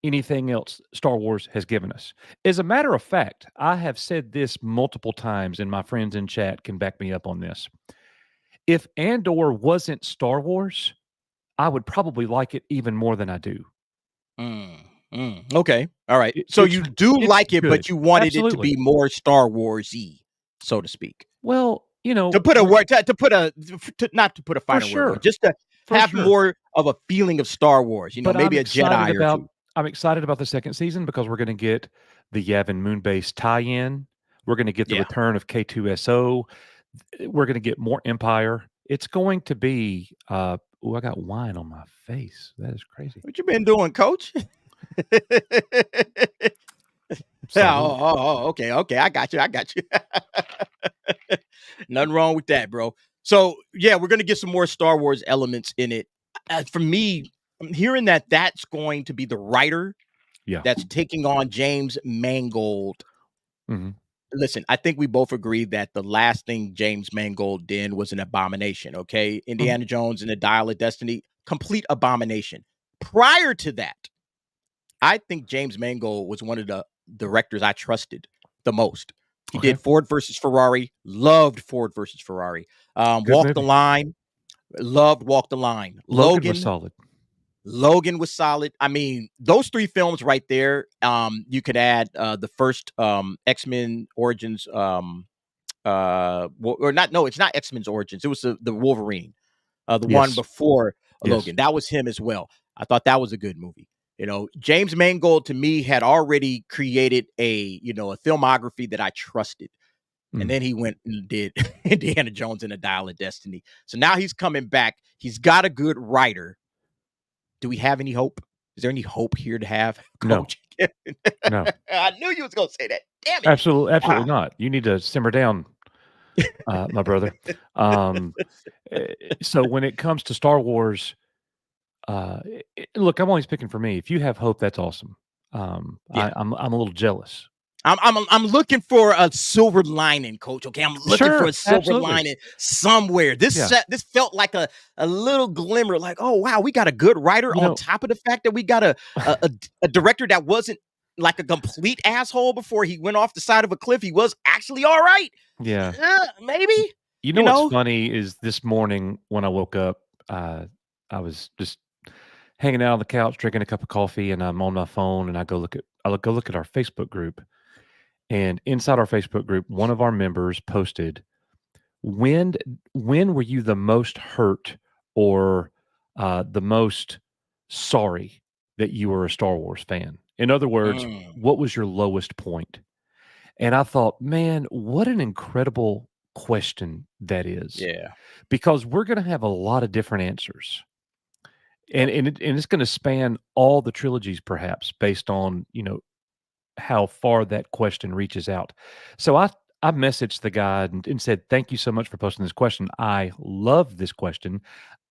anything else Star Wars has given us. As a matter of fact, I have said this multiple times, and my friends in chat can back me up on this. If Andor wasn't Star Wars, I would probably like it even more than I do. Okay. All right. So you do like it, but you wanted it to be more Star Wars-y, so to speak. Well, to put a word, not to put a final word, just to have more of a feeling of Star Wars. Maybe a Jedi or two. I'm excited about the second season because we're going to get the Yavin Moonbase tie-in. We're going to get the return of K2SO. We're going to get more Empire. It's going to be. I got wine on my face. That is crazy. What you been doing, Coach? Okay. I got you. Nothing wrong with that, bro. So yeah, we're gonna get some more Star Wars elements in it. For me, I'm hearing that that's going to be the writer that's taking on James Mangold. Listen, I think we both agree that the last thing James Mangold did was an abomination. Okay, Indiana Jones and the Dial of Destiny, complete abomination. Prior to that, I think James Mangold was one of the directors I trusted the most. He did Ford versus Ferrari, loved Ford versus Ferrari. Walk the Line, loved Walk the Line. Logan was solid. Logan was solid. I mean, those 3 films right there. You could add the first X-Men Origins. It's not X-Men's Origins. It was the Wolverine, the one before Logan. That was him as well. I thought that was a good movie. James Mangold to me had already created a filmography that I trusted. And then he went and did Indiana Jones and the Dial of Destiny. So now he's coming back. He's got a good writer. Do we have any hope? Is there any hope here to have, Coach? No. I knew you was going to say that. Damn it. Absolutely not. You need to simmer down, my brother. So when it comes to Star Wars, look, I'm always picking for me. If you have hope, that's awesome. I'm a little jealous. I'm looking for a silver lining, Coach. Okay, I'm looking for a silver lining somewhere. This felt like a little glimmer, like, oh wow, we got a good writer on top of the fact that we got a director that wasn't like a complete asshole before he went off the side of a cliff. He was actually all right. Yeah, maybe. You know what's funny is this morning when I woke up, I was just hanging out on the couch drinking a cup of coffee, and I'm on my phone, and I go look at our Facebook group. And inside our Facebook group, one of our members posted, when were you the most hurt or the most sorry that you were a Star Wars fan? In other words, what was your lowest point? And I thought, man, what an incredible question that is. Yeah. Because we're going to have a lot of different answers. And it's going to span all the trilogies, perhaps, based on, how far that question reaches out. So I messaged the guy and said, thank you so much for posting this question. I love this question.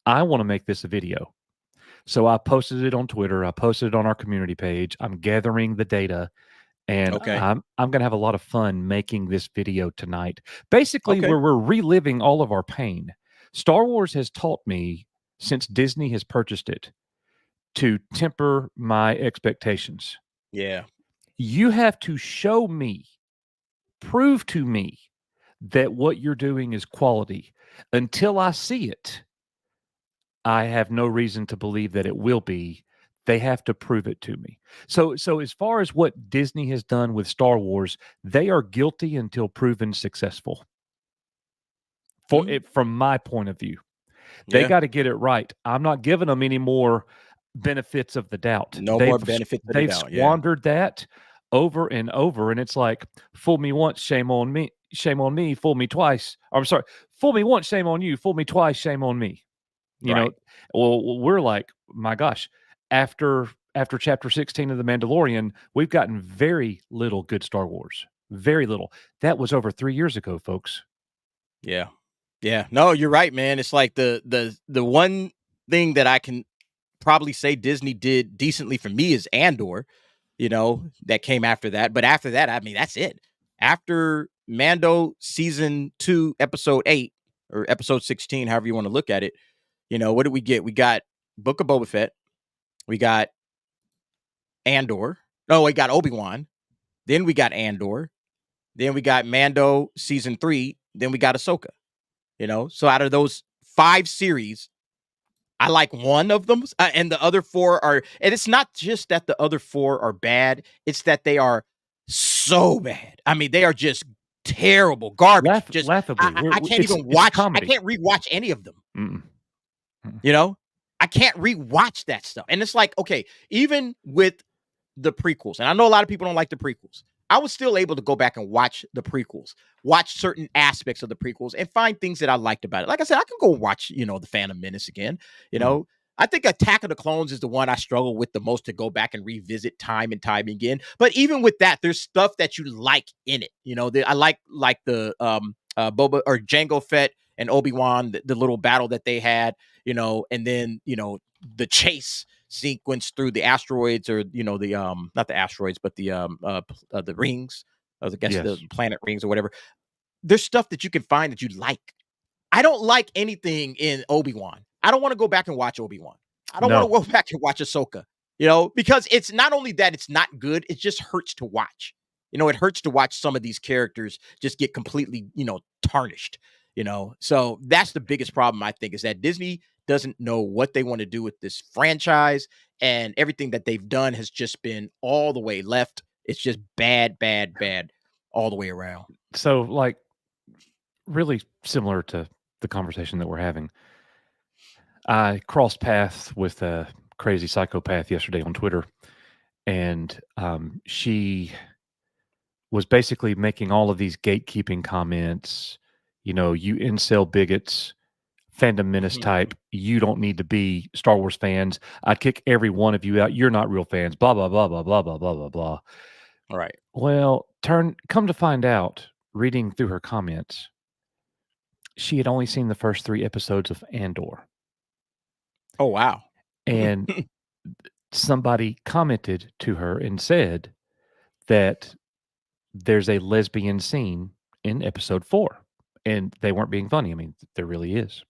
I want to make this a video. So I posted it on Twitter. I posted it on our community page. I'm gathering the data, and I'm going to have a lot of fun making this video tonight. Basically, where we're reliving all of our pain. Star Wars has taught me, since Disney has purchased it, to temper my expectations. Yeah. You have to show me, prove to me that what you're doing is quality. Until I see it, I have no reason to believe that it will be. They have to prove it to me. So as far as what Disney has done with Star Wars, they are guilty until proven successful. From my point of view, they got to get it right. I'm not giving them any more benefits of the doubt. More benefits of the doubt. They've squandered that over and over, and it's like, fool me once, shame on me. Shame on me. Fool me twice. I'm sorry. Fool me once, shame on you. Fool me twice, shame on me. You know. Well, we're like, my gosh, after chapter 16 of The Mandalorian, we've gotten very little good Star Wars. Very little. That was over 3 years ago, folks. Yeah. Yeah. No, you're right, man. It's like the one thing that I can probably say Disney did decently for me is Andor, that came after that. But after that, I mean, that's it. After Mando season 2, episode 8 or episode 16, however you want to look at it, what did we get? We got Book of Boba Fett. We got Andor. No, we got Obi-Wan. Then we got Andor. Then we got Mando season 3. Then we got Ahsoka. So out of those 5 series, I like one of them, and the other 4 are, and it's not just that the other 4 are bad, it's that they are so bad. I mean, they are just terrible, garbage. Just laughably. I can't even watch. I can't rewatch any of them. I can't rewatch that stuff. And it's like, okay, even with the prequels, and I know a lot of people don't like the prequels, I was still able to go back and watch the prequels, watch certain aspects of the prequels, and find things that I liked about it. Like I said, I can go watch, The Phantom Menace again. I think Attack of the Clones is the one I struggle with the most to go back and revisit time and time again. But even with that, there's stuff that you like in it. I like the Boba or Jango Fett and Obi-Wan, the little battle that they had, and then, the chase sequence through the asteroids, or not the asteroids, but the rings, the planet rings or whatever. There's stuff that you can find that you like. I don't like anything in Obi-Wan. I don't want to go back and watch Obi-Wan. I don't want to go back and watch Ahsoka, because it's not only that it's not good, it just hurts to watch. It hurts to watch some of these characters just get completely, tarnished, So that's the biggest problem, I think, is that Disney doesn't know what they want to do with this franchise, and everything that they've done has just been all the way left. It's just bad, bad, bad all the way around. So, like, really similar to the conversation that we're having, I crossed paths with a crazy psychopath yesterday on Twitter, and she was basically making all of these gatekeeping comments. You incel bigots, fandom menace type. You don't need to be Star Wars fans. I'd kick every one of you out. You're not real fans. Blah blah blah blah blah blah blah blah blah. All right. Well, come to find out, reading through her comments, she had only seen the first 3 episodes of Andor. Oh, wow. And somebody commented to her and said that there's a lesbian scene in episode 4. And they weren't being funny. I mean, there really is.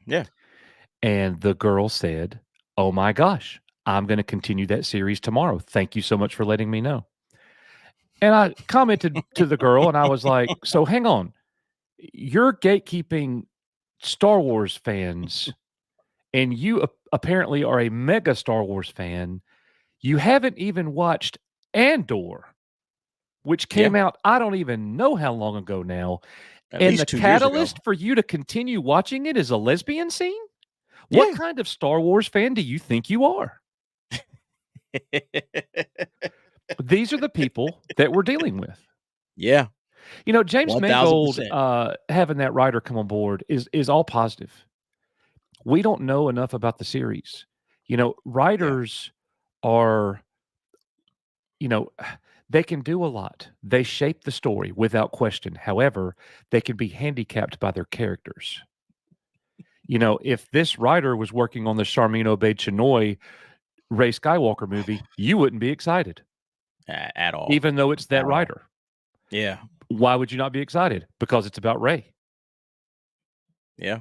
Yeah. And the girl said, "Oh my gosh, I'm going to continue that series tomorrow. Thank you so much for letting me know." And I commented to the girl and I was like, "So hang on. You're gatekeeping Star Wars fans and you apparently are a mega Star Wars fan. You haven't even watched Andor, which came out, I don't even know how long ago now. And the catalyst for you to continue watching it is a lesbian scene? What kind of Star Wars fan do you think you are?" These are the people that we're dealing with. Yeah. James 1000%. Mangold having that writer come on board is all positive. We don't know enough about the series. Writers are, they can do a lot. They shape the story without question. However, they can be handicapped by their characters. If this writer was working on the Charmin Obaid-Chinoy Rey Skywalker movie, you wouldn't be excited. At all. Even though it's that writer. Yeah. Why would you not be excited? Because it's about Rey. Yeah.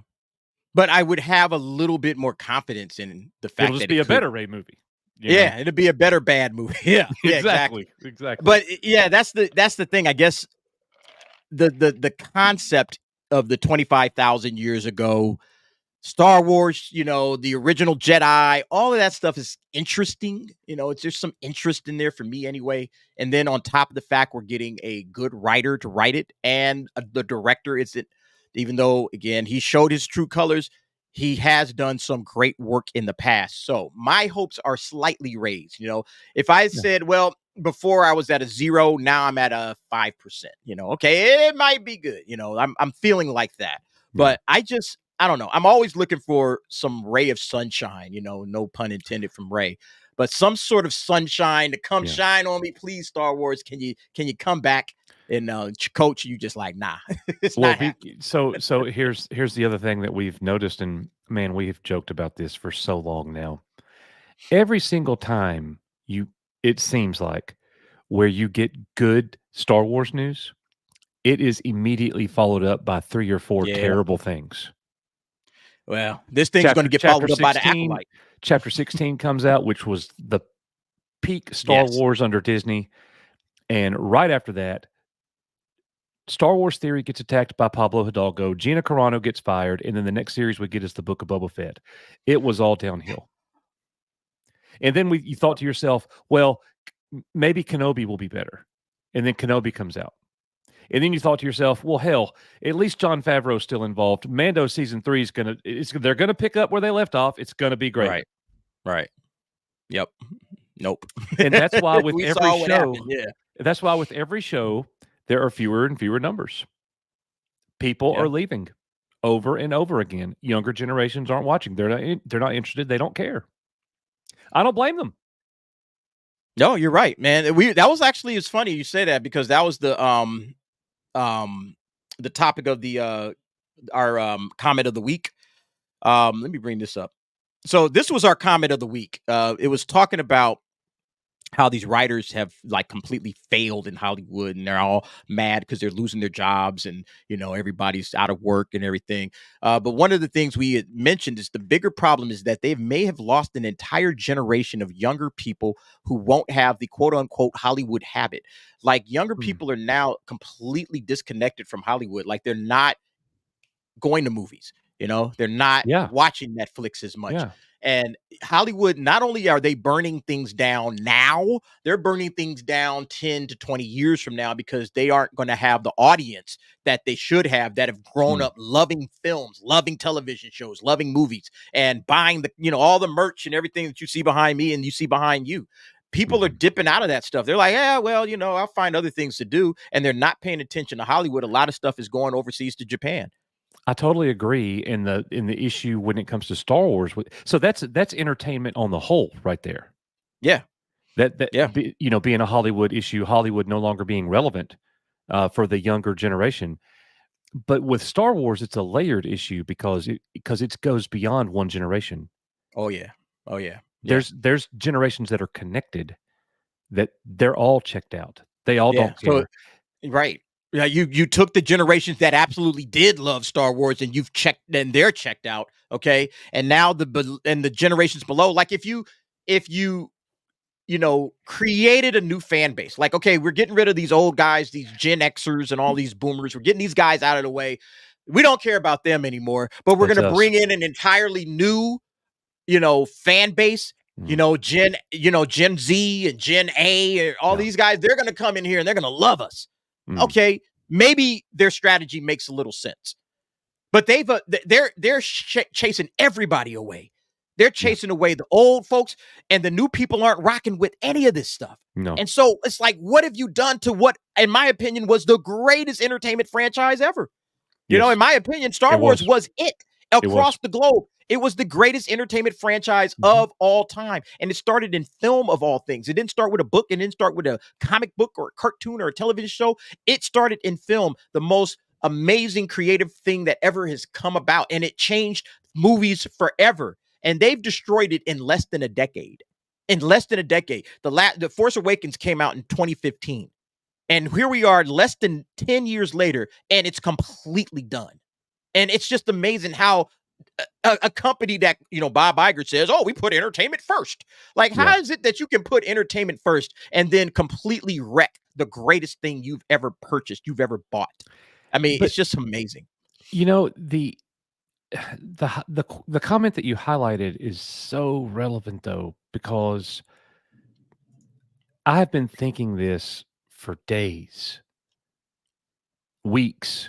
But I would have a little bit more confidence in the fact that it'll just be a better Rey movie. Yeah, it'll be a better bad movie. Yeah, exactly. But yeah, that's the thing. I guess the concept of the 25,000 years ago Star Wars, the original Jedi, all of that stuff is interesting. It's just some interest in there for me anyway. And then on top of the fact we're getting a good writer to write it, and the director isn't, even though again he showed his true colors, he has done some great work in the past. So my hopes are slightly raised. If I said, well, before I was at a 0, now I'm at a 5%. Okay, it might be good. I'm feeling like that, but I don't know. I'm always looking for some ray of sunshine, no pun intended from Ray, but some sort of sunshine to come shine on me, please. Star Wars, can you come back? And Coach, you just like, nah. It's not happening. So here's the other thing that we've noticed, and man, we've joked about this for so long now. Every single time it seems like where you get good Star Wars news, it is immediately followed up by 3 or 4 terrible things. Well, this thing's going to get followed up by the Acolyte. Chapter 16 comes out, which was the peak Star Wars under Disney. And right after that, Star Wars Theory gets attacked by Pablo Hidalgo. Gina Carano gets fired. And then the next series we get is the Book of Boba Fett. It was all downhill. And then you thought to yourself, well, maybe Kenobi will be better. And then Kenobi comes out. And then you thought to yourself, well, hell, at least Jon Favreau's still involved. Mando season 3 they're gonna pick up where they left off. It's gonna be great. Right. Yep. Nope. And that's why with every show, that's why with every show, there are fewer and fewer numbers. People are leaving over and over again. Younger generations aren't watching. They're not interested. They don't care. I don't blame them. No, you're right, man. That was actually, it's funny you say that, because that was the topic of our comment of the week. Let me bring this up. So this was our comment of the week. It was talking about how these writers have like completely failed in Hollywood, and they're all mad because they're losing their jobs, and everybody's out of work and everything. But one of the things we had mentioned is the bigger problem is that they may have lost an entire generation of younger people who won't have the quote unquote Hollywood habit. Like younger people are now completely disconnected from Hollywood. Like they're not going to movies. They're not watching Netflix as much. Yeah. And Hollywood, not only are they burning things down now, they're burning things down 10 to 20 years from now, because they aren't going to have the audience that they should have, that have grown up loving films, loving television shows, loving movies, and buying all the merch and everything that you see behind me and you see behind you. people are dipping out of that stuff. They're like, yeah, well, I'll find other things to do. And they're not paying attention to Hollywood. A lot of stuff is going overseas to Japan. I totally agree in the issue when it comes to Star Wars. So that's entertainment on the whole right there. Yeah. Being a Hollywood issue, Hollywood no longer being relevant for the younger generation. But with Star Wars, it's a layered issue because it goes beyond one generation. Oh yeah. There's generations that are connected, that they're all checked out. They all don't care. Right. Yeah, you took the generations that absolutely did love Star Wars and you've checked, and they're checked out, okay? And now the generations below, like if you created a new fan base, like, okay, we're getting rid of these old guys, these Gen Xers and all these boomers, we're getting these guys out of the way. We don't care about them anymore, but we're going to bring in an entirely new, fan base. Gen Z and Gen A and all these guys, they're going to come in here and they're going to love us. Okay, maybe their strategy makes a little sense, but they're chasing everybody away. They're chasing away the old folks, and the new people aren't rocking with any of this stuff. No. And so it's like, what have you done to what, in my opinion, was the greatest entertainment franchise ever? In my opinion, Star Wars was it across the globe. It was the greatest entertainment franchise of all time. And it started in film of all things. It didn't start with a book. It didn't start with a comic book or a cartoon or a television show. It started in film, the most amazing creative thing that ever has come about. And it changed movies forever. And they've destroyed it in less than a decade. The Force Awakens came out in 2015. And here we are less than 10 years later, and it's completely done. And it's just amazing how a company that, Bob Iger says, oh, we put entertainment first. Like, how is it that you can put entertainment first and then completely wreck the greatest thing you've ever purchased, you've ever bought? I mean, it's just amazing. The comment that you highlighted is so relevant, though, because I have been thinking this for days, weeks.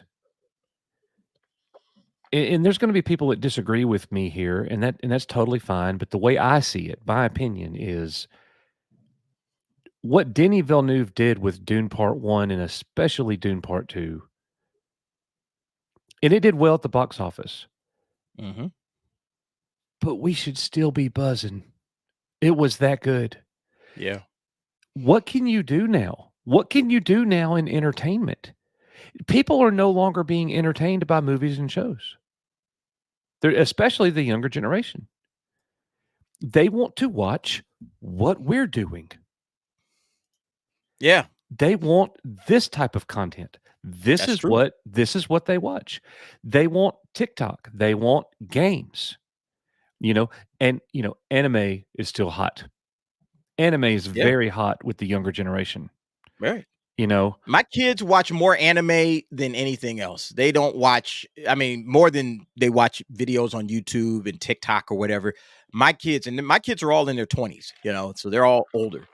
And there's going to be people that disagree with me here, and that's totally fine. But the way I see it, my opinion is what Denis Villeneuve did with Dune Part 1 and especially Dune Part 2, and it did well at the box office. But we should still be buzzing. It was that good. Yeah. What can you do now? What can you do now in entertainment? People are no longer being entertained by movies and shows. Especially the younger generation. They want to watch what we're doing. Yeah. They want this type of content. This is what they watch. They want TikTok. They want games. Anime is still hot. Anime is very hot with the younger generation. Right. My kids watch more anime than anything else. They don't watch, more than they watch videos on YouTube and TikTok or whatever. My kids are all in their 20s, so they're all older.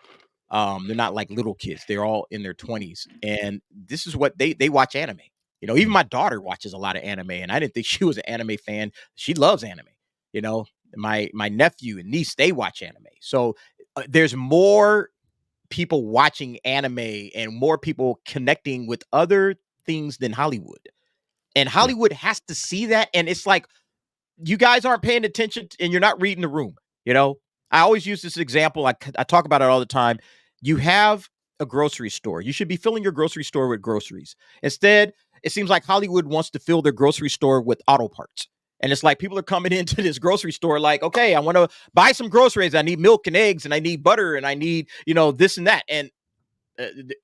They're not like little kids. They're all in their 20s. And this is what they watch anime. Even my daughter watches a lot of anime, and I didn't think she was an anime fan. She loves anime. My nephew and niece, they watch anime. So there's more people watching anime and more people connecting with other things than Hollywood. And Hollywood has to see that. And it's like, you guys aren't paying attention and you're not reading the room. I always use this example. I talk about it all the time. You have a grocery store. You should be filling your grocery store with groceries. Instead, it seems like Hollywood wants to fill their grocery store with auto parts. And it's like people are coming into this grocery store like, okay, I want to buy some groceries. I need milk and eggs and I need butter and I need, this and that. And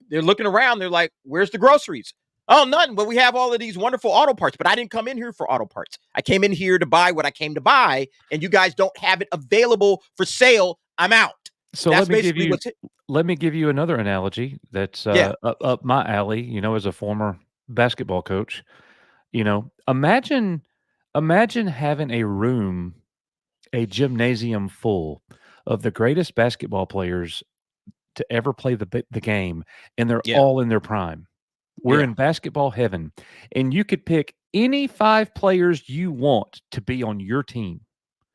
they're looking around. They're like, where's the groceries? Oh, nothing. But we have all of these wonderful auto parts. But I didn't come in here for auto parts. I came in here to buy what I came to buy. And you guys don't have it available for sale. I'm out. So let me give you another analogy that's up my alley, as a former basketball coach. Imagine having a gymnasium full of the greatest basketball players to ever play the game, and they're all in their prime. We're in basketball heaven, and you could pick any 5 players you want to be on your team,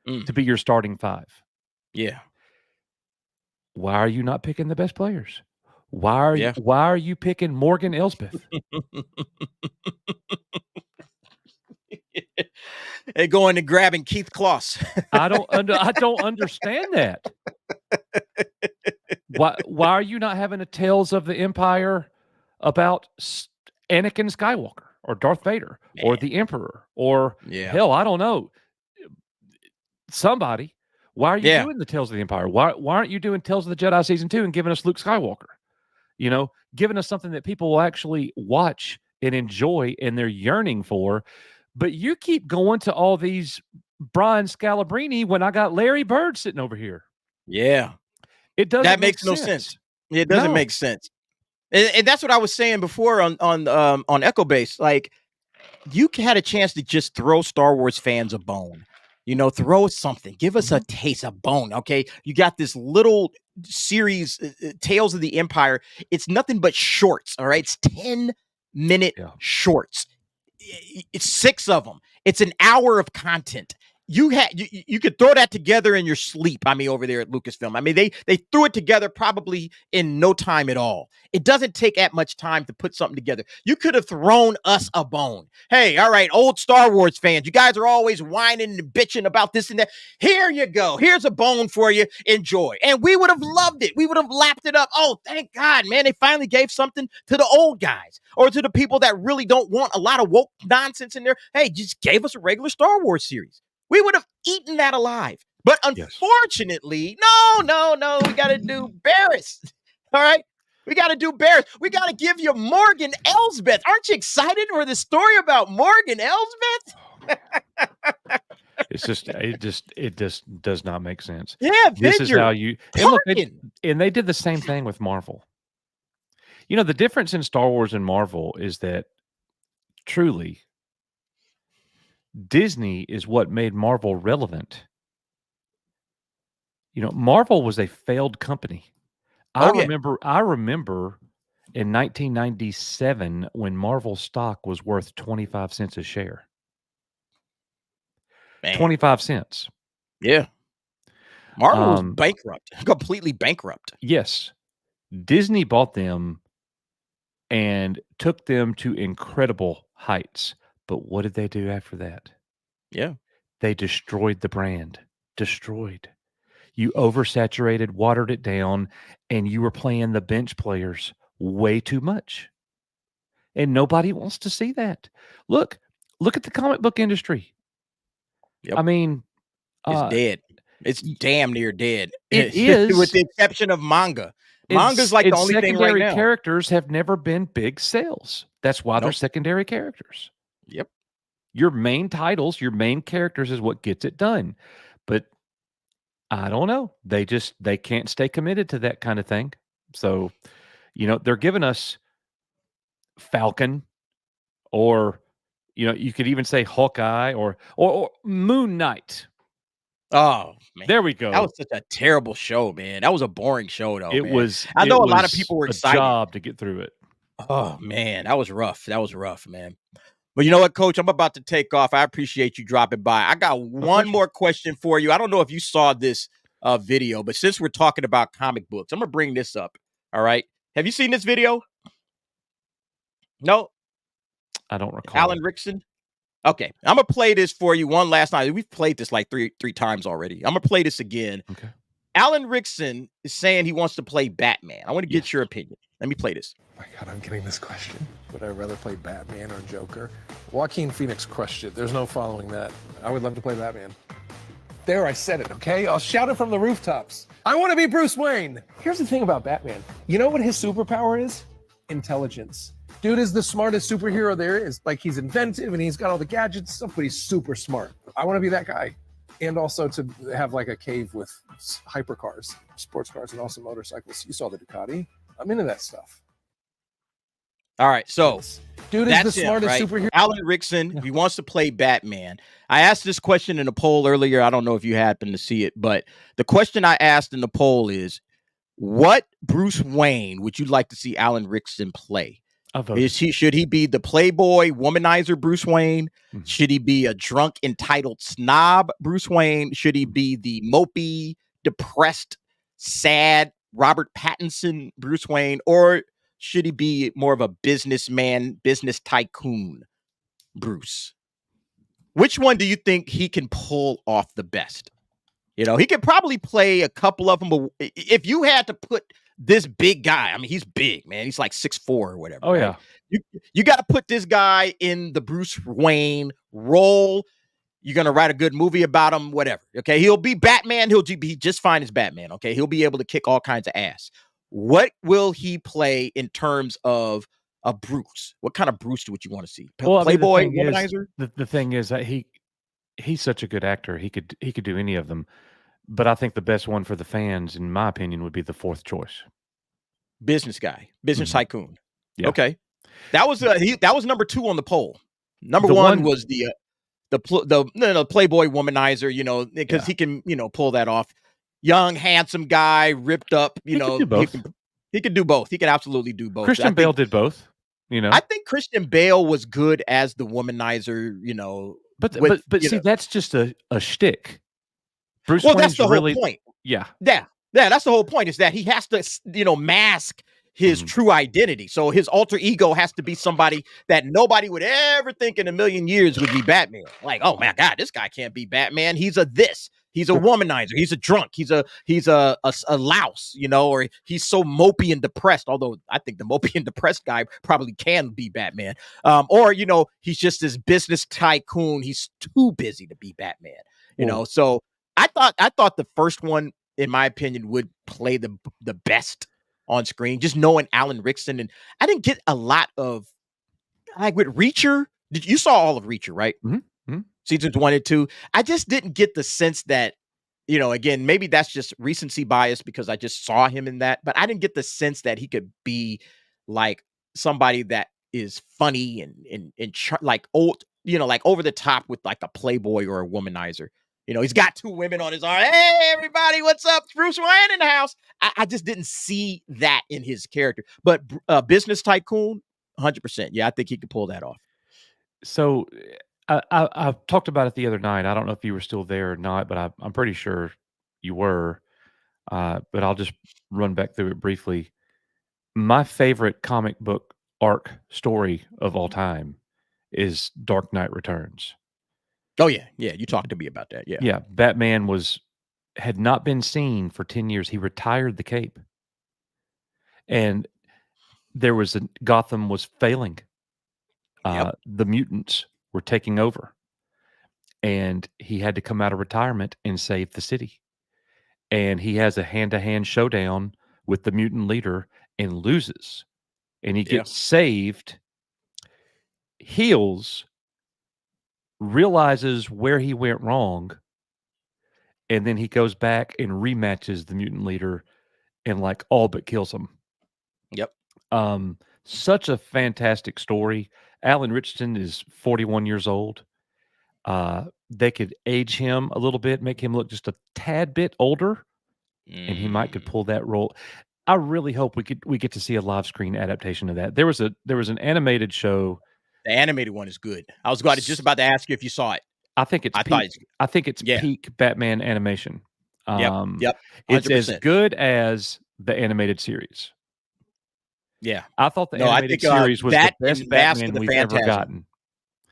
to be your starting 5. Yeah. Why are you not picking the best players? Why are you picking Morgan Elsbeth? They going and grabbing Keith Kloss. I don't understand that. Why are you not having a Tales of the Empire about Anakin Skywalker or Darth Vader or the Emperor or hell, I don't know, somebody? Why are you doing the Tales of the Empire? Why aren't you doing Tales of the Jedi Season 2 and giving us Luke Skywalker? You know, giving us something that people will actually watch and enjoy and they're yearning for. But you keep going to all these Brian Scalabrine when I got Larry Bird sitting over here. Yeah. It doesn't That makes make no sense. It doesn't make sense. And that's what I was saying before on Echo Base. Like, you had a chance to just throw Star Wars fans a bone. You know, throw something. Give us a taste, a bone, okay? You got this little series, Tales of the Empire. It's nothing but shorts, all right? It's 10-minute shorts. It's 6 of them. It's an hour of content. You could throw that together in your sleep. I mean, over there at Lucasfilm. I mean, they threw it together probably in no time at all. It doesn't take that much time to put something together. You could have thrown us a bone. Hey, all right, old Star Wars fans, you guys are always whining and bitching about this and that. Here you go. Here's a bone for you. Enjoy. And we would have loved it. We would have lapped it up. Oh, thank God, man. They finally gave something to the old guys or to the people that really don't want a lot of woke nonsense in there. Hey, just gave us a regular Star Wars series. We would have eaten that alive. But unfortunately, no, we got to do Barris. All right? We got to do Barris. We got to give you Morgan Elsbeth. Aren't you excited for the story about Morgan Elsbeth? It just does not make sense. Yeah, this is how you and they did the same thing with Marvel. You know, the difference in Star Wars and Marvel is that truly Disney is what made Marvel relevant. You know, Marvel was a failed company. I remember in 1997 when Marvel stock was worth 25 cents a share. Man. 25 cents. Yeah. Marvel was bankrupt, completely bankrupt. Yes. Disney bought them and took them to incredible heights. But what did they do after that? Yeah. They destroyed the brand. Destroyed. You oversaturated, watered it down, and you were playing the bench players way too much. And nobody wants to see that. Look at the comic book industry. Yep. I mean, it's dead. It's damn near dead. It is. With the exception of manga. Manga's like the only thing right now. Secondary characters have never been big sales. That's why they're secondary characters. Yep. Your main titles, your main characters is what gets it done. But I don't know. They can't stay committed to that kind of thing. So, you know, they're giving us Falcon or, you know, you could even say Hawkeye or Moon Knight. Oh, man. There we go. That was such a terrible show, man. That was a boring show, though. I know a lot of people were excited. Job to get through it. Oh, man. That was rough. Man. But you know what, Coach? I'm about to take off. I appreciate you dropping by. I got one more question for you. I don't know if you saw this video, but since we're talking about comic books, I'm going to bring this up. All right. Have you seen this video? No? I don't recall. Alan Ritchson? Okay. I'm going to play this for you one last time. We've played this like three times already. I'm going to play this again. Okay. Alan Ritchson is saying he wants to play Batman. I want to get your opinion. Let me play this. Oh my God, I'm getting this question. Would I rather play Batman or Joker? Joaquin Phoenix crushed it. There's no following that. I would love to play Batman. There, I said it, okay? I'll shout it from the rooftops. I want to be Bruce Wayne. Here's the thing about Batman. You know what his superpower is? Intelligence. Dude is the smartest superhero there is. Like, he's inventive and he's got all the gadgets and stuff, but he's super smart. I want to be that guy. And also to have like a cave with hypercars, sports cars, and also motorcycles. You saw the Ducati. I'm into that stuff. All right, so dude is the smartest superhero. Alan Ritchson, he wants to play Batman. I asked this question in a poll earlier. I don't know if you happened to see it, but the question I asked in the poll is, what Bruce Wayne would you like to see Alan Ritchson play? Should he be the playboy womanizer Bruce Wayne? Mm-hmm. Should he be a drunk, entitled snob Bruce Wayne? Should he be the mopey, depressed, sad Robert Pattinson Bruce Wayne, or should he be more of a businessman, business tycoon Bruce? Which one do you think he can pull off the best? You know, he could probably play a couple of them, but if you had to put this big guy, I mean, he's big, man. He's like 6'4" or whatever. Oh, right? yeah. You got to put this guy in the Bruce Wayne role. You're going to write a good movie about him, whatever. Okay. He'll be Batman. He'll be just fine as Batman. Okay. He'll be able to kick all kinds of ass. What will he play in terms of a Bruce? What kind of Bruce would you want to see? Well, Playboy, I mean, womanizer? the thing is that he's such a good actor. He could do any of them. But I think the best one for the fans, in my opinion, would be the fourth choice. Business guy, business tycoon. Yeah. Okay. That was that was number 2 on the poll. Number The one one- was the Playboy womanizer, you know, because he can, you know, pull that off. Young, handsome guy, ripped up, you know. Could do both. He could do both. He could absolutely do both. Christian Bale did both, you know. I think Christian Bale was good as the womanizer, you know. But you see, know. that's just a shtick. Bruce Well, Wayne's that's the whole really, point. Yeah. Yeah, that's the whole point, is that he has to, you know, mask his true identity. So his alter ego has to be somebody that nobody would ever think in a million years would be Batman. Like, oh my God, this guy can't be Batman. He's a this. He's a womanizer. He's a drunk. He's a louse, you know, or he's so mopey and depressed. Although I think the mopey and depressed guy probably can be Batman. Or, you know, he's just this business tycoon. He's too busy to be Batman, you know? So I thought the first one, in my opinion, would play the best on screen, just knowing Alan Ritchson. And I didn't get a lot of, like, with Reacher. You saw all of Reacher, right? Mm-hmm. Seasons 1 and 2. I just didn't get the sense that, you know, again, maybe that's just recency bias because I just saw him in that, but I didn't get the sense that he could be like somebody that is funny and like old, you know, like over the top with like a playboy or a womanizer. You know, he's got 2 women on his arm. Hey, everybody, what's up? It's Bruce Wayne in the house. I just didn't see that in his character. But business tycoon, 100%. Yeah, I think he could pull that off. So I talked about it the other night. I don't know if you were still there or not, but I'm pretty sure you were. But I'll just run back through it briefly. My favorite comic book arc story of all time is Dark Knight Returns. Oh, yeah. Yeah, you talked to me about that. Yeah. Yeah, Batman had not been seen for 10 years. He retired the cape. And Gotham was failing. The mutants were taking over. And he had to come out of retirement and save the city. And he has a hand-to-hand showdown with the mutant leader and loses. And he gets saved, heals, realizes where he went wrong, and then he goes back and rematches the mutant leader and like all but kills him. Yep. Such a fantastic story. Alan Ritchson is 41 years old. They could age him a little bit, make him look just a tad bit older, and he could pull that role. I really hope we get to see a live screen adaptation of that. There was an animated show. The animated one is good. I was just about to ask you if you saw it. I think it's peak Batman animation. Yep. 100%. It's as good as the animated series. Yeah. I thought the animated series was the best Batman we've ever gotten.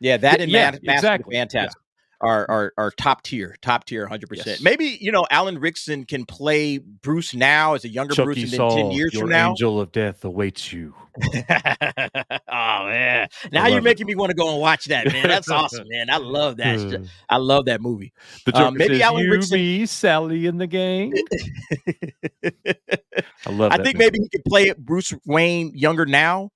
Yeah, that and Mask exactly. of the Phantasm are top tier, 100%. Yes. Maybe, you know, Alan Ritchson can play Bruce now as a younger Bruce, and then 10 years from now. Angel of Death awaits you. Oh man! Now you're making me want to go and watch that, man. That's awesome, man. I love that. I love that movie. Maybe Alan Ritchson, me, Sally, and the gang. I love. I think maybe he could play Bruce Wayne younger now,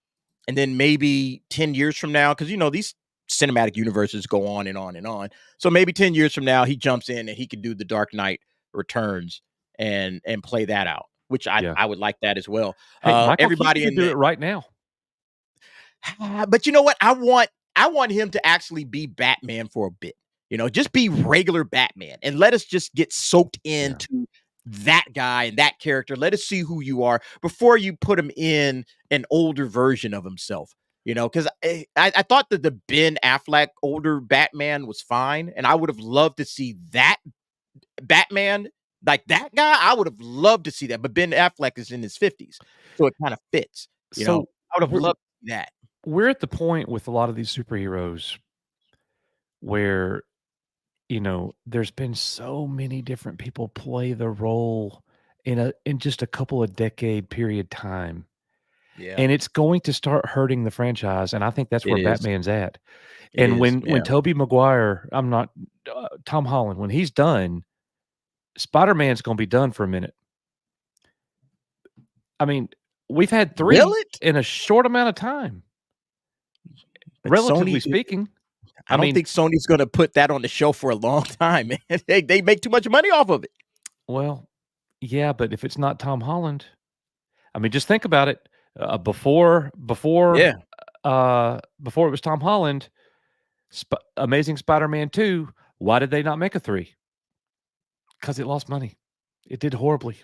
and then maybe 10 years from now, because you know these cinematic universes go on and on and on. So maybe 10 years from now, he jumps in and he could do the Dark Knight Returns and play that out, which I would like that as well. Hey, everybody can do it right now. But you know what? I want him to actually be Batman for a bit. You know, just be regular Batman and let us just get soaked into that guy and that character. Let us see who you are before you put him in an older version of himself. You know, because I thought that the Ben Affleck older Batman was fine, and I would have loved to see that Batman Like that guy, I would have loved to see that. But Ben Affleck is in his 50s, so it kind of fits. You know, I would have loved to see that. We're at the point with a lot of these superheroes where, there's been so many different people play the role in just a couple of decade period time. Yeah. And it's going to start hurting the franchise. And I think that's where Batman's at. And when Tobey Maguire, Tom Holland, when he's done, Spider-Man's going to be done for a minute. I mean, we've had 3 in a short amount of time. But relatively speaking. I don't think Sony's going to put that on the show for a long time, man. They make too much money off of it. Well, yeah, but if it's not Tom Holland, I mean, just think about it. Before it was Tom Holland, Amazing Spider-Man 2, why did they not make a 3? Because it lost money. It did horribly.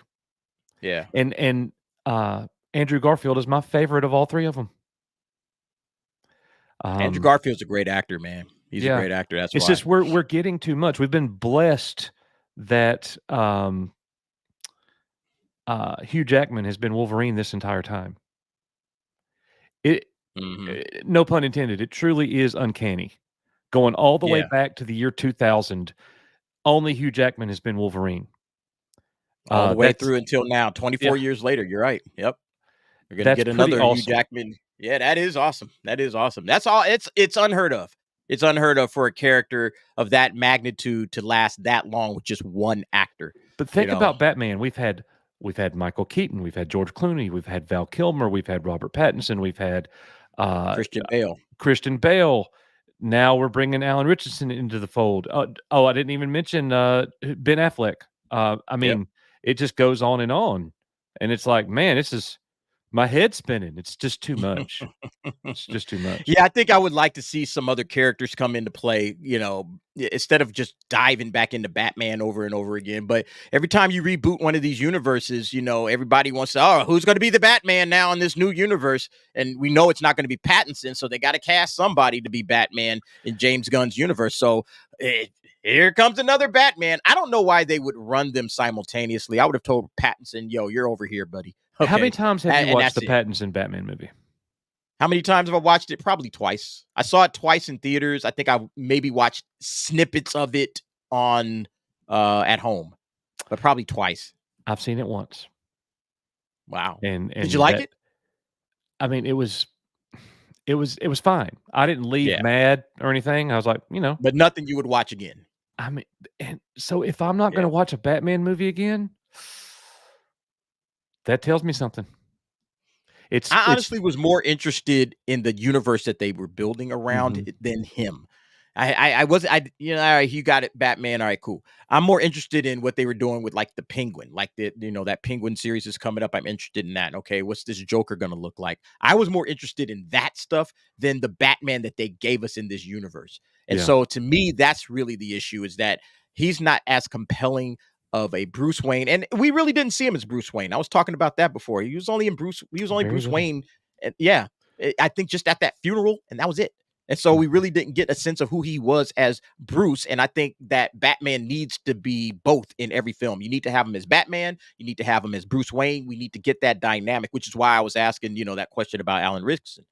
Yeah. And Andrew Garfield is my favorite of all 3 of them. Andrew Garfield's a great actor, man. He's a great actor. That's why. It's just we're getting too much. We've been blessed that Hugh Jackman has been Wolverine this entire time. No pun intended. It truly is uncanny. Going all the way back to the year 2000, only Hugh Jackman has been Wolverine. All the way through until now, 24 years later. You're right. Yep. We're going to get another Hugh Jackman. Yeah, that is awesome. That is awesome. That's all. It's unheard of. It's unheard of for a character of that magnitude to last that long with just one actor. But think about Batman. We've had Michael Keaton. We've had George Clooney. We've had Val Kilmer. We've had Robert Pattinson. We've had Christian Bale. Now we're bringing Alan Ritchson into the fold. I didn't even mention Ben Affleck. It just goes on. And it's like, man, my head's spinning. It's just too much. It's just too much. Yeah, I think I would like to see some other characters come into play, instead of just diving back into Batman over and over again. But every time you reboot one of these universes, everybody wants to, who's going to be the Batman now in this new universe? And we know it's not going to be Pattinson, so they got to cast somebody to be Batman in James Gunn's universe. So here comes another Batman. I don't know why they would run them simultaneously. I would have told Pattinson, you're over here, buddy. Okay. How many times have you watched the Pattinson Batman movie? How many times have I watched it? Probably twice. I saw it twice in theaters. I think I maybe watched snippets of it on at home, but probably twice. I've seen it once. Wow. And did you like it? I mean, it was fine. I didn't leave mad or anything. I was like, but nothing you would watch again. I mean, and so if I'm not going to watch a Batman movie again, that tells me something. I honestly was more interested in the universe that they were building around than him. I wasn't. All right, you got it, Batman. All right, cool. I'm more interested in what they were doing with like the Penguin, like that Penguin series is coming up. I'm interested in that. Okay, what's this Joker gonna look like? I was more interested in that stuff than the Batman that they gave us in this universe. And so to me, that's really the issue, is that he's not as compelling of a Bruce Wayne, and we really didn't see him as Bruce Wayne. I was talking about that before. He was only Bruce Wayne, and I think just at that funeral, and that was it. And so we really didn't get a sense of who he was as Bruce. And I think that Batman needs to be both in every film. You need to have him as Batman. You need to have him as Bruce Wayne. We need to get that dynamic, which is why I was asking, that question about Alan Ritchson.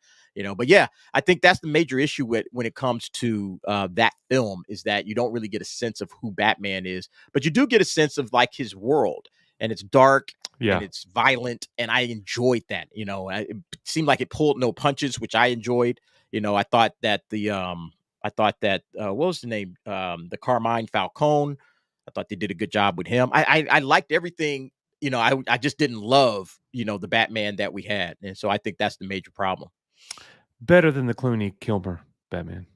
But yeah, I think that's the major issue when it comes to that film, is that you don't really get a sense of who Batman is, but you do get a sense of like his world, and it's dark and it's violent. And I enjoyed that. It seemed like it pulled no punches, which I enjoyed. I thought that what was the name? The Carmine Falcone. I thought they did a good job with him. I liked everything. I just didn't love, the Batman that we had. And so I think that's the major problem. Better than the Clooney Kilmer Batman.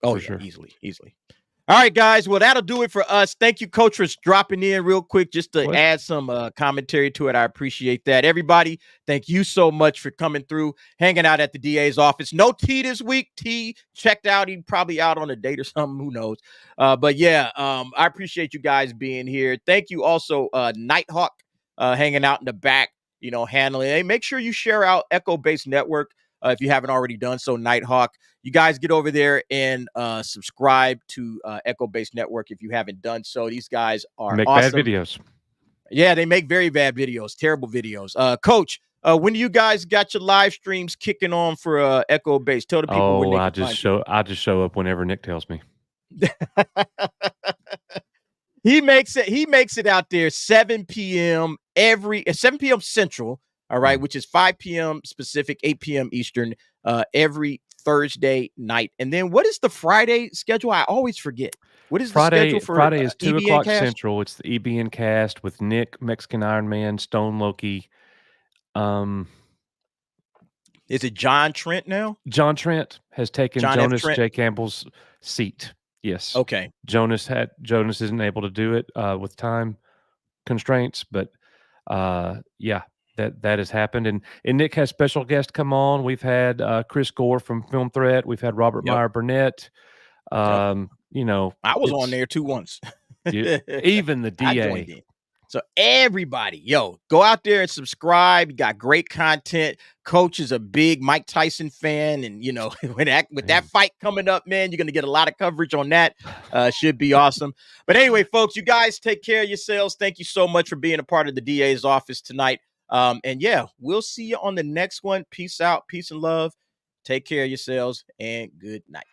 Oh, yeah, sure. Easily. All right, guys. Well, that'll do it for us. Thank you, Coach, for dropping in real quick just to add some commentary to it. I appreciate that. Everybody, thank you so much for coming through, hanging out at the DA's office. No T this week. T checked out. He's probably out on a date or something. Who knows? But yeah, I appreciate you guys being here. Thank you also, Nighthawk, hanging out in the back, handling it. Hey, make sure you share out Echo-Based Network. If you haven't already done so, Nighthawk, you guys get over there and subscribe to Echo-Based Network if you haven't done so. These guys are make awesome. Bad videos. Yeah, they make very bad videos, terrible videos. Coach, when do you guys got your live streams kicking on for Echo Base? Tell the people when Oh, they I can just find you. show up whenever Nick tells me. He makes it out there 7 p.m. 7 p.m. Central, all right, which is 5 p.m. Pacific, 8 p.m. Eastern, every Thursday night. And then what is the Friday schedule? I always forget. What is the schedule for Friday is 2 EBN o'clock Cast? Central. It's the EBN Cast with Nick, Mexican Iron Man, Stone Loki. Is it John Trent now? John Trent has taken John F. Jonas Trent? J. Campbell's seat. Yes. Okay. Jonas isn't able to do it with time constraints, but yeah, that has happened. And Nick has special guests come on. We've had Chris Gore from Film Threat. We've had Robert Meyer Burnett. You know, I was on there too once. Even the DA. I joined in. So everybody, go out there and subscribe. You got great content. Coach is a big Mike Tyson fan, and with that fight coming up, man, you're gonna get a lot of coverage on that. Should be awesome. But anyway, folks, you guys take care of yourselves. Thank you so much for being a part of the DA's office tonight. And yeah, we'll see you on the next one. Peace out, peace and love. Take care of yourselves, and good night.